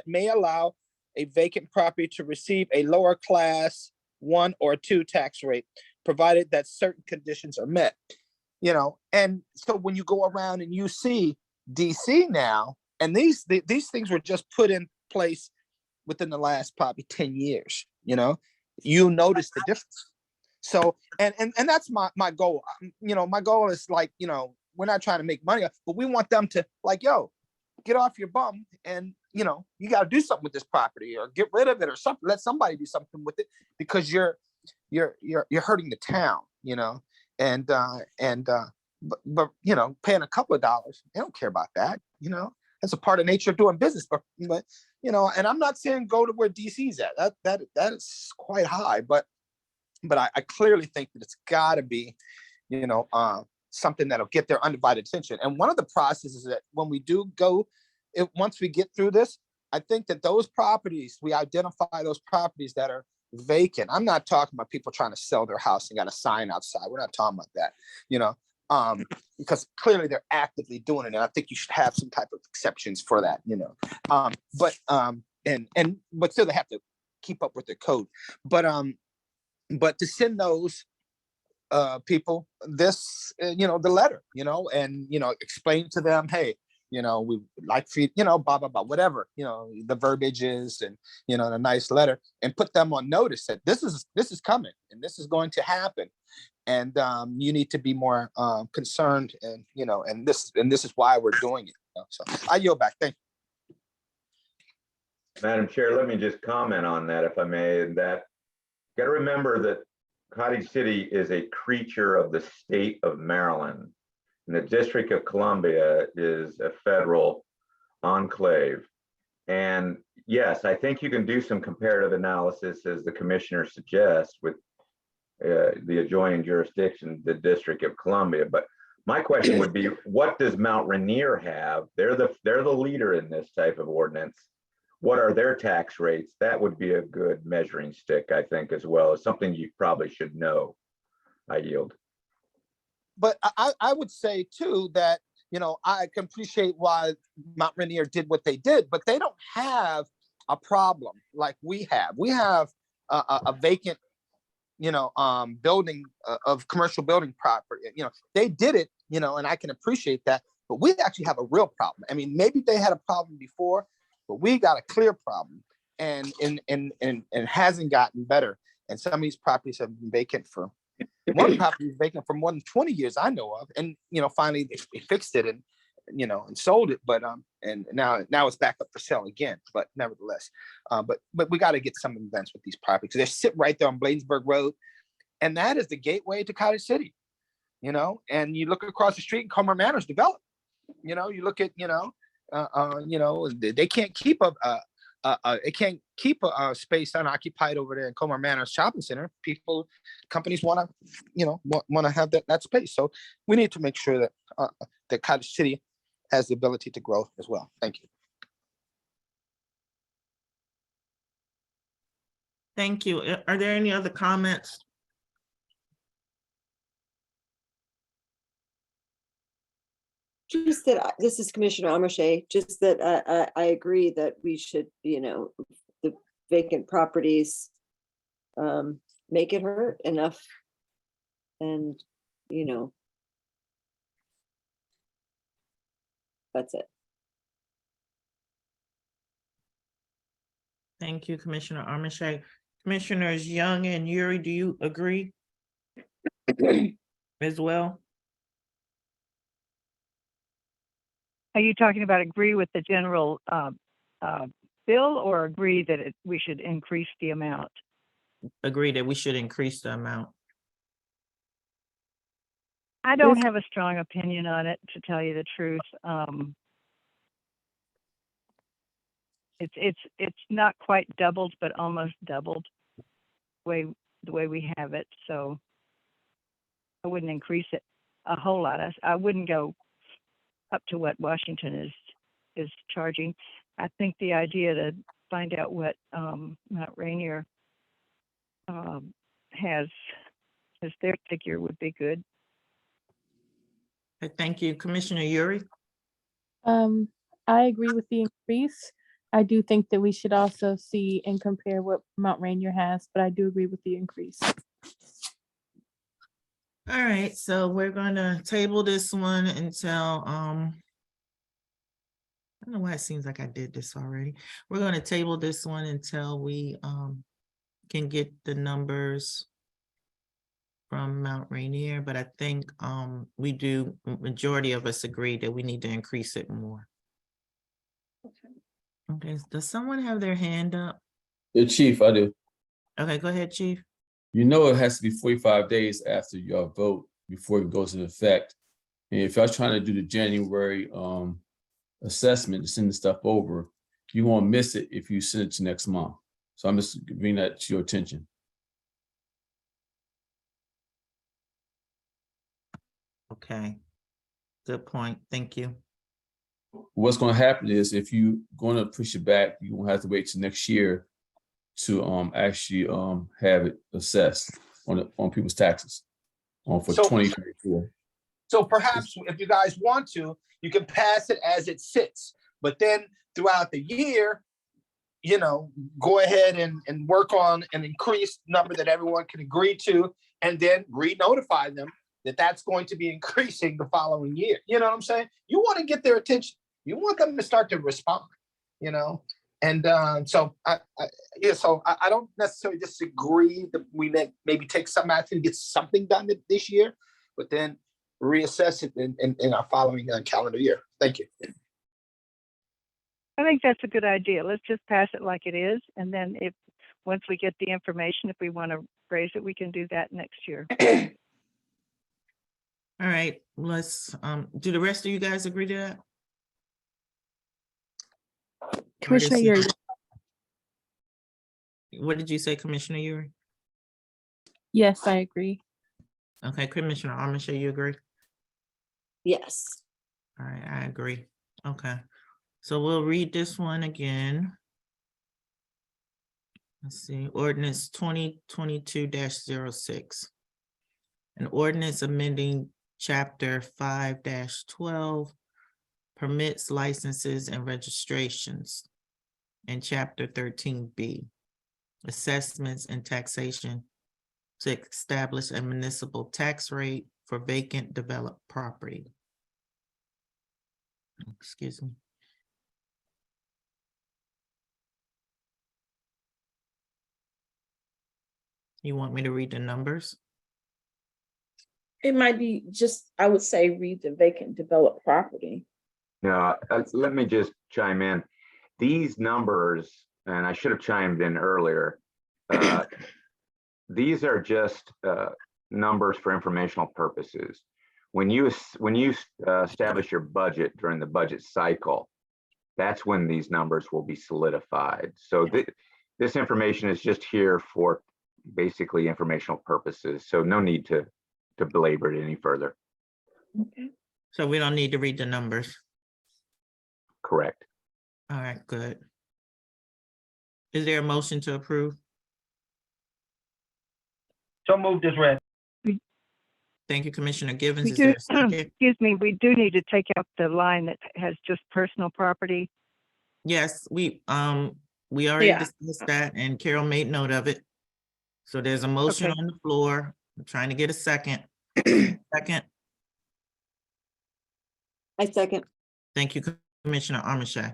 may allow a vacant property to receive a lower class 1 or 2 tax rate, provided that certain conditions are met. And so when you go around and you see DC now, and these things were just put in place within the last probably 10 years, you notice the difference. So, and that's my goal. My goal is like, we're not trying to make money, but we want them to like, yo, get off your bum and, you got to do something with this property or get rid of it or something. Let somebody do something with it because you're hurting the town, but paying a couple of dollars, they don't care about that. That's a part of nature of doing business, but and I'm not saying go to where DC's at. That is quite high, but I clearly think that it's got to be, something that'll get their undivided attention. And one of the processes that when we do go, once we get through this, I think that those properties, we identify those properties that are vacant. I'm not talking about people trying to sell their house and got a sign outside. We're not talking about that, because clearly they're actively doing it. And I think you should have some type of exceptions for that, but still they have to keep up with their code. But to send those people this, the letter, and, explain to them, hey, we like for you, blah, blah, blah, whatever, the verbiage is and, a nice letter and put them on notice that this is coming and this is going to happen. And you need to be more concerned and, and this is why we're doing it. So I yield back. Thank you. Madam Chair, let me just comment on that, if I may, that got to remember that Cottage City is a creature of the state of Maryland, and the District of Columbia is a federal enclave. And yes, I think you can do some comparative analysis, as the commissioner suggests, with the adjoining jurisdiction, the District of Columbia. But my question would be, what does Mount Rainier have? They're the leader in this type of ordinance. What are their tax rates? That would be a good measuring stick, I think, as well as something you probably should know. I yield. But I would say too that, I can appreciate why Mount Rainier did what they did, but they don't have a problem like we have. We have a vacant, building of commercial building property. They did it, and I can appreciate that, but we actually have a real problem. I mean, maybe they had a problem before, but we got a clear problem, and hasn't gotten better. And some of these properties have been vacant for one property is vacant for more than 20 years I know of, and finally they fixed it and and sold it, but and now it's back up for sale again. But nevertheless, but we got to get some events with these properties. They sit right there on Bladensburg Road, and that is the gateway to Cottage City. And you look across the street, and Comer Manor's developed. You look at they can't keep a space unoccupied over there in Comer Manor Shopping Center. Companies want to have that space. So we need to make sure that that Cottage City has the ability to grow as well. Thank you. Thank you. Are there any other comments? Just that, this is Commissioner Amashe, just that I agree that we should, the vacant properties make it hurt enough. And, that's it. Thank you, Commissioner Armache. Commissioners Young and Yuri, do you agree as well? Are you talking about agree with the general bill or agree that we should increase the amount? Agree that we should increase the amount. I don't have a strong opinion on it, to tell you the truth. It's not quite doubled, but almost doubled the way we have it. So I wouldn't increase it a whole lot. I wouldn't go up to what Washington is charging. I think the idea to find out what Mount Rainier has as their figure would be good. Okay, thank you. Commissioner Yuri? I agree with the increase. I do think that we should also see and compare what Mount Rainier has, but I do agree with the increase. All right, so we're gonna table this one until, I don't know why it seems like I did this already. We're gonna table this one until we, can get the numbers from Mount Rainier, but I think, majority of us agree that we need to increase it more. Okay, does someone have their hand up? Yeah, Chief, I do. Okay, go ahead, chief. You know it has to be 45 days after your vote before it goes into effect. And if y'all trying to do the January assessment to send the stuff over, you won't miss it if you send it to next month. So I'm just bringing that to your attention. Okay, good point, thank you. What's going to happen is if you going to push it back, you won't have to wait till next year to actually have it assessed on people's taxes for So- 2024. So perhaps if you guys want to, you can pass it as it sits, but then throughout the year, you know, go ahead and work on an increased number that everyone can agree to, and then re-notify them that that's going to be increasing the following year. You know what I'm saying? You want to get their attention. You want them to start to respond, you know? And so I don't necessarily disagree that we maybe take some action to get something done this year, but then reassess it in our following calendar year. Thank you. I think that's a good idea. Let's just pass it like it is. And then once we get the information, if we want to raise it, we can do that next year. All right, let's, do the rest of you guys agree to that? Commissioner Yuri, What did you say, Commissioner Yuri? yes, I agree. Okay, Commissioner Armitage, you agree? Yes. All right, I agree. Okay, so we'll read this one again. Let's see, ordinance 2022-06. An ordinance amending chapter 5-12 permits, licenses, and registrations. And chapter 13B, assessments and taxation to establish a municipal tax rate for vacant developed property. Excuse me. You want me to read the numbers? It might be just, I would say, read the vacant developed property. No, let me just chime in. These numbers, and I should have chimed in earlier, these are just numbers for informational purposes. When you establish your budget during the budget cycle, that's when these numbers will be solidified. So this information is just here for basically informational purposes. So no need to belabor it any further. Okay. So we don't need to read the numbers. Correct. All right, good. Is there a motion to approve? So moved as read. Thank you, Commissioner Givens. We Is do, there a second? excuse me, we do need to take out the line that has just personal property. Yes, we already Yeah. discussed that and Carol made note of it. So there's a motion Okay. on the floor. I'm trying to get a second. Second, I second. thank you, Commissioner Armitage.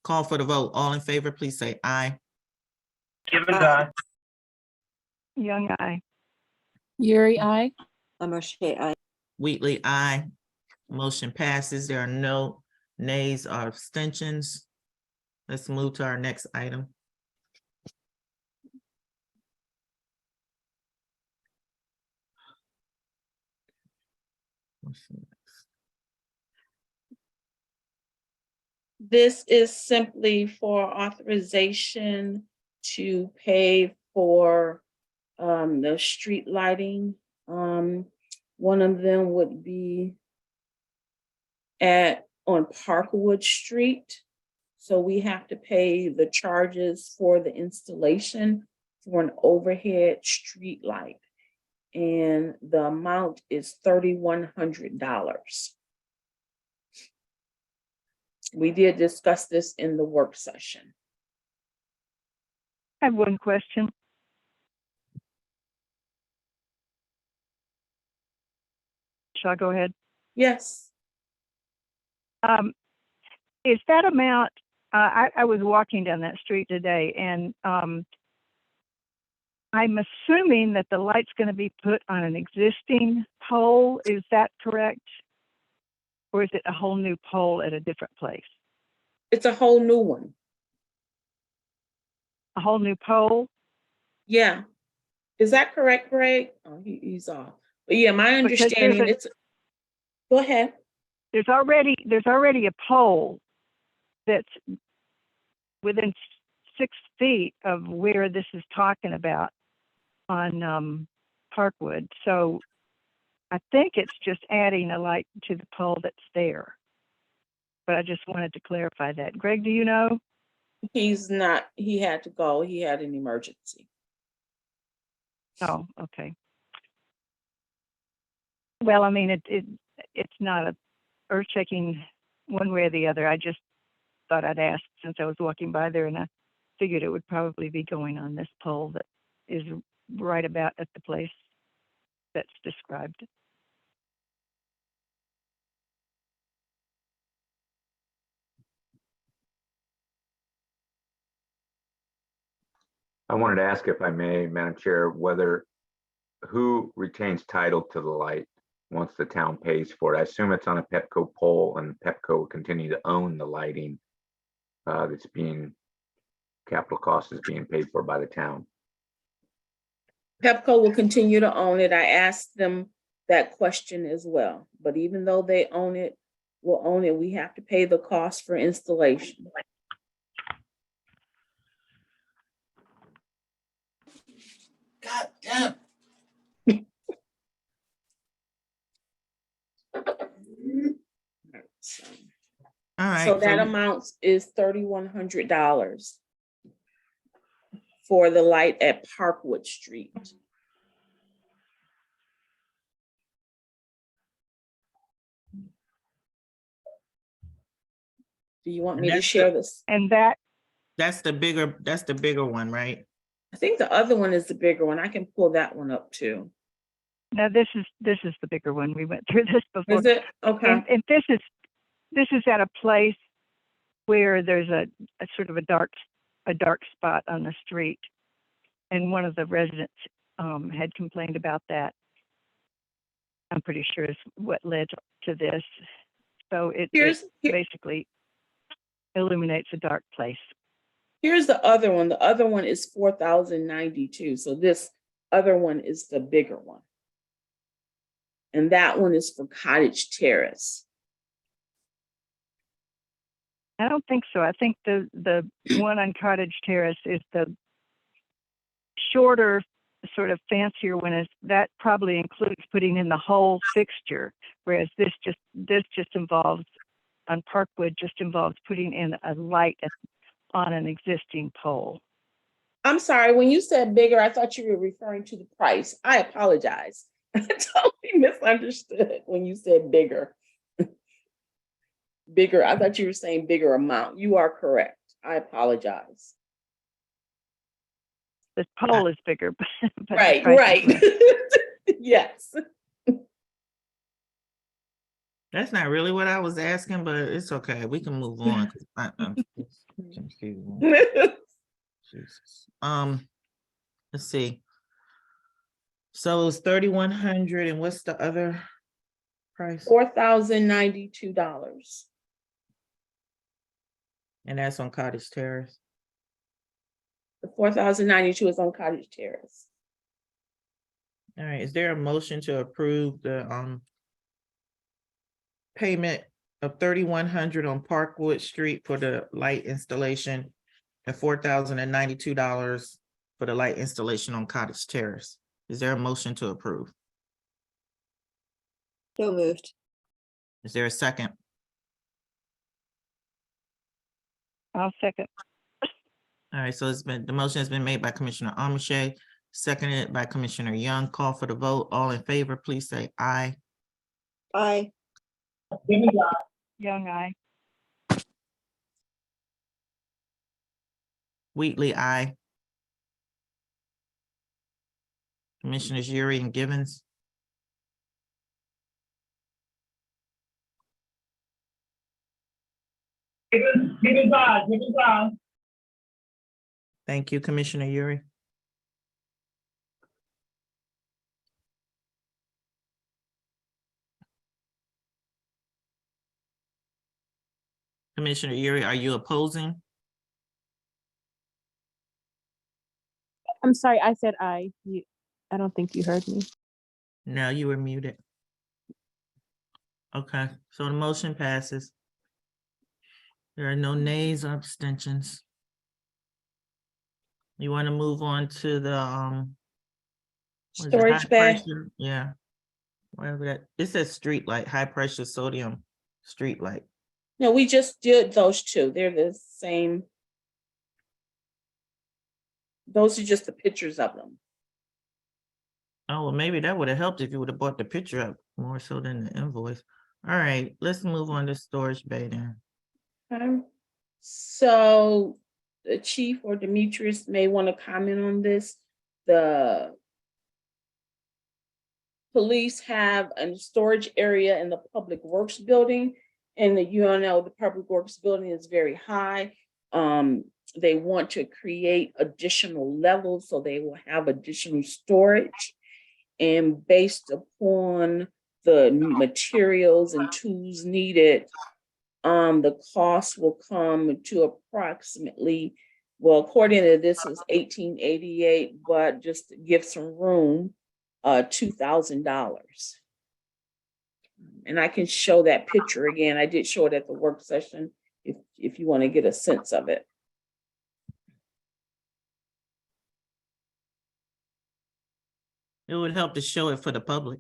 Call for the vote. All in favor, please say aye. Given Aye. Young eye. Yuri, I. I'm O'Shea, aye. Wheatley, aye. Motion passes. There are no nays or abstentions. Let's move to our next item. This is simply for authorization to pay for the street lighting. One of them would be on Parkwood Street. So we have to pay the charges for the installation for an overhead street light. And the amount is $3,100. We did discuss this in the work session. I have one question. Shall I go ahead? Yes. Is that amount, I was walking down that street today and I'm assuming that the light's going to be put on an existing pole. Is that correct? Or is it a whole new pole at a different place? It's a whole new one. A whole new pole? Yeah. Is that correct, Greg? Oh, he's off. But yeah, my Because understanding it's, go ahead. there's already a pole that's within 6 feet of where this is talking about on Parkwood. So I think it's just adding a light to the pole that's there. But I just wanted to clarify that. Greg, do you know? He's not, he had to go. He had an emergency. Oh, okay. Well, I mean, it's not a earth-shaking one way or the other. I just thought I'd ask since I was walking by there, and I figured it would probably be going on this pole that is right about at the place that's described. I wanted to ask if I may, Madam Chair, who retains title to the light once the town pays for it? I assume it's on a Pepco pole and Pepco will continue to own the lighting that's being, capital cost is being paid for by the town. Pepco will continue to own it. I asked them that question as well. But even though they own it, will own it, we have to pay the cost for installation. God damn. All right. So that amount is $3,100 for the light at Parkwood Street. Do you want me to share this? And that's the bigger one, right? I think the other one is the bigger one. I can pull that one up too. no, this is the bigger one. We went through this before. Is it? Okay. And this is at a place where there's a sort of a dark spot on the street, and one of the residents had complained about that. I'm pretty sure is what led to this. So it basically illuminates a dark place. Here's the other one. The other one is $4,092. So this other one is the bigger one. And that one is for Cottage Terrace. I don't think so. I think the one on Cottage Terrace is the shorter, sort of fancier one. That probably includes putting in the whole fixture, whereas this just involves, on Parkwood, just involves putting in a light on an existing pole. I'm sorry, when you said bigger, I thought you were referring to the price. I apologize. I totally misunderstood when you said bigger. Bigger, I thought you were saying bigger amount. You are correct. I apologize. The pole is bigger, but the Right, price is right. less. Yes. That's not really what I was asking, but it's okay. We can move on. Jesus. Let's see. So it's 3,100, and what's the other price? $4,092. And that's on Cottage Terrace. The $4,092 is on Cottage Terrace. All right, is there a motion to approve the payment of 3,100 on Parkwood Street for the light installation and $4,092 for the light installation on Cottage Terrace? Is there a motion to approve? So moved. Is there a second? I'll second. All right, so the motion has been made by Commissioner Amashay, seconded by Commissioner Young. Call for the vote. All in favor, please say aye. Aye. Young, aye. Wheatley, aye. Commissioners Yuri and Givens. Thank you, Commissioner Yuri. Commissioner Yuri, are you opposing? I'm sorry, I said aye. I don't think you heard me. No, you were muted. Okay, so the motion passes. There are no nays or abstentions. You want to move on to the, what is it, high Storage bay. pressure? Yeah. Whatever that, it says street light, high pressure sodium street light. No, we just did those two. They're the same. Those are just the pictures of them. Oh, well, maybe that would have helped if you would have brought the picture up more so than the invoice. All right, let's move on to storage bay then. Okay. So the chief or Demetrius may want to comment on this. The police have a storage area in the Public Works building, and the Public Works building is very high. They want to create additional levels, so they will have additional storage. And based upon the materials and tools needed, the cost will come to approximately, well, according to this was $1,888, but just to give some room, $2,000. And I can show that picture again. I did show it at the work session if you want to get a sense of it. It would help to show it for the public.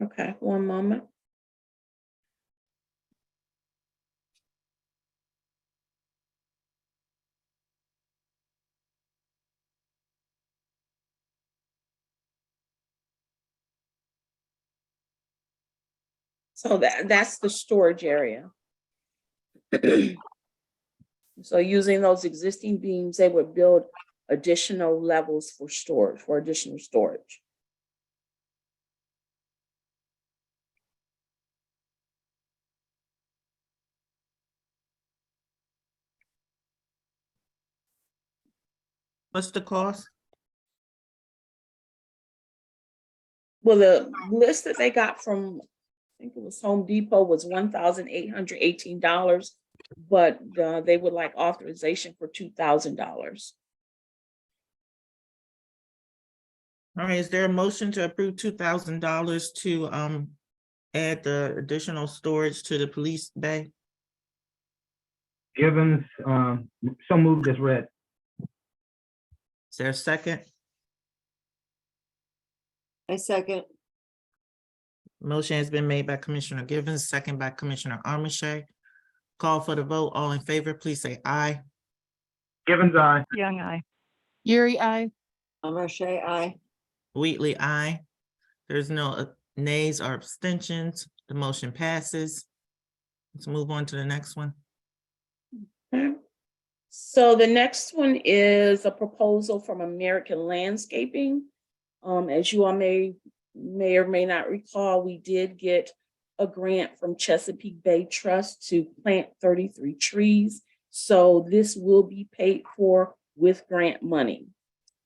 Okay, one moment. So that's the storage area. So using those existing beams, they would build additional levels for storage, for additional storage. What's the cost? Well, the list that they got from, I think it was Home Depot, was $1,818, but they would like authorization for $2,000. All right, is there a motion to approve $2,000 to add the additional storage to the police bay? Givens, so moved as read. Is there a second? I second. Motion has been made by Commissioner Givens, second by Commissioner Armache. Call for the vote. All in favor, please say aye. Givens, aye. Young, I. Yuri, aye. Marche, aye. Wheatley, aye. There's no nays or abstentions. The motion passes. Let's move on to the next one. Okay. So the next one is a proposal from American Landscaping. As you all may or may not recall, we did get a grant from Chesapeake Bay Trust to plant 33 trees. So this will be paid for with grant money.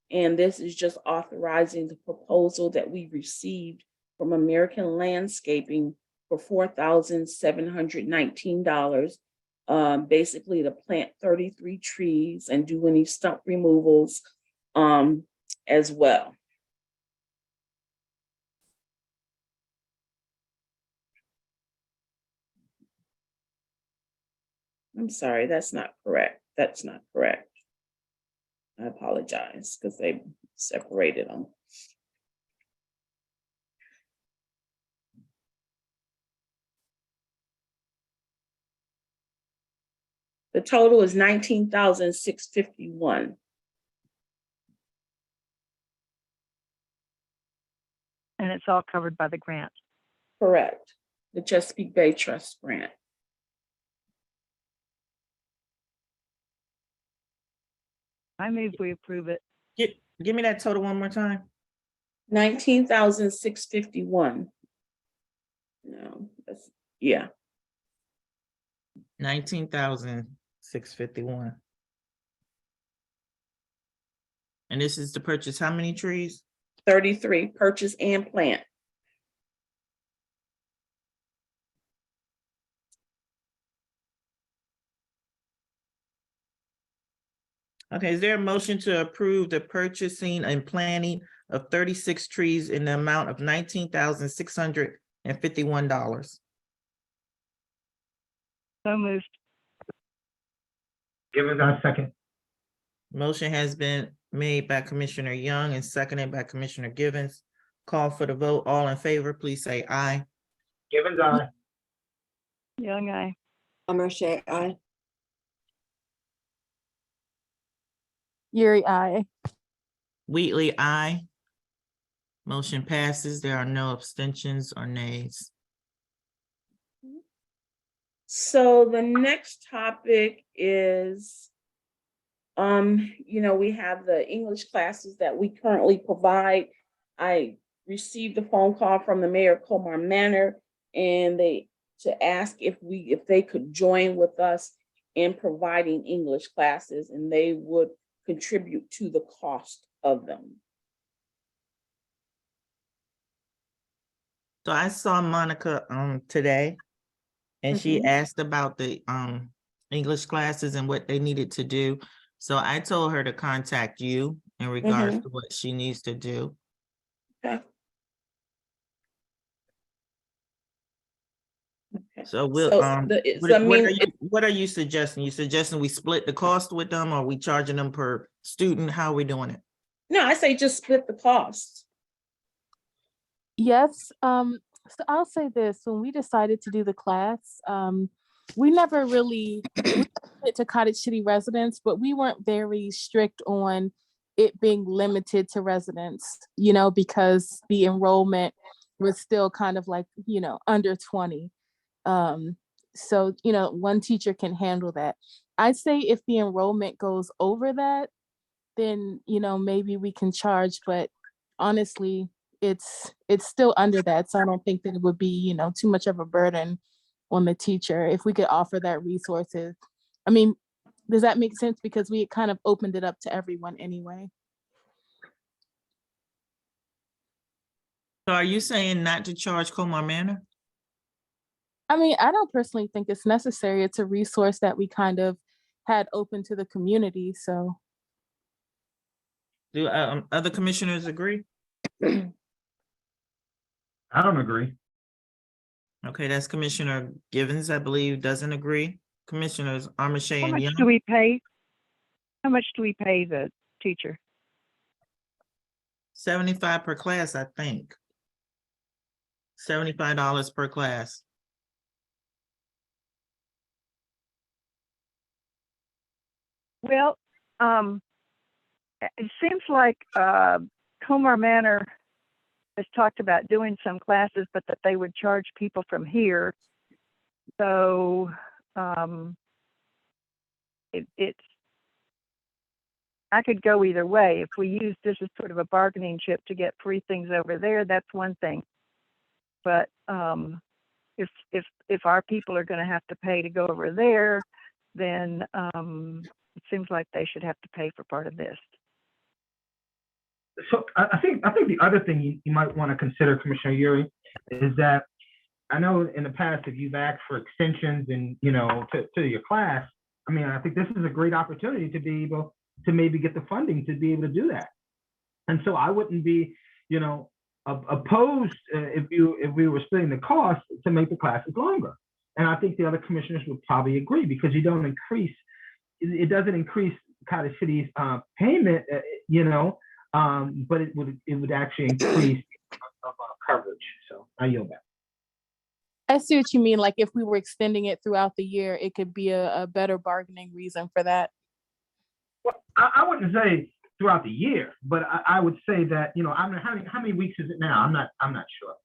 And this is just authorizing the proposal that we received from American Landscaping for $4,719, basically to plant 33 trees and do any stump removals as well. I'm sorry, that's not correct. That's not correct. I apologize because they separated them. The total is $19,651. And it's all covered by the grant. Correct. The Chesapeake Bay Trust grant. I move we approve it. Give me that total one more time. 19,651. No, that's, yeah, 19,651. And this is to purchase how many trees? 33, purchase and plant. Okay, is there a motion to approve the purchasing and planting of 36 trees in the amount of $19,651? So moved. Givens, I second. Motion has been made by Commissioner Young and seconded by Commissioner Givens. Call for the vote. All in favor, please say aye. Givens, I. Young, I. Roche, aye. Yuri, I. Wheatley, aye. Motion passes. There are no abstentions or nays. So the next topic is, we have the English classes that we currently provide. I received a phone call from the mayor of Comar Manor, and to ask if they could join with us in providing English classes, and they would contribute to the cost of them. So I saw Monica today, and she asked about the English classes and what they needed to do. So I told her to contact you in regards to what she needs to do. Okay. So we'll what are you suggesting? You suggesting we split the cost with them, or are we charging them per student? How are we doing it? No, I say just split the cost. Yes, so I'll say this, when we decided to do the class, we never really went to Cottage City residents, but we weren't very strict on it being limited to residents, because the enrollment was still kind of like, under 20. So, one teacher can handle that. I'd say if the enrollment goes over that, then, maybe we can charge, but honestly, it's still under that. So I don't think that it would be, too much of a burden on the teacher if we could offer that resources. I mean, does that make sense? Because we kind of opened it up to everyone anyway. So are you saying not to charge Comar Manor? I mean, I don't personally think it's necessary. It's a resource that we kind of had open to the community, so. Do other commissioners agree? I don't agree. Okay, that's Commissioner Givens, I believe, doesn't agree. Commissioners Armache How and much Young. do we pay? How much do we pay the teacher? 75 per class, I think. $75 per class. Well, it seems like Comar Manor has talked about doing some classes, but that they would charge people from here. So it's I could go either way. If we use this as sort of a bargaining chip to get free things over there, that's one thing. But if our people are going to have to pay to go over there, then it seems like they should have to pay for part of this. So I think the other thing you might want to consider, Commissioner Yuri, is that I know in the past, if you've asked for extensions and, to your class, I mean, I think this is a great opportunity to be able to maybe get the funding to be able to do that. And so I wouldn't be, opposed if we were splitting the cost to make the classes longer. And I think the other commissioners would probably agree, because it doesn't increase Cottage City's payment, but it would actually increase coverage. So I yield back. I see what you mean. Like if we were extending it throughout the year, it could be a better bargaining reason for that. Well, I wouldn't say throughout the year, but I would say that, I mean, how many weeks is it now? I'm not sure.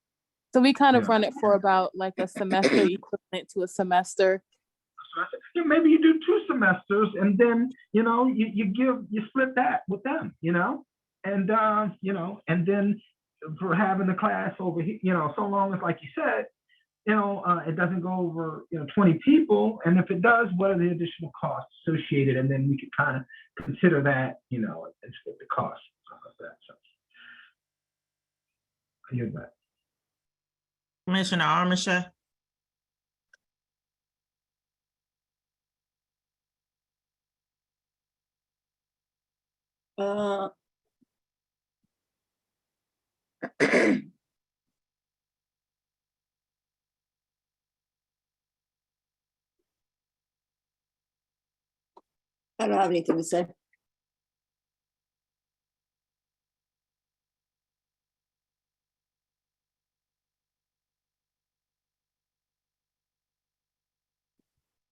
So we kind of run it for about like a semester equivalent to a semester. semester. Yeah, maybe you do 2 semesters and then, you split that with them, and, and then for having the class over here, so long as, like you said, it doesn't go over, 20 people. And if it does, what are the additional costs associated? And then we could kind of consider that, and split the costs, stuff like that. So I hear that. Commissioner Armitage. Uh, I don't have anything to say.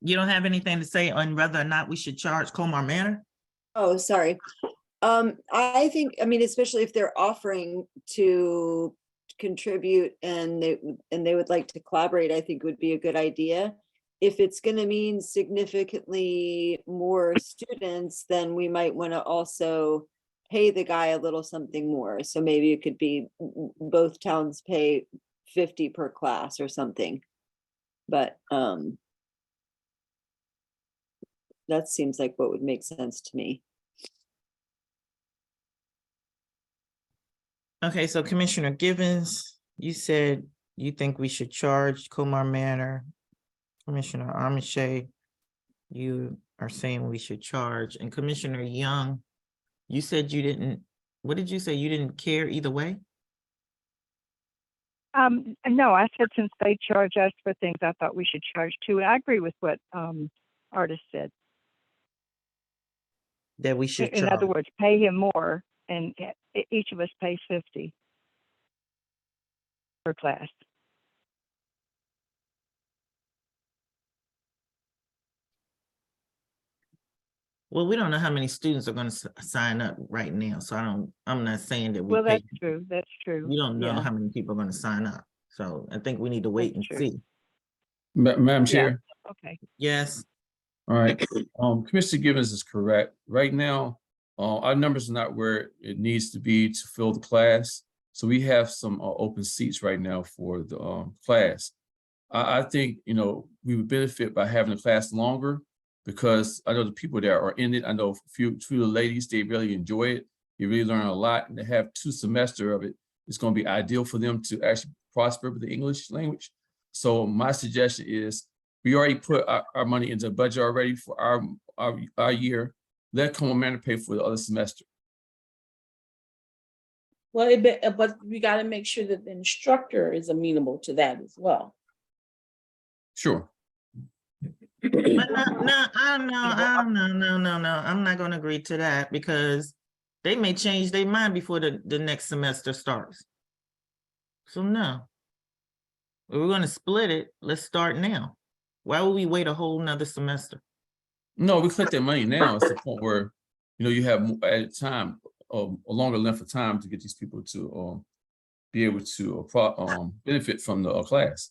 You don't have anything to say on whether or not we should charge Comar Manor? Oh, sorry. I think, I mean, especially if they're offering to contribute and they would like to collaborate, I think would be a good idea. If it's going to mean significantly more students, then we might want to also pay the guy a little something more. So maybe it could be both towns pay 50 per class or something. But that seems like what would make sense to me. Okay, so Commissioner Givens, you said you think we should charge Comar Manor. Commissioner Armitage, you are saying we should charge. And Commissioner Young, you said you didn't, what did you say? You didn't care either way? No, I said since they charge us for things, I thought we should charge too. And I agree with what Artis said. That we should In charge. other words, pay him more, and each of us pays 50 per class. Well, we don't know how many students are going to sign up right now, so I'm not saying that we Well, pay. that's true. That's true. We don't know Yeah. how many people are going to sign up. So I think we need to wait and That's true. see. Madam Yeah. Chair. Okay. Yes. All right, Commissioner Givens is correct. Right now, our numbers are not where it needs to be to fill the class. So we have some open seats right now for the class. I think, we would benefit by having the class longer because I know the people that are in it. I know two of the ladies, they really enjoy it. They really learn a lot, and to have 2 semesters of it, it's going to be ideal for them to actually prosper with the English language. So my suggestion is, we already put our money into the budget already for our year. Let Comar Manor pay for the other semester. Well, but we got to make sure that the instructor is amenable to that as well. Sure. But no, I don't know, no. I'm not going to agree to that because they may change their mind before the next semester starts. So no. If we're going to split it, let's start now. Why would we wait a whole nother semester? No, we collect that money now. It's the point where, you have added time, a longer length of time to get these people to be able to benefit from the class.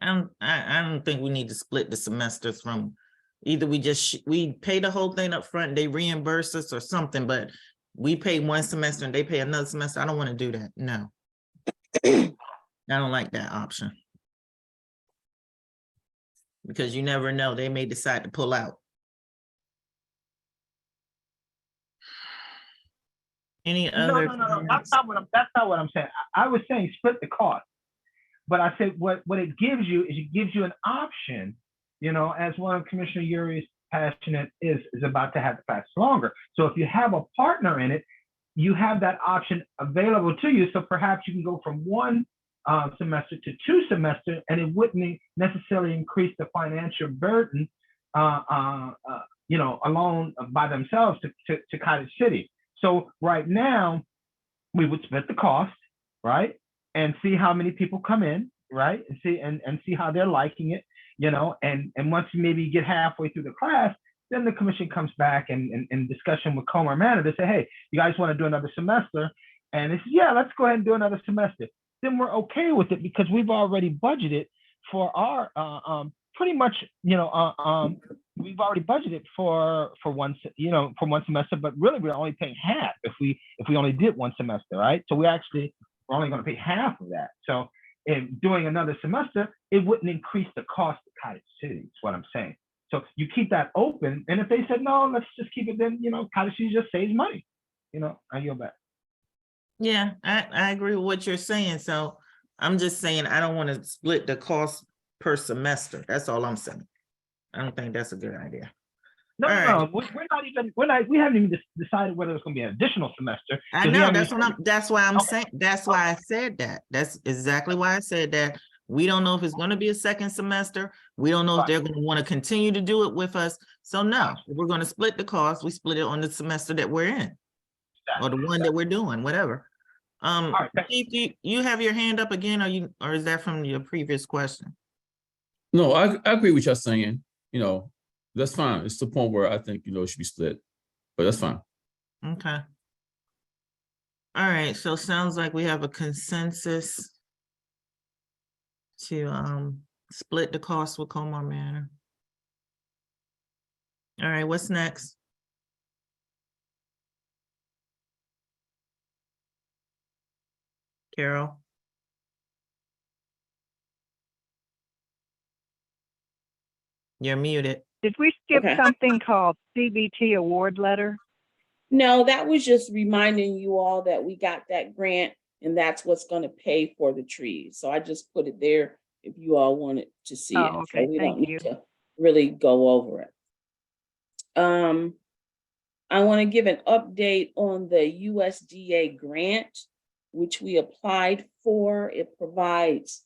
I don't think we need to split the semesters from either we pay the whole thing up front, they reimburse us or something, but we pay one semester and they pay another semester. I don't want to do that. No. I don't like that option. Because you never know, they may decide to pull out. Any other? No. That's not what I'm saying. I was saying split the cost. But I said what it gives you is it gives you an option, as one of Commissioner Uri's passionate is about to have the class longer. So if you have a partner in it, you have that option available to you. So perhaps you can go from 1 semester to 2 semesters, and it wouldn't necessarily increase the financial burden, alone by themselves to Cottage City. So right now, we would split the cost, right? And see how many people come in, right? And see how they're liking it, and once you maybe get halfway through the class, then the commission comes back and in discussion with Comar Manor, they say, hey, you guys want to do another semester? And they say, yeah, let's go ahead and do another semester. Then we're okay with it because we've already budgeted for our, pretty much, we've already budgeted for one, for one semester, but really we're only paying half if we only did one semester, right? So we're only going to pay half of that. So in doing another semester, it wouldn't increase the cost of Cottage City, is what I'm saying. So you keep that open, and if they said no, let's just keep it, then Cottage City just saves money. I yield back. Yeah, I agree with what you're saying. So I'm just saying, I don't want to split the cost per semester. That's all I'm saying. I don't think that's a good idea. No, All right. we haven't even decided whether it's going to be an additional semester. I 'cause we know, haven't that's even- what that's why I'm Okay. saying, that's why I said that. That's exactly why I said that. We don't know if it's going to be a second semester. We don't know if Right. they're going to want to continue to do it with us. So no, if we're going to split the cost, we split it on the semester that we're in, or the one that we're doing, whatever. right, thank Chief, you have your hand up again, or is that from your previous question? No, I agree with you saying, that's fine. It's the point where I think, it should be split, but that's fine. Okay. All right, so sounds like we have a consensus to split the cost with Comar Manor. All right, what's next? Carol? You're muted. Did we skip Okay. something called CBT award letter? No, that was just reminding you all that we got that grant and that's what's going to pay for the trees. So I just put it there if you all wanted to see it. Oh, So okay, we thank don't need you. to really go over it. I want to give an update on the USDA grant, which we applied for. It provides,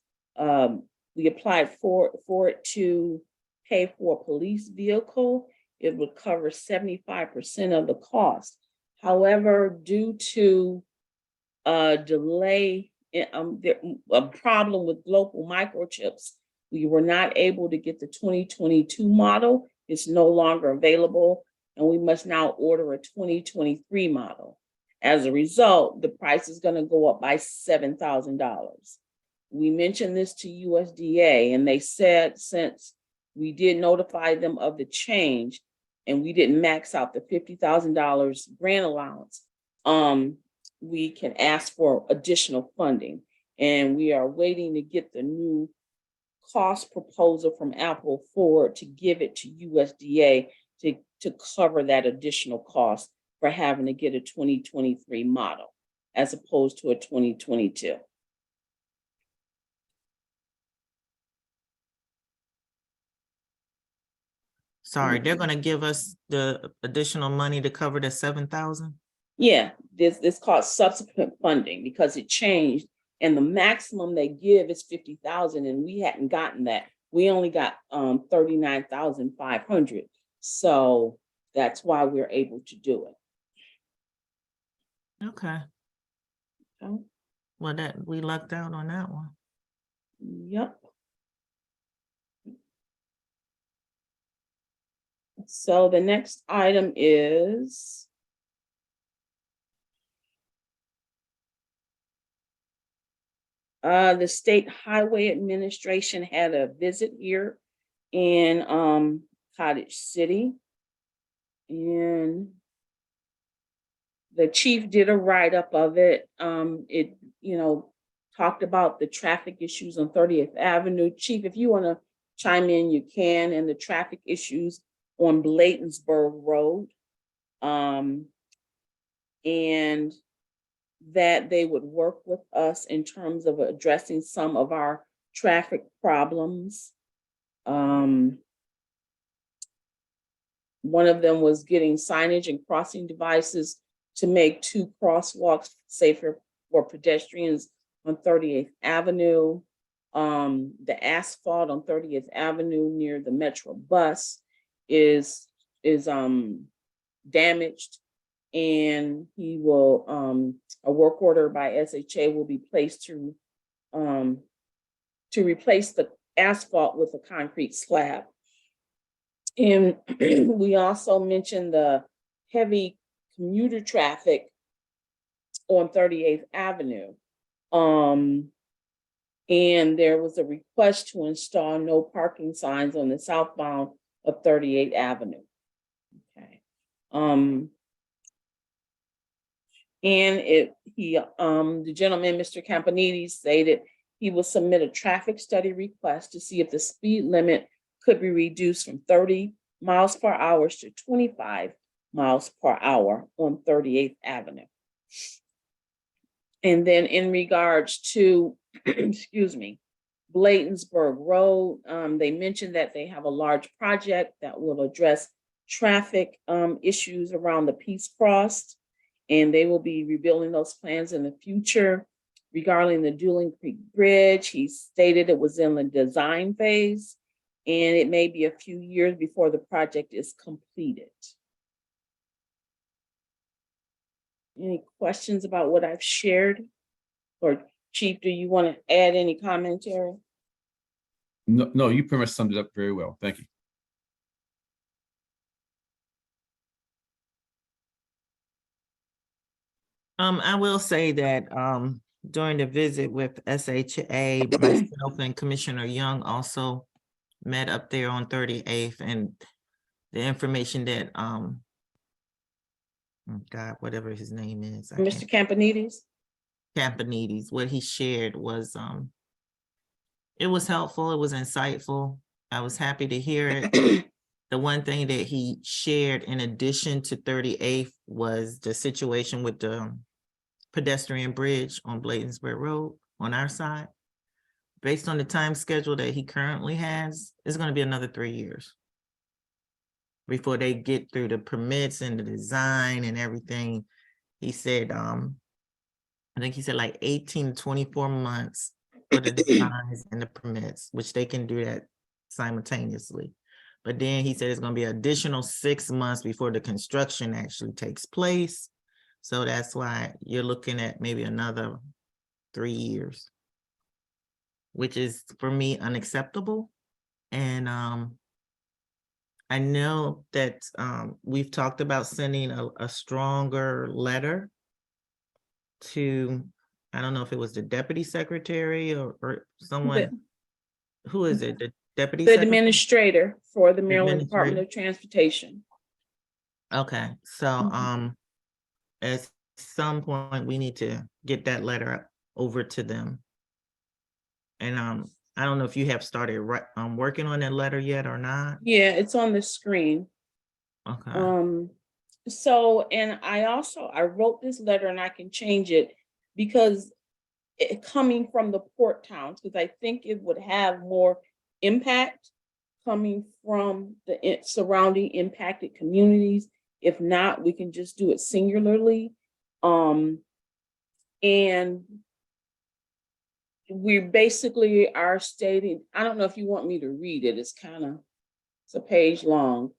we applied for it to pay for a police vehicle. It would cover 75% of the cost. However, due to a delay, a problem with local microchips, we were not able to get the 2022 model. It's no longer available, and we must now order a 2023 model. As a result, the price is going to go up by $7,000. We mentioned this to USDA, and they said since we did notify them of the change and we didn't max out the $50,000 grant allowance, we can ask for additional funding. And we are waiting to get the new cost proposal from Apple Ford to give it to USDA to cover that additional cost for having to get a 2023 model as opposed to a 2022. Sorry, they're gonna give us the additional money to cover the 7,000? Yeah, this called subsequent funding because it changed and the maximum they give is 50,000 and we hadn't gotten that. We only got 39,500. So that's why we're able to do it. Okay, Okay. well, we lucked out on that one. Yep. So the next item is the State Highway Administration had a visit here in Cottage City. And the chief did a write-up of it. It, talked about the traffic issues on 30th Avenue. Chief, if you want to chime in, you can, and the traffic issues on Bladensburg Road. And that they would work with us in terms of addressing some of our traffic problems. One of them was getting signage and crossing devices to make 2 crosswalks safer for pedestrians on 30th Avenue. The asphalt on 30th Avenue near the Metro bus is damaged, and he will a work order by SHA will be placed to replace the asphalt with a concrete slab. And we also mentioned the heavy commuter traffic on 38th Avenue. And there was a request to install no parking signs on the southbound of 38th Avenue. Okay. And the gentleman, Mr. Campanides, stated he will submit a traffic study request to see if the speed limit could be reduced from 30 miles per hour to 25 miles per hour on 38th Avenue. And then in regards to, excuse me, Bladensburg Road, they mentioned that they have a large project that will address traffic issues around the Peace Cross, and they will be rebuilding those plans in the future. Regarding the Dueling Creek Bridge, he stated it was in the design phase, and it may be a few years before the project is completed. Any questions about what I've shared? Or Chief, do you want to add any commentary? No, no, you pretty much summed it up very well. Thank you. I will say that during the visit with SHA, myself and Commissioner Young also met up there on 38th, and the information that oh God, whatever his name is, Mr. Campanides? Campanides, what he shared was it was helpful, it was insightful. I was happy to hear it. The one thing that he shared in addition to 38th was the situation with the pedestrian bridge on Bladensburg Road on our side. Based on the time schedule that he currently has, it's going to be another 3 years before they get through the permits and the design and everything. He said, I think he said like 18 to 24 months for the designs and the permits, which they can do that simultaneously. But then he said it's going to be an additional 6 months before the construction actually takes place. So that's why you're looking at maybe another 3 years, which is for me unacceptable. And I know that we've talked about sending a stronger letter to, I don't know if it was the deputy secretary or someone, who is it? The deputy The secretary? administrator for the Maryland Department of Transportation. Okay, so at some point we need to get that letter over to them. And I don't know if you have started working on that letter yet or not. Yeah, it's on the screen. Okay. So, and I wrote this letter and I can change it because coming from the port towns, because I think it would have more impact coming from the surrounding impacted communities. If not, we can just do it singularly. And we basically are stating, I don't know if you want me to read it, it's a page long.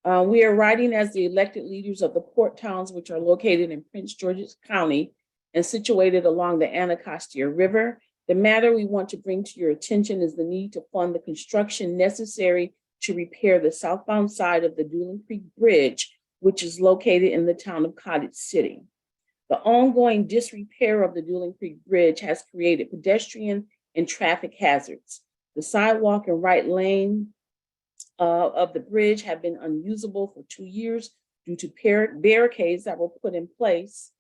We are writing as the elected leaders of the port towns, which are located in Prince George's County and situated along the Anacostia River. The matter we want to bring to your attention is the need to fund the construction necessary to repair the southbound side of the Dueling Creek Bridge, which is located in the town of Cottage City. The ongoing disrepair of the Dueling Creek Bridge has created pedestrian and traffic hazards. The sidewalk and right lane of the bridge have been unusable for 2 years due to barricades that were put in place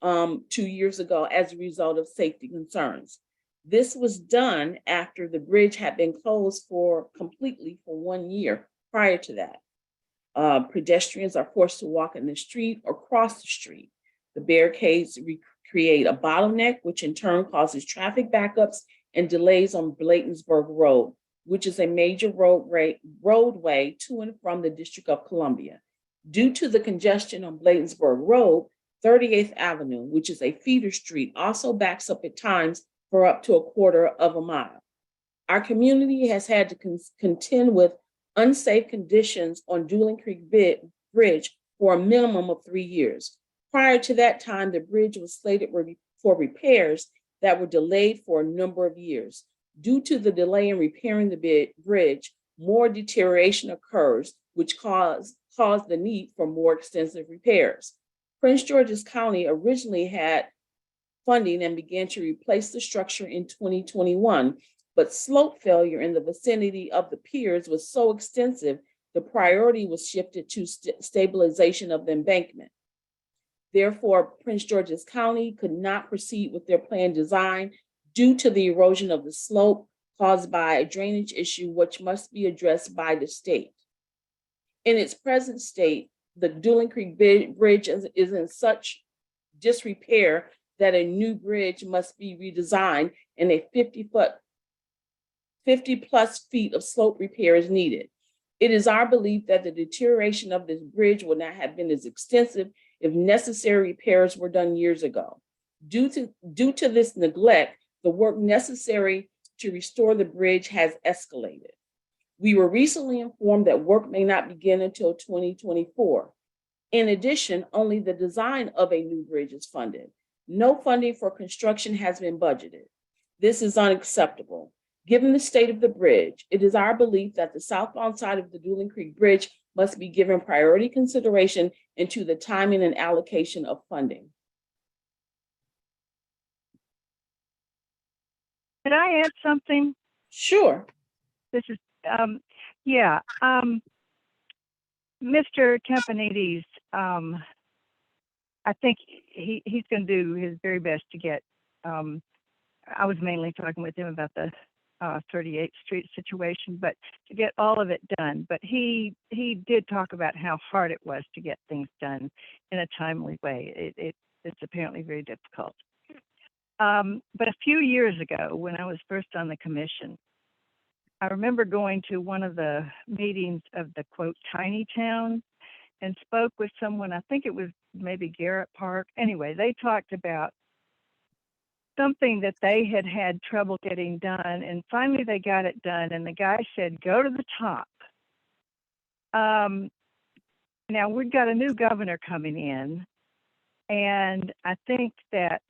2 years ago as a result of safety concerns. This was done after the bridge had been closed completely for 1 year prior to that. Pedestrians are forced to walk in the street or cross the street. The barricades create a bottleneck, which in turn causes traffic backups and delays on Bladensburg Road, which is a major roadway to and from the District of Columbia. Due to the congestion on Bladensburg Road, 38th Avenue, which is a feeder street, also backs up at times for up to 1/4 mile. Our community has had to contend with unsafe conditions on Dueling Creek Bridge for a minimum of 3 years. Prior to that time, the bridge was slated for repairs that were delayed for a number of years. Due to the delay in repairing the bridge, more deterioration occurs, which caused the need for more extensive repairs. Prince George's County originally had funding and began to replace the structure in 2021. But slope failure in the vicinity of the piers was so extensive, the priority was shifted to stabilization of the embankment. Therefore, Prince George's County could not proceed with their planned design due to the erosion of the slope caused by a drainage issue, which must be addressed by the state. In its present state, the Dooling Creek Bridge is in such disrepair that a new bridge must be redesigned and a 50 plus feet of slope repair is needed. It is our belief that the deterioration of this bridge would not have been as extensive if necessary repairs were done years ago. Due to this neglect, the work necessary to restore the bridge has escalated. We were recently informed that work may not begin until 2024. In addition, only the design of a new bridge is funded. No funding for construction has been budgeted. This is unacceptable. Given the state of the bridge, it is our belief that the southbound side of the Dooling Creek Bridge must be given priority consideration into the timing and allocation of funding. Could I add something? Sure. This is, Mr. Campanides, I think he's going to do his very best to get, I was mainly talking with him about the 38th Street situation, but to get all of it done. But he did talk about how hard it was to get things done in a timely way. It's apparently very difficult. But a few years ago, when I was first on the commission, I remember going to one of the meetings of the quote tiny town and spoke with someone, I think it was maybe Garrett Park. Anyway, they talked about something that they had trouble getting done, and finally they got it done, and the guy said, go to the top. Now we've got a new governor coming in, and I think that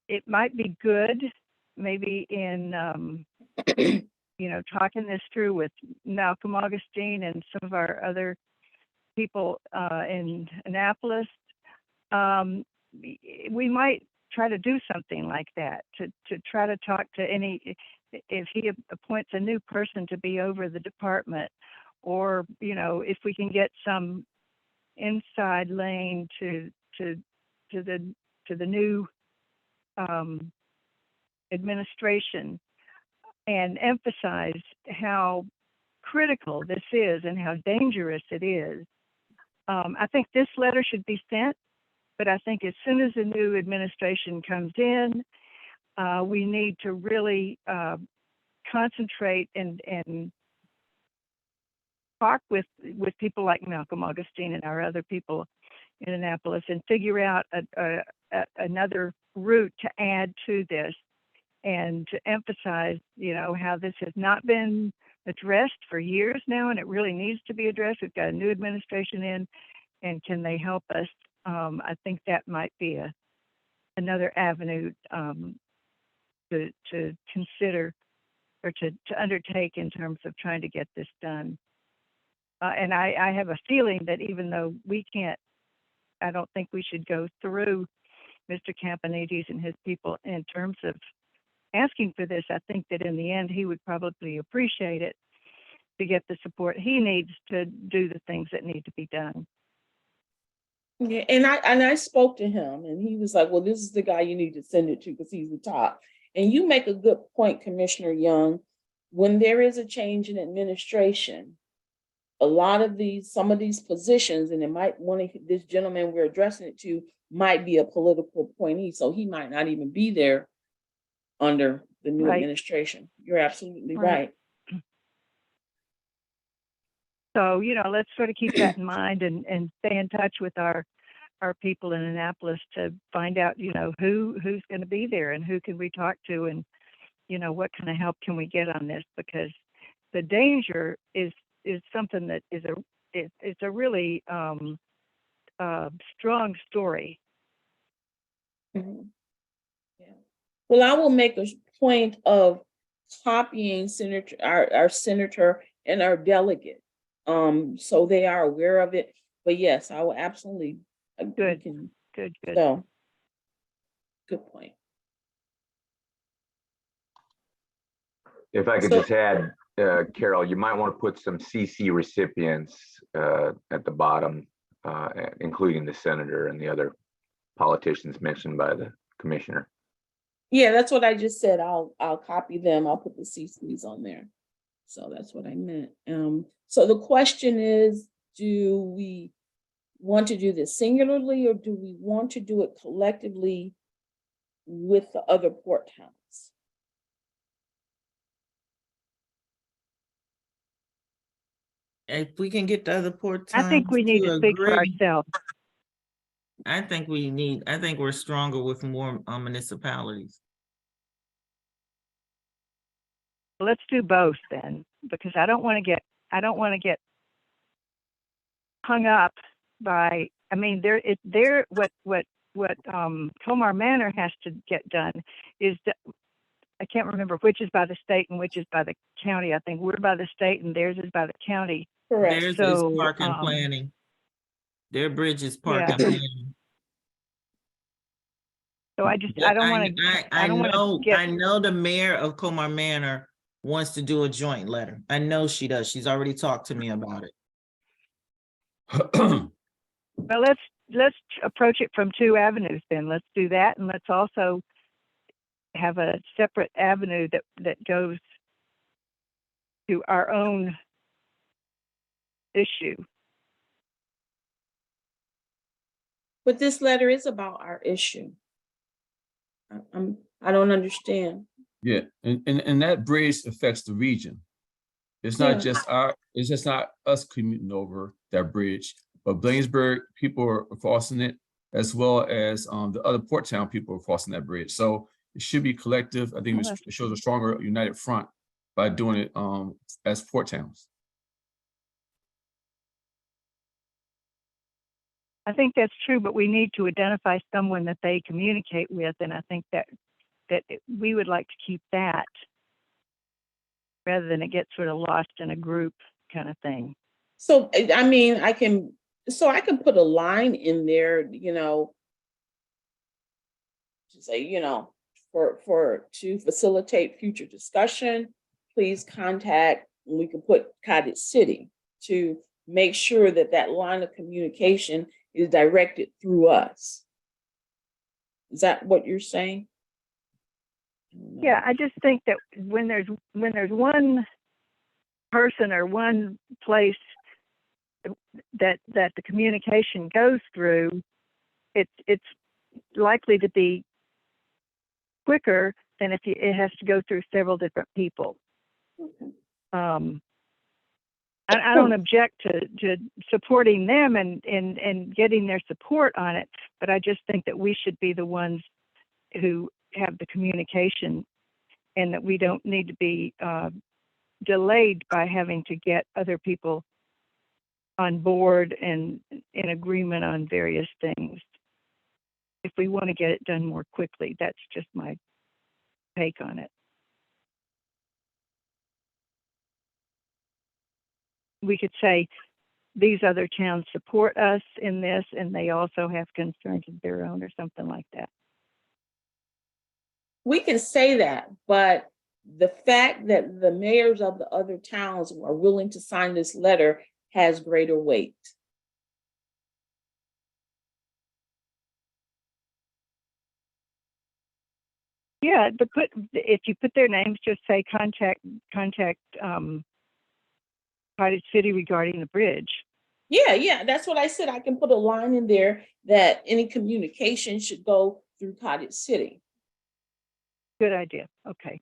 it might be good maybe in talking this through with Malcolm Augustine and some of our other people in Annapolis. We might try to do something like that, to try to talk to if he appoints a new person to be over the department, or if we can get some inside lane to the new administration and emphasize how critical this is and how dangerous it is. I think this letter should be sent, but I think as soon as the new administration comes in, we need to really concentrate and talk with people like Malcolm Augustine and our other people in Annapolis and figure out another route to add to this, and to emphasize, how this has not been addressed for years now, and it really needs to be addressed. We've got a new administration in, and can they help us? I think that might be another avenue to consider or to undertake in terms of trying to get this done. And I have a feeling that even though we can't, I don't think we should go through Mr. Campanides and his people in terms of asking for this. I think that in the end, he would probably appreciate it to get the support he needs to do the things that need to be done. Yeah, and I spoke to him, and he was like, well, this is the guy you need to send it to because he's the top. And you make a good point, Commissioner Young. When there is a change in administration, some of these positions, and it might this gentleman we're addressing it to might be a political appointee, so he might not even be there under the new administration. You're absolutely right. So, let's sort of keep that in mind and stay in touch with our people in Annapolis to find out, who's going to be there and who can we talk to, and, what kind of help can we get on this, because the danger is something that is a really strong story. Mm-hmm. Yeah. Well, I will make a point of copying our senator and our delegate, so they are aware of it. But yes, I will absolutely. Good. So, Good point. If I could So- just add, Carol, you might want to put some CC recipients at the bottom, including the senator and the other politicians mentioned by the commissioner. Yeah, that's what I just said. I'll copy them. I'll put the CCs on there. So that's what I meant. So the question is, do we want to do this singularly or do we want to do it collectively with the other port towns? If we can get the other port I think towns we need to speak for agree, ourselves. I think we're stronger with more municipalities. Let's do both then, because I don't want to get hung up by, I mean, what Tomar Manor has to get done is that, I can't remember which is by the state and which is by the county. I think we're by the state and theirs is by the county. Correct. Theirs is So, park and planning. Their bridge is park Yeah. and planning. So I don't want to, I don't wanna know, get- I know the mayor of Comar Manor wants to do a joint letter. I know she does. She's already talked to me about it. well, let's approach it from two avenues then. Let's do that. And let's also have a separate avenue that goes to our own issue. But this letter is about our issue. I don't understand. Yeah, and that bridge affects the region. It's not Yeah. it's just not us commuting over that bridge, but Bladensburg people are crossing it, as well as the other Port Town people are crossing that bridge. So it should be collective. I think it shows a stronger united front by doing it as Port Towns. I think that's true, but we need to identify someone that they communicate with, and I think that we would like to keep that rather than it gets sort of lost in a group kind of thing. So, I mean, I can put a line in there, to say, to facilitate future discussion, please contact, and we can put Cottage City to make sure that that line of communication is directed through us. Is that what you're saying? Yeah, I just think that when there's one person or one place that the communication goes through, it's likely to be quicker than if it has to go through several different people. Okay. I don't object to supporting them and getting their support on it, but I just think that we should be the ones who have the communication, and that we don't need to be delayed by having to get other people on board and in agreement on various things. If we want to get it done more quickly, that's just my take on it. We could say these other towns support us in this and they also have concerns of their own or something like that. We can say that, but the fact that the mayors of the other towns are willing to sign this letter has greater weight. Yeah, but if you put their names, just say contact Cottage City regarding the bridge. Yeah, that's what I said. I can put a line in there that any communication should go through Cottage City. Good idea. Okay.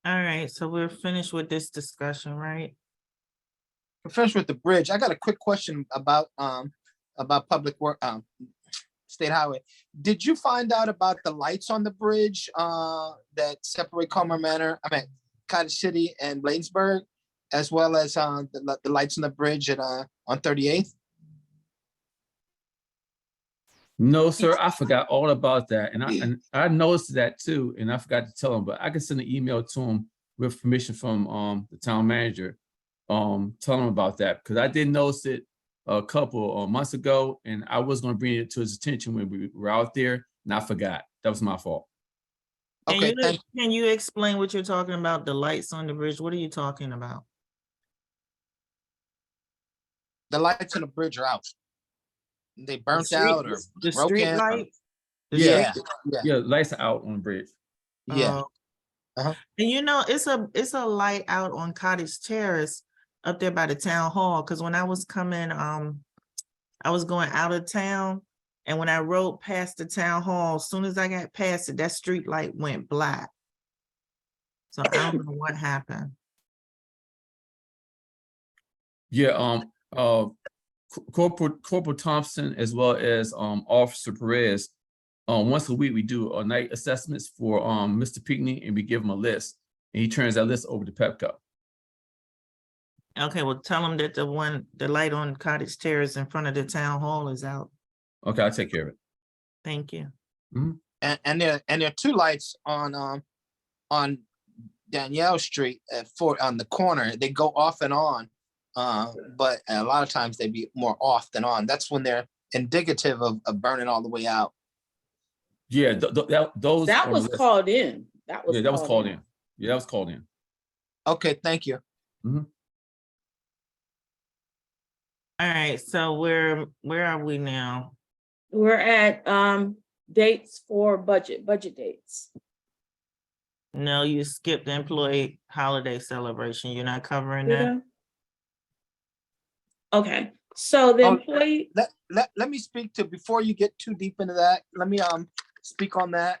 All right, so we're finished with this discussion, right? We're finished with the bridge. I got a quick question about public work, state highway. Did you find out about the lights on the bridge that separate Comar Manor, Cottage City and Bladensburg, as well as the lights on the bridge at on 38th? No, sir, I forgot all about that. And I noticed that too, and I forgot to tell him, but I can send an email to him with permission from the town manager, telling him about that, because I did notice it a couple months ago, and I was gonna bring it to his attention when we were out there, and I forgot. That was my fault. Can Okay, you, thank, can you explain what you're talking about, the lights on the bridge? What are you talking about? the lights on the bridge are out. They The burnt street, out or the street broken. lights? The Yeah, street- Yeah, yeah, lights are out on the bridge. yeah. Oh. And you know, it's a light out on Cottage Terrace up there by the town hall, because when I was coming, I was going out of town, and when I rode past the town hall, as soon as I got past it, that street light went black. So I don't know what happened. Yeah, Corporal Thompson as well as Officer Perez. Once a week we do night assessments for Mr. Pinckney, and we give him a list, and he turns that list over to Pepco. Okay, well, tell them that the light on Cottage Terrace in front of the town hall is out. Okay, I'll take care of it. Thank you. And there are two lights on Danielle Street on the corner. They go off and on, but a lot of times they be more off than on. That's when they're indicative of burning all the way out. Yeah, those. That on the was list. called in. Yeah, that was called in. Yeah, that was called in. Okay, thank you. All right, so where are we now? We're at dates for budget dates. No, you skipped the employee holiday celebration. You're not covering Did that? I? Okay, so the Oh, employee, Let me speak to, before you get too deep into that, let me speak on that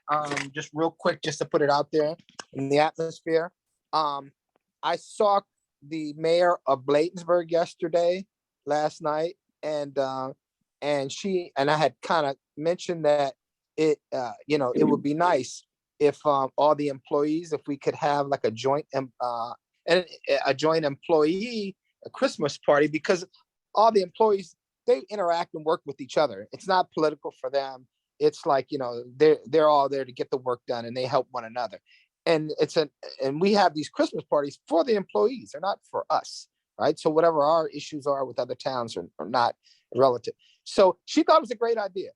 just real quick, just to put it out there in the atmosphere. I saw the mayor of Bladensburg last night, and I had kind of mentioned that it would be nice if all the employees, if we could have like a joint employee Christmas party, because all the employees, they interact and work with each other. It's not political for them. It's like, they're all there to get the work done, and they help one another. And and we have these Christmas parties for the employees. They're not for us, right? So whatever our issues are with other towns are not relative. So she thought it was a great idea.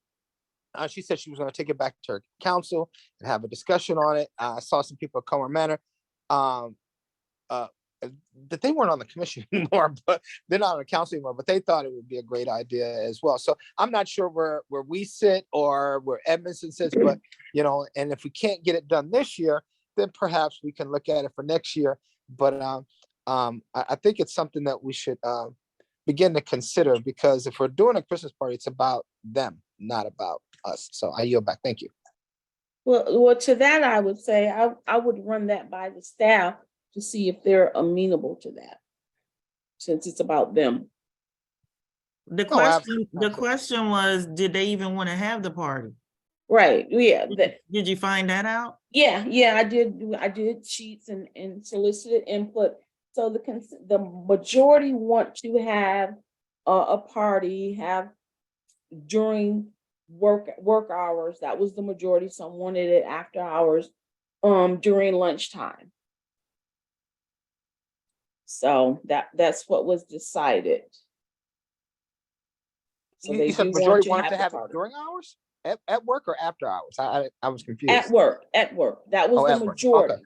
She said she was going to take it back to her council and have a discussion on it. I saw some people at Comer Manor. That they weren't on the commission anymore, but they're not on the council anymore, but they thought it would be a great idea as well. So I'm not sure where we sit or where Edmondson sits, but and if we can't get it done this year, then perhaps we can look at it for next year. But I think it's something that we should begin to consider, because if we're doing a Christmas party, it's about them, not about us. So I yield back. Thank you. well, to that, I would say, I would run that by the staff to see if they're amenable to that, since it's about them. The Oh, question was, did they even want to have the party? Right, yeah, Did you find that out? yeah, I did sheets and solicited input. So the majority want to have a party, have during work hours. That was the majority. Some wanted it after hours, during lunchtime. So that's what was decided. So You said majority wanted to have it during hours, at work, or after hours? I was confused. At work. That was the at work. majority. Okay.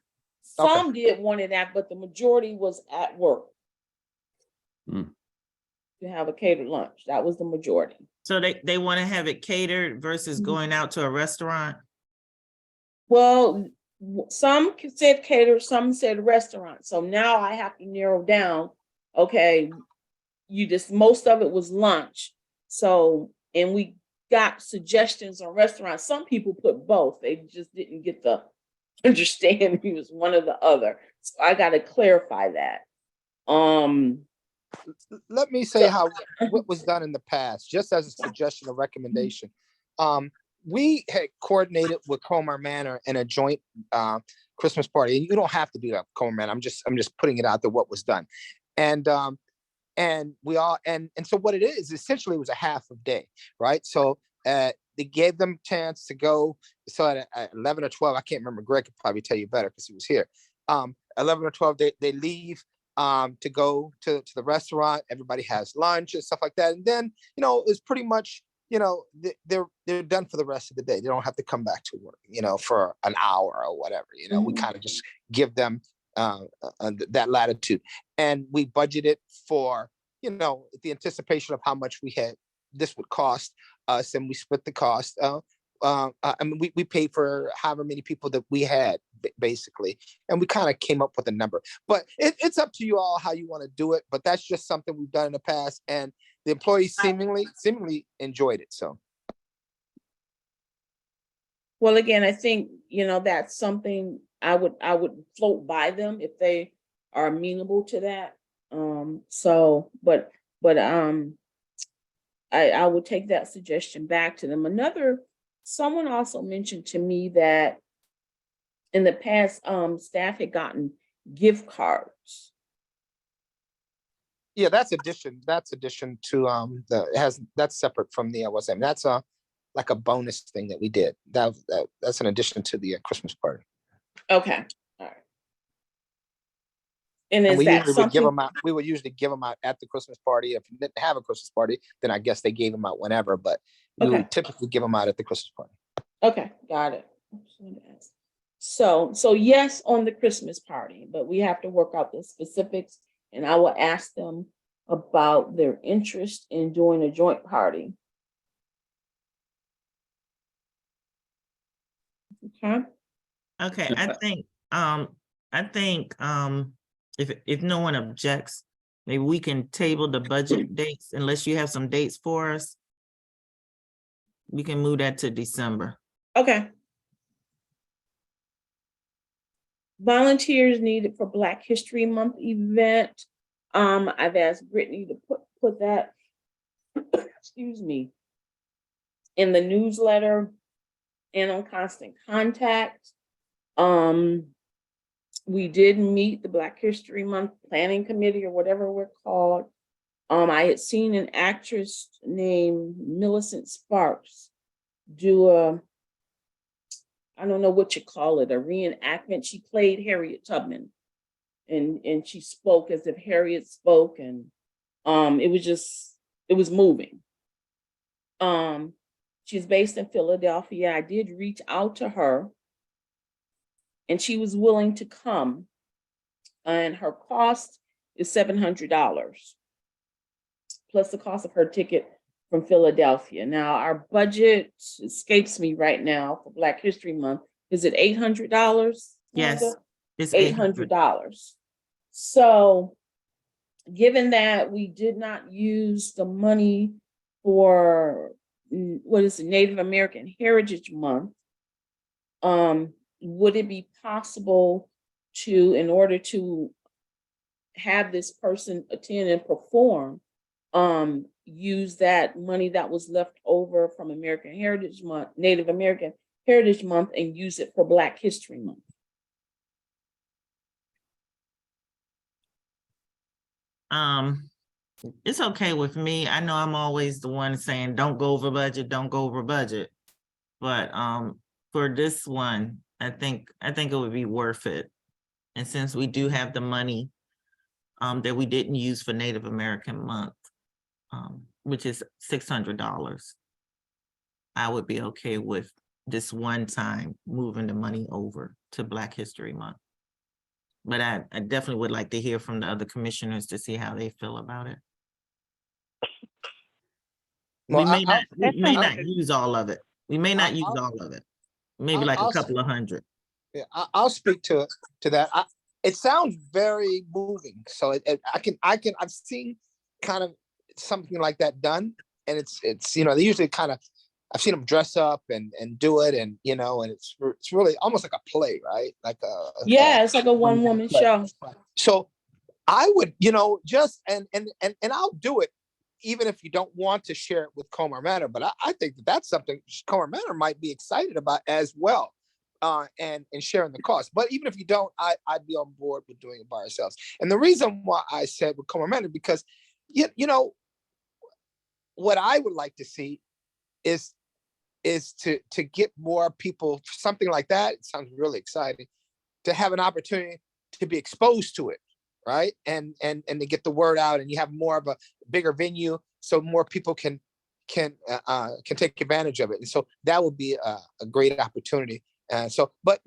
Some did want it at, but the majority was at work. To have a catered lunch. That was the majority. So they want to have it catered versus going out to a restaurant? Well, some said catered, some said restaurant. So now I have to narrow down, okay, most of it was lunch. So, and we got suggestions on restaurants. Some people put both. They just didn't get the understanding it was one or the other. So I got to clarify that. Let me say what was done in the past, just as a suggestion or recommendation. We had coordinated with Comer Manor in a joint Christmas party, and you don't have to do that with Comer Manor. I'm just putting it out there what was done, and we all and so what it is essentially was a half a day, right? So they gave them a chance to go. So at 11 or 12, I can't remember. Greg could probably tell you better because he was here. 11 or 12, they leave. to go to the restaurant. Everybody has lunch and stuff like that. And then, you know, it's pretty much, you know, they're done for the rest of the day. They don't have to come back to work, you know, for an hour or whatever. You know, we Mhm. kind of just give them that latitude. And we budgeted for, you know, the anticipation of how much this would cost us, and we split the cost. I mean, we paid for however many people that we had, basically, and we kind of came up with a number. But it's up to you all how you want to do it. But that's just something we've done in the past, and the employees seemingly enjoyed it. So. Well, again, I think, you know, that's something I would float by them if they are amenable to that. I would take that suggestion back to them. Someone also mentioned to me that in the past, staff had gotten gift cards. Yeah, that's addition to that's separate from the what's that? That's like a bonus thing that we did. That's an addition to the Christmas party. Okay, all right. And And is we that usually would give something? them out. We would usually give them out at the Christmas party. If we didn't have a Christmas party, then I guess they gave them out whenever. But we Okay. would typically give them out at the Christmas party. Okay, got it. So yes on the Christmas party, but we have to work out the specifics, and I will ask them about their interest in doing a joint party. Okay. Okay, I think, if no one objects, maybe we can table the budget dates unless you have some dates for us. We can move that to December. Okay. Volunteers needed for Black History Month event. I've asked Brittany to put that, excuse me, in the newsletter and on Constant Contact. We did meet the Black History Month Planning Committee or whatever we're called. I had seen an actress named Millicent Sparks do I don't know what you call it, a reenactment. She played Harriet Tubman, and she spoke as if Harriet spoke, and it was moving. She's based in Philadelphia. I did reach out to her, and she was willing to come, and her cost is $700 plus the cost of her ticket from Philadelphia. Now, our budget escapes me right now for Black History Month. Is it $800? Yes, it's $800. So, given that we did not use the money for what is the Native American Heritage Month, would it be possible to, in order to have this person attend and perform, use that money that was left over from American Heritage Month, Native American Heritage Month, and use it for Black History Month? It's okay with me. I know I'm always the one saying, don't go over budget, don't go over budget. But, for this one, I think it would be worth it. And since we do have the money, that we didn't use for Native American Month, which is $600, I would be okay with this one time moving the money over to Black History Month. But I definitely would like to hear from the other commissioners to see how they feel about it. Well, We may I'll- not use all of it. We may not use all of it. Maybe like a couple of hundred. Yeah, I'll speak to that. It sounds very moving. So I've seen kind of something like that done, and it's you know, they usually kind of, I've seen them dress up and do it, and you know, and it's really almost like a play, right? Like Yeah, it's like a one-woman play. show. So I would, you know, just and I'll do it, even if you don't want to share it with Comer Manor. But I think that's something Comer Manor might be excited about as well, and sharing the cost. But even if you don't, I'd be on board with doing it by ourselves. And the reason why I said with Comer Manor, because you know, what I would like to see is to get more people, something like that. It sounds really exciting to have an opportunity to be exposed to it, right? And to get the word out, and you have more of a bigger venue, so more people can take advantage of it. And so that would be a great opportunity. And so, but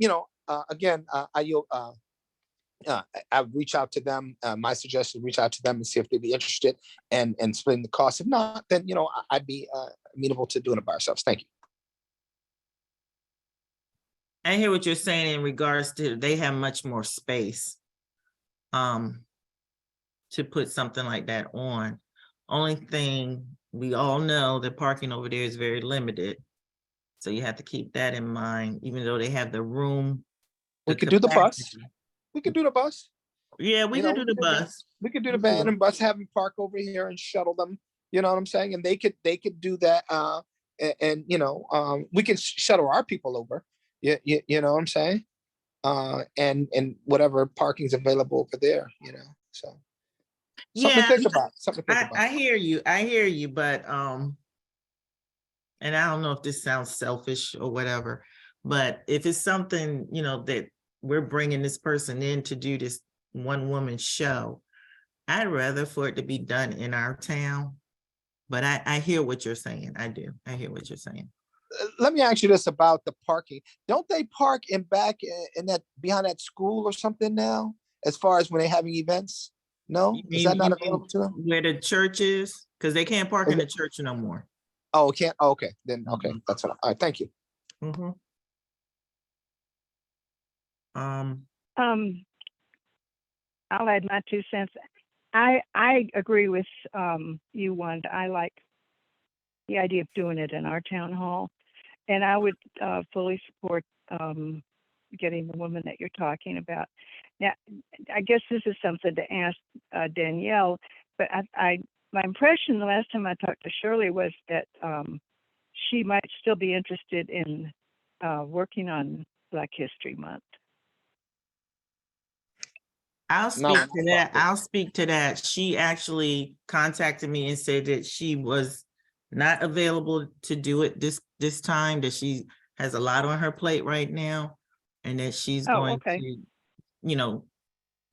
again, I would reach out to them. My suggestion: reach out to them and see if they'd be interested and splitting the cost. If not, then I'd be amenable to doing it by ourselves. Thank you. I hear what you're saying in regards to they have much more space to put something like that on. Only thing, we all know that parking over there is very limited. So you have to keep that in mind, even though they have the room. We could do the bus. capacity. We could do the bus. Yeah, we could do the bus. We could do the van and bus, have them park over here and shuttle them. You know what I'm saying? And they could do that. We can shuttle our people over. You know what I'm saying? And whatever parking's available over there. So. Something to think about. Something to think about. I hear you, but and I don't know if this sounds selfish or whatever, but if it's something, that we're bringing this person in to do this one woman show, I'd rather for it to be done in our town. But I hear what you're saying. I do. I hear what you're saying. Let me ask you this about the parking. Don't they park in back in that behind that school or something now, as far as when they're having events? No, is that not available to them? Where the church is? Because they can't park in the church no more. Oh, can't. Oh, okay, then okay, that's all right. Thank you. Mhm. I'll add my 2 cents. I agree with you, Wanda. I like the idea of doing it in our town hall, and I would fully support getting the woman that you're talking about. Now, I guess this is something to ask Danielle, but my impression the last time I talked to Shirley was that she might still be interested in working on Black History Month. I'll speak to that. She actually contacted me and said that she was not available to do it this time, that she has a lot on her plate right now, and that she's going to,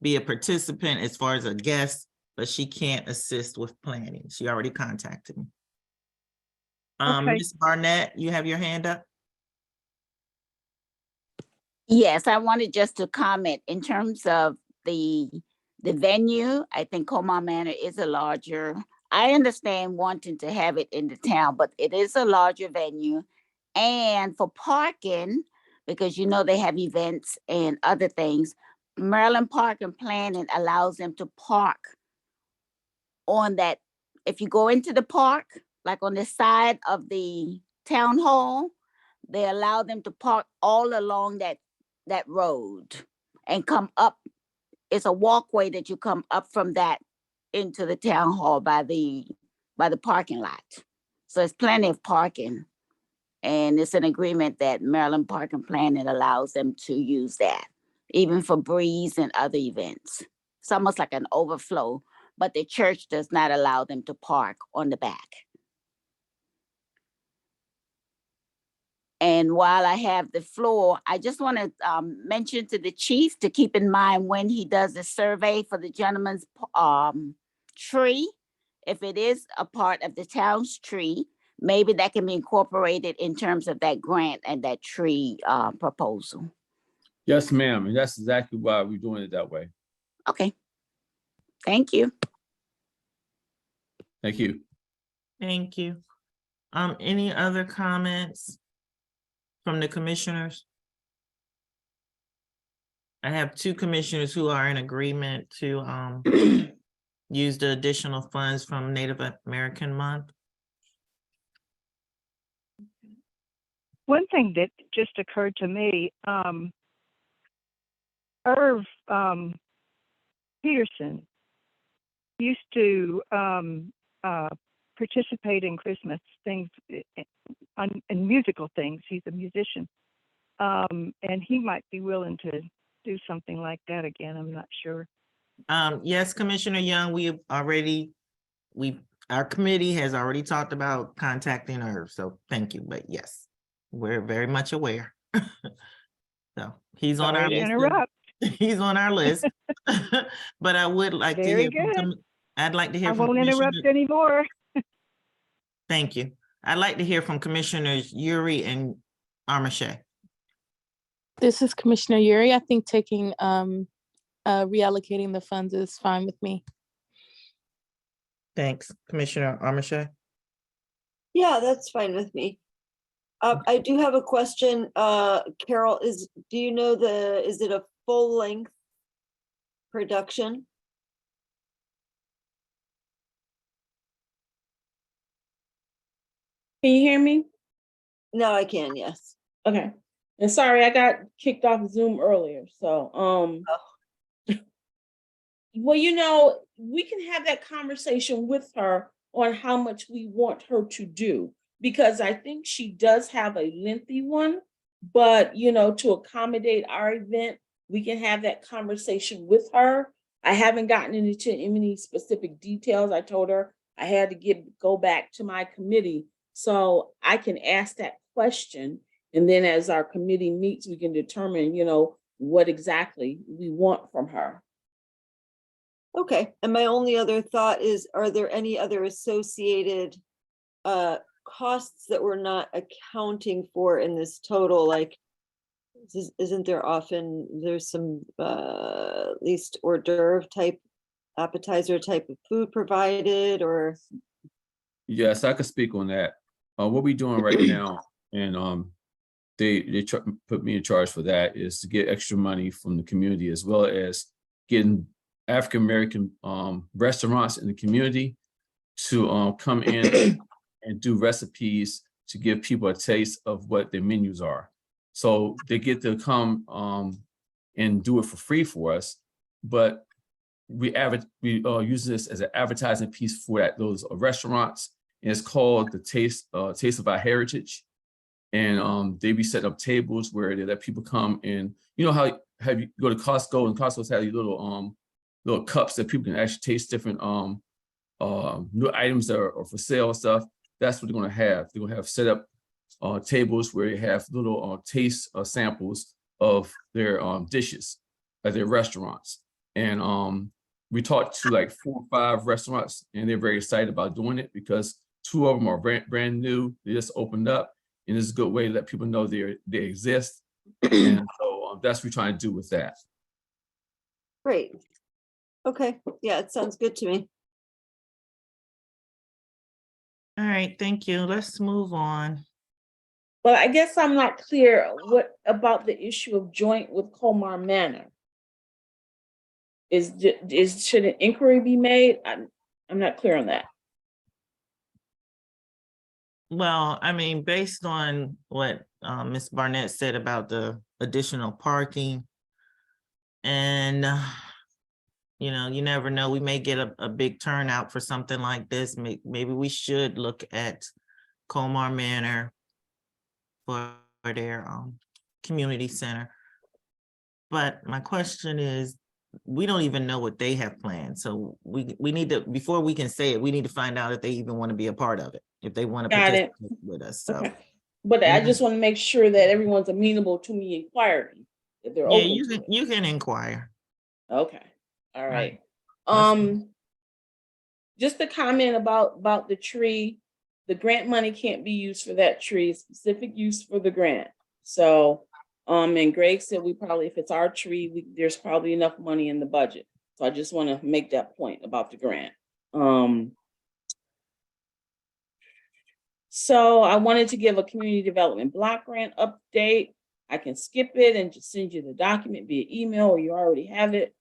be a participant as far as a guest, but she can't assist with planning. She already contacted me. Ms. Barnett, you have your hand up? Yes, I wanted just to comment in terms of the venue. I think Comar Manor is a larger, I understand wanting to have it in the town, but it is a larger venue. And for parking, because they have events and other things, Maryland Park and Planning allows them to park on that. If you go into the park, like on the side of the town hall, they allow them to park all along that road and come up. It's a walkway that you come up from that into the town hall by the parking lot. So it's plenty of parking. And it's an agreement that Maryland Park and Planning allows them to use that, even for Breeze and other events. It's almost like an overflow, but the church does not allow them to park on the back. And while I have the floor, I just want to mention to the chief to keep in mind when he does the survey for the gentleman's tree, if it is a part of the town's tree, maybe that can be incorporated in terms of that grant and that tree proposal. Yes, ma'am. And that's exactly why we're doing it that way. Okay. Thank you. Thank you. Thank you. Any other comments from the commissioners? I have 2 commissioners who are in agreement to use the additional funds from Native American Month. One thing that just occurred to me, Irv Peterson used to participate in Christmas things and musical things. He's a musician, and he might be willing to do something like that again. I'm not sure. Yes, Commissioner Young, our committee has already talked about contacting Irv, so thank you, but yes, we're very much aware. So he's on our Sorry to list. interrupt. He's on our list. But I would like to Very hear from, good. I'd like to I hear from won't interrupt Commissioner. anymore. Thank you. I'd like to hear from Commissioners Yuri and Armache. This is Commissioner Yuri. I think taking reallocating the funds is fine with me. Thanks, Commissioner Armache. Yeah, that's fine with me. I do have a question, Carol, do you know is it a full length production? Can you hear me? No, I can, yes. Okay. And sorry, I got kicked off Zoom earlier, so, well, you know, we can have that conversation with her on how much we want her to do, because I think she does have a lengthy one, but, you know, to accommodate our event, we can have that conversation with her. I haven't gotten into any specific details. I told her I had to go back to my committee, so I can ask that question. And then as our committee meets, we can determine, you know, what exactly we want from her. Okay, and my only other thought is, are there any other associated costs that we're not accounting for in this total? Like, isn't there often, there's some at least hors d'oeuvre type, appetizer type of food provided, or? Yes, I could speak on that. What we're doing right now, and they put me in charge for that, is to get extra money from the community, as well as getting African-American restaurants in the community to come in and do recipes to give people a taste of what their menus are. So they get to come and do it for free for us, but we use this as an advertising piece for those restaurants. And it's called the Taste of Our Heritage. And they be setting up tables where they let people come in. You know how you go to Costco, and Costco's have these little cups that people can actually taste different new items that are for sale and stuff. That's what they're gonna have. They're gonna have set up tables where you have little taste samples of their dishes at their restaurants. And we talked to like 4 or 5 restaurants, and they're very excited about doing it because 2 of them are brand new. They just opened up, and it's a good way to let people know they exist. And so that's what we're trying to do with that. Great. Okay, yeah, it sounds good to me. All right, thank you. Let's move on. But I guess I'm not clear what about the issue of joint with Colmar Manor. Should an inquiry be made? I'm not clear on that. Well, I mean, based on what Ms. Barnett said about the additional parking, and you know, you never know, we may get a big turnout for something like this. Maybe we should look at Colmar Manor for their community center. But my question is, we don't even know what they have planned. So we need to, before we can say it, we need to find out if they even want to be a part of it, if they want to participate with us. So, Okay. But I just want to make sure that everyone's amenable to me inquiring, that they're yeah, open. you can inquire. Okay. All right. Right. Just a comment about the tree. The grant money can't be used for that tree, specific use for the grant. So, and Greg said we probably, if it's our tree, there's probably enough money in the budget. So I just want to make that point about the grant. So I wanted to give a community development block grant update. I can skip it and just send you the document via email, or you already have it.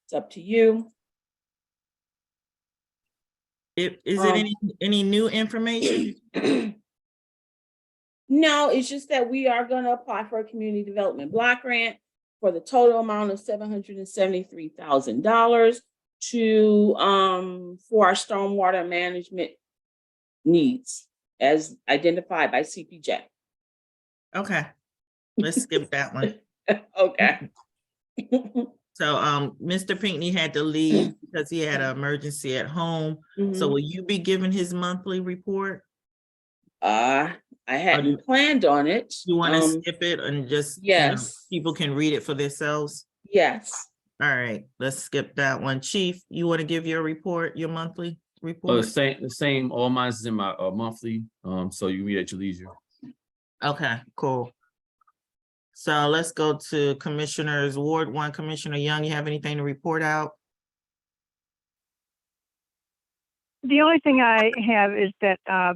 It's up to you. Is it any new information? No, it's just that we are going to apply for a community development block grant for the total amount of $773,000 to for our stormwater management needs as identified by CPJ. Okay, let's skip that one. Okay. So Mr. Pinckney had to leave because he had an emergency at home. So will you be giving his monthly report? I hadn't planned on it. You want to skip it and just, yes, you know, people can read it for themselves? Yes. All right, let's skip that one. Chief, you want to give your report, your monthly report? The same, all mine is in my monthly, so you can read at your leisure. Okay, cool. So let's go to Commissioners, Ward 1, Commissioner Young, you have anything to report out? The only thing I have is that a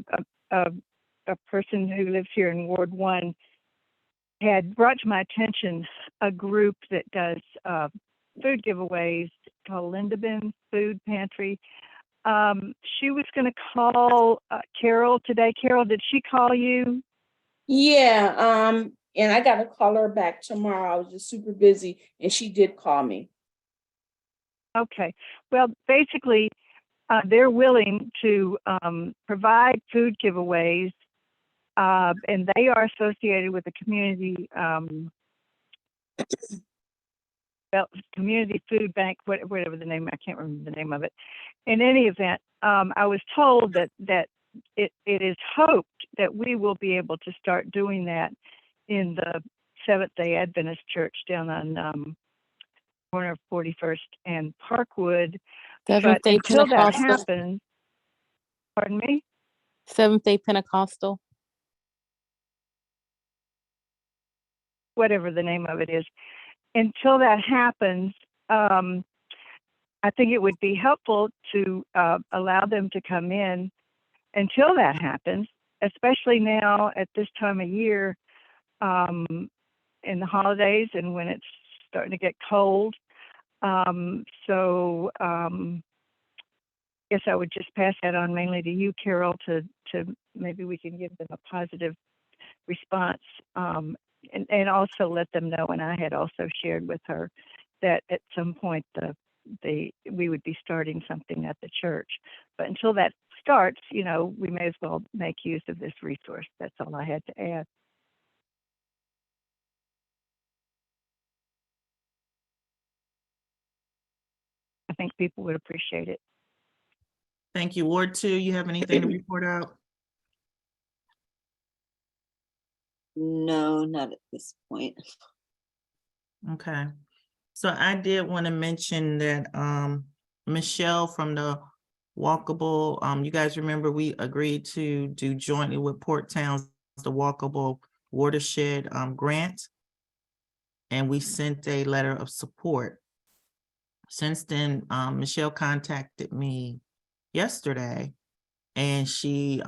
person who lives here in Ward 1 had brought to my attention a group that does food giveaways called Linda Bin Food Pantry. She was going to call Carol today. Carol, did she call you? Yeah, and I gotta call her back tomorrow. I was just super busy and she did call me. Okay. Well, basically, they're willing to provide food giveaways, and they are associated with the community community food bank, whatever the name. I can't remember the name of it. In any event, I was told that it is hoped that we will be able to start doing that in the Seventh-day Adventist Church down on corner of 41st and Parkwood. But Seventh-day until that Pentecostal. happens, pardon me? Seventh-day Pentecostal. Whatever the name of it is. Until that happens, I think it would be helpful to allow them to come in until that happens, especially now at this time of year, in the holidays and when it's starting to get cold. Guess I would just pass that on mainly to you, Carol, to maybe we can give them a positive response, and also let them know. And I had also shared with her that at some point we would be starting something at the church. But until that starts, we may as well make use of this resource. That's all I had to add. I think people would appreciate it. Thank you. Ward 2, you have anything to report out? No, not at this point. Okay. So I did want to mention that Michelle from the Walkable, you guys remember we agreed to do jointly with Port Towns the Walkable Watershed grant. And we sent a letter of support. Since then, Michelle contacted me yesterday and she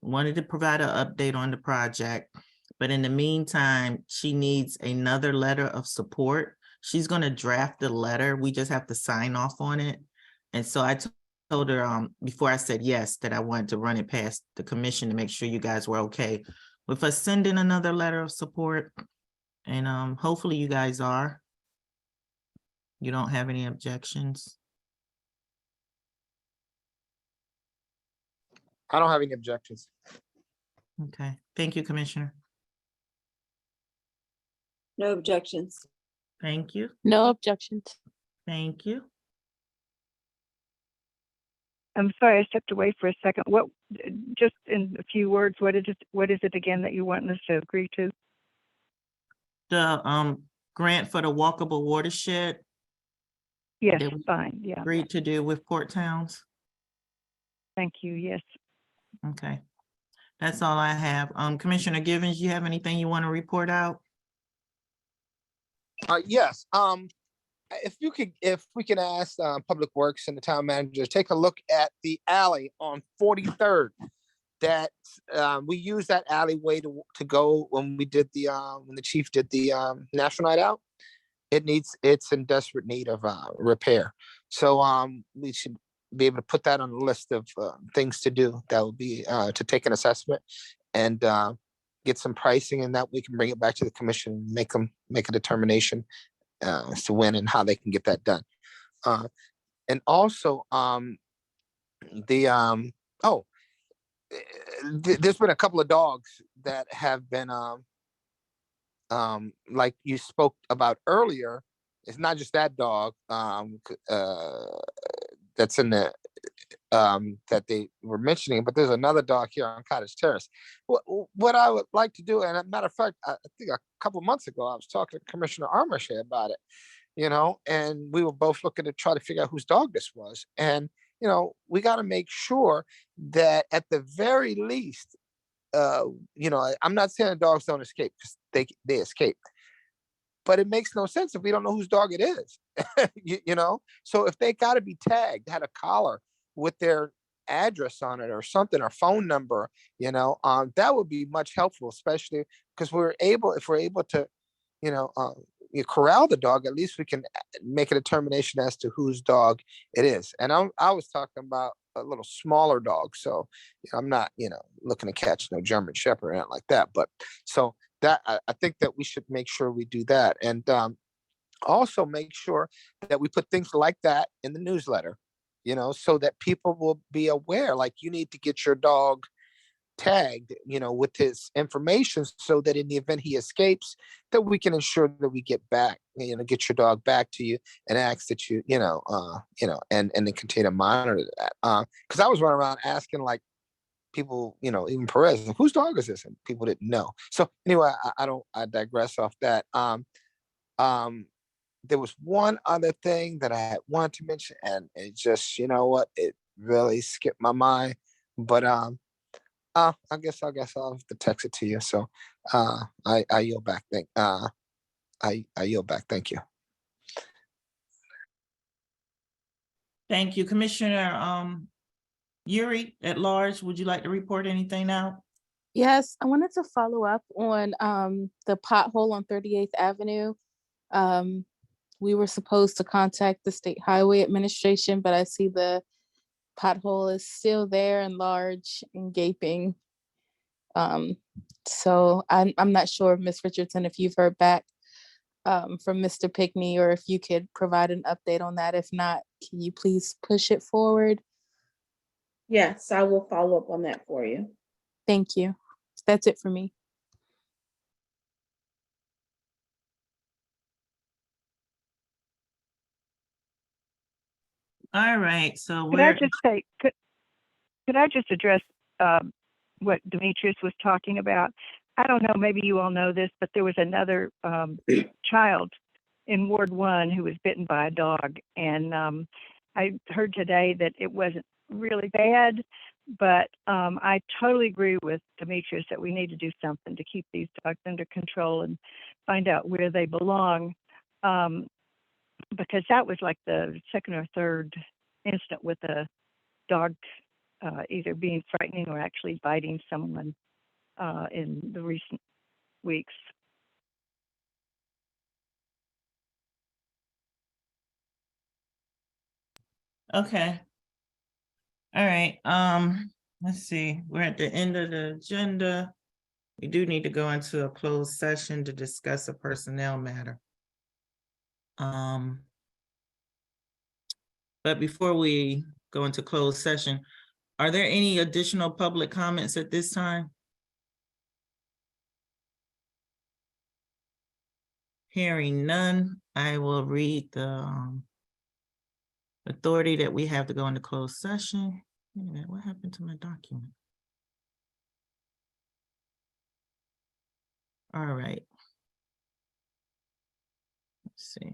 wanted to provide an update on the project. But in the meantime, she needs another letter of support. She's going to draft the letter. We just have to sign off on it. And so I told her before I said yes, that I wanted to run it past the commission to make sure you guys were okay with us sending another letter of support. And hopefully you guys are. You don't have any objections? I don't have any objections. Okay, thank you, Commissioner. No objections. Thank you, No objections. thank you. I'm sorry, I stepped away for a second. What, just in a few words, what is it again that you want us to agree to? The grant for the walkable watershed. Yes, that we fine, yeah, Agreed to do with Port Towns. thank you, yes. Okay, that's all I have. Commissioner Givens, you have anything you want to report out? Yes, if we can ask Public Works and the town manager to take a look at the alley on 43rd. That we used that alleyway to go when we did when the chief did the National Night Out. It's in desperate need of repair. So we should be able to put that on the list of things to do. That would be to take an assessment and get some pricing, and that we can bring it back to the commission, make a determination as to when and how they can get that done. And also there's been a couple of dogs that have been like you spoke about earlier. It's not just that dog that's in the that they were mentioning, but there's another dog here on Cottage Terrace. What I would like to do, and as a matter of fact, I think a couple of months ago I was talking to Commissioner Armache about it, and we were both looking to try to figure out whose dog this was. And, we got to make sure that at the very least, I'm not saying the dogs don't escape because they escape, but it makes no sense if we don't know whose dog it is. So if they got to be tagged, had a collar with their address on it or something, or phone number, that would be much helpful, especially because if we're able to, you corral the dog, at least we can make a determination as to whose dog it is. And I was talking about a little smaller dog, so I'm not, looking to catch no German Shepherd or anything like that. But so that I think that we should make sure we do that, and also make sure that we put things like that in the newsletter, so that people will be aware. Like, you need to get your dog tagged, with his information, so that in the event he escapes, that we can ensure that we get back, get your dog back to you, and ask that you, and then continue to monitor that. Because I was running around asking like people, even Perez, whose dog is this? And people didn't know. So anyway, I digress off that. There was one other thing that I had wanted to mention, and it just, it really skipped my mind. But I guess I'll have to text it to you. So I yield back. I yield back. Thank you. Thank you, Commissioner Yuri at large. Would you like to report anything now? Yes, I wanted to follow up on the pothole on 38th Avenue. We were supposed to contact the State Highway Administration, but I see the pothole is still there and large and gaping. So I'm not sure, Ms. Richardson, if you've heard back from Mr. Pickney, or if you could provide an update on that. If not, can you please push it forward? Yes, I will follow up on that for you. Thank you. That's it for me. All right, so Could I we're, just say, could I just address what Demetrius was talking about? I don't know, maybe you all know this, but there was another child in Ward 1 who was bitten by a dog. And I heard today that it wasn't really bad, but I totally agree with Demetrius that we need to do something to keep these dogs under control and find out where they belong. Because that was like the second or third incident with a dog either being frightening or actually biting someone in the recent weeks. okay. All right, let's see, we're at the end of the agenda. We do need to go into a closed session to discuss a personnel matter. But before we go into closed session, are there any additional public comments at this time? Hearing none, I will read the authority that we have to go into closed session. Wait a minute, what happened to my document? All right. Let's see.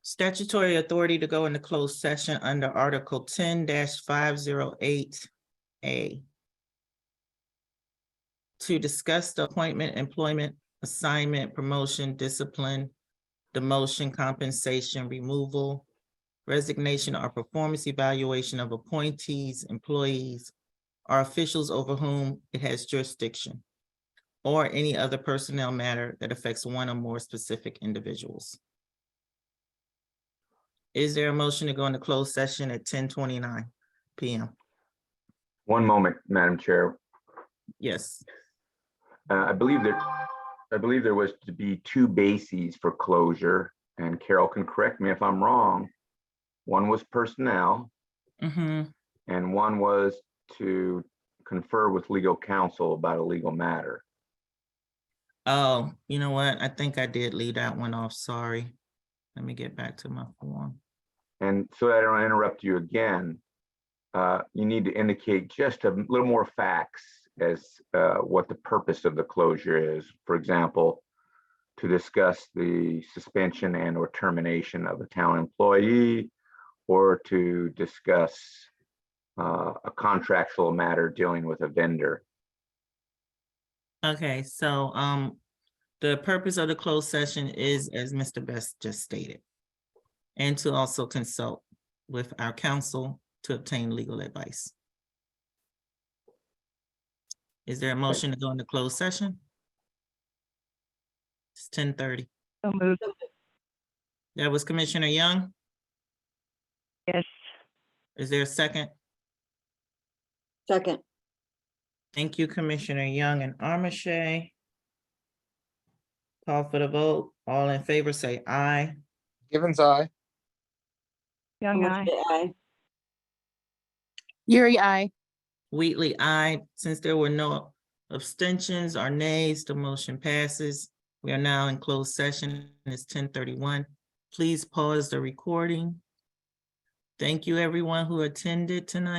Statutory authority to go into closed session under Article 10-508A. To discuss the appointment, employment, assignment, promotion, discipline, demotion, compensation, removal, resignation, or performance evaluation of appointees, employees, or officials over whom it has jurisdiction, or any other personnel matter that affects one or more specific individuals. Is there a motion to go into closed session at 10:29 p.m.? One moment, Madam Chair. Yes. I believe there was to be two bases for closure, and Carol can correct me if I'm wrong. One was personnel, and one was to confer with legal counsel about a legal matter. Oh, you know what? I think I did leave that one off. Sorry. Let me get back to my form. And so that I don't interrupt you again, you need to indicate just a little more facts as what the purpose of the closure is. For example, to discuss the suspension and or termination of a town employee, or to discuss a contractual matter dealing with a vendor. Okay, so the purpose of the closed session is, as Mr. Best just stated, and to also consult with our counsel to obtain legal advice. Is there a motion to go into closed session? It's 10:30. So moved. That was Commissioner Young. Yes. Is there a second? Second, Thank you, Commissioner Young and Armache. Call for the vote. All in favor, say aye. Givens, aye. Young eye. aye. Yuri, I. Wheatley, aye. Since there were no abstentions or nays, the motion passes. We are now in closed session. It's 10:31. Please pause the recording. Thank you, everyone who attended tonight.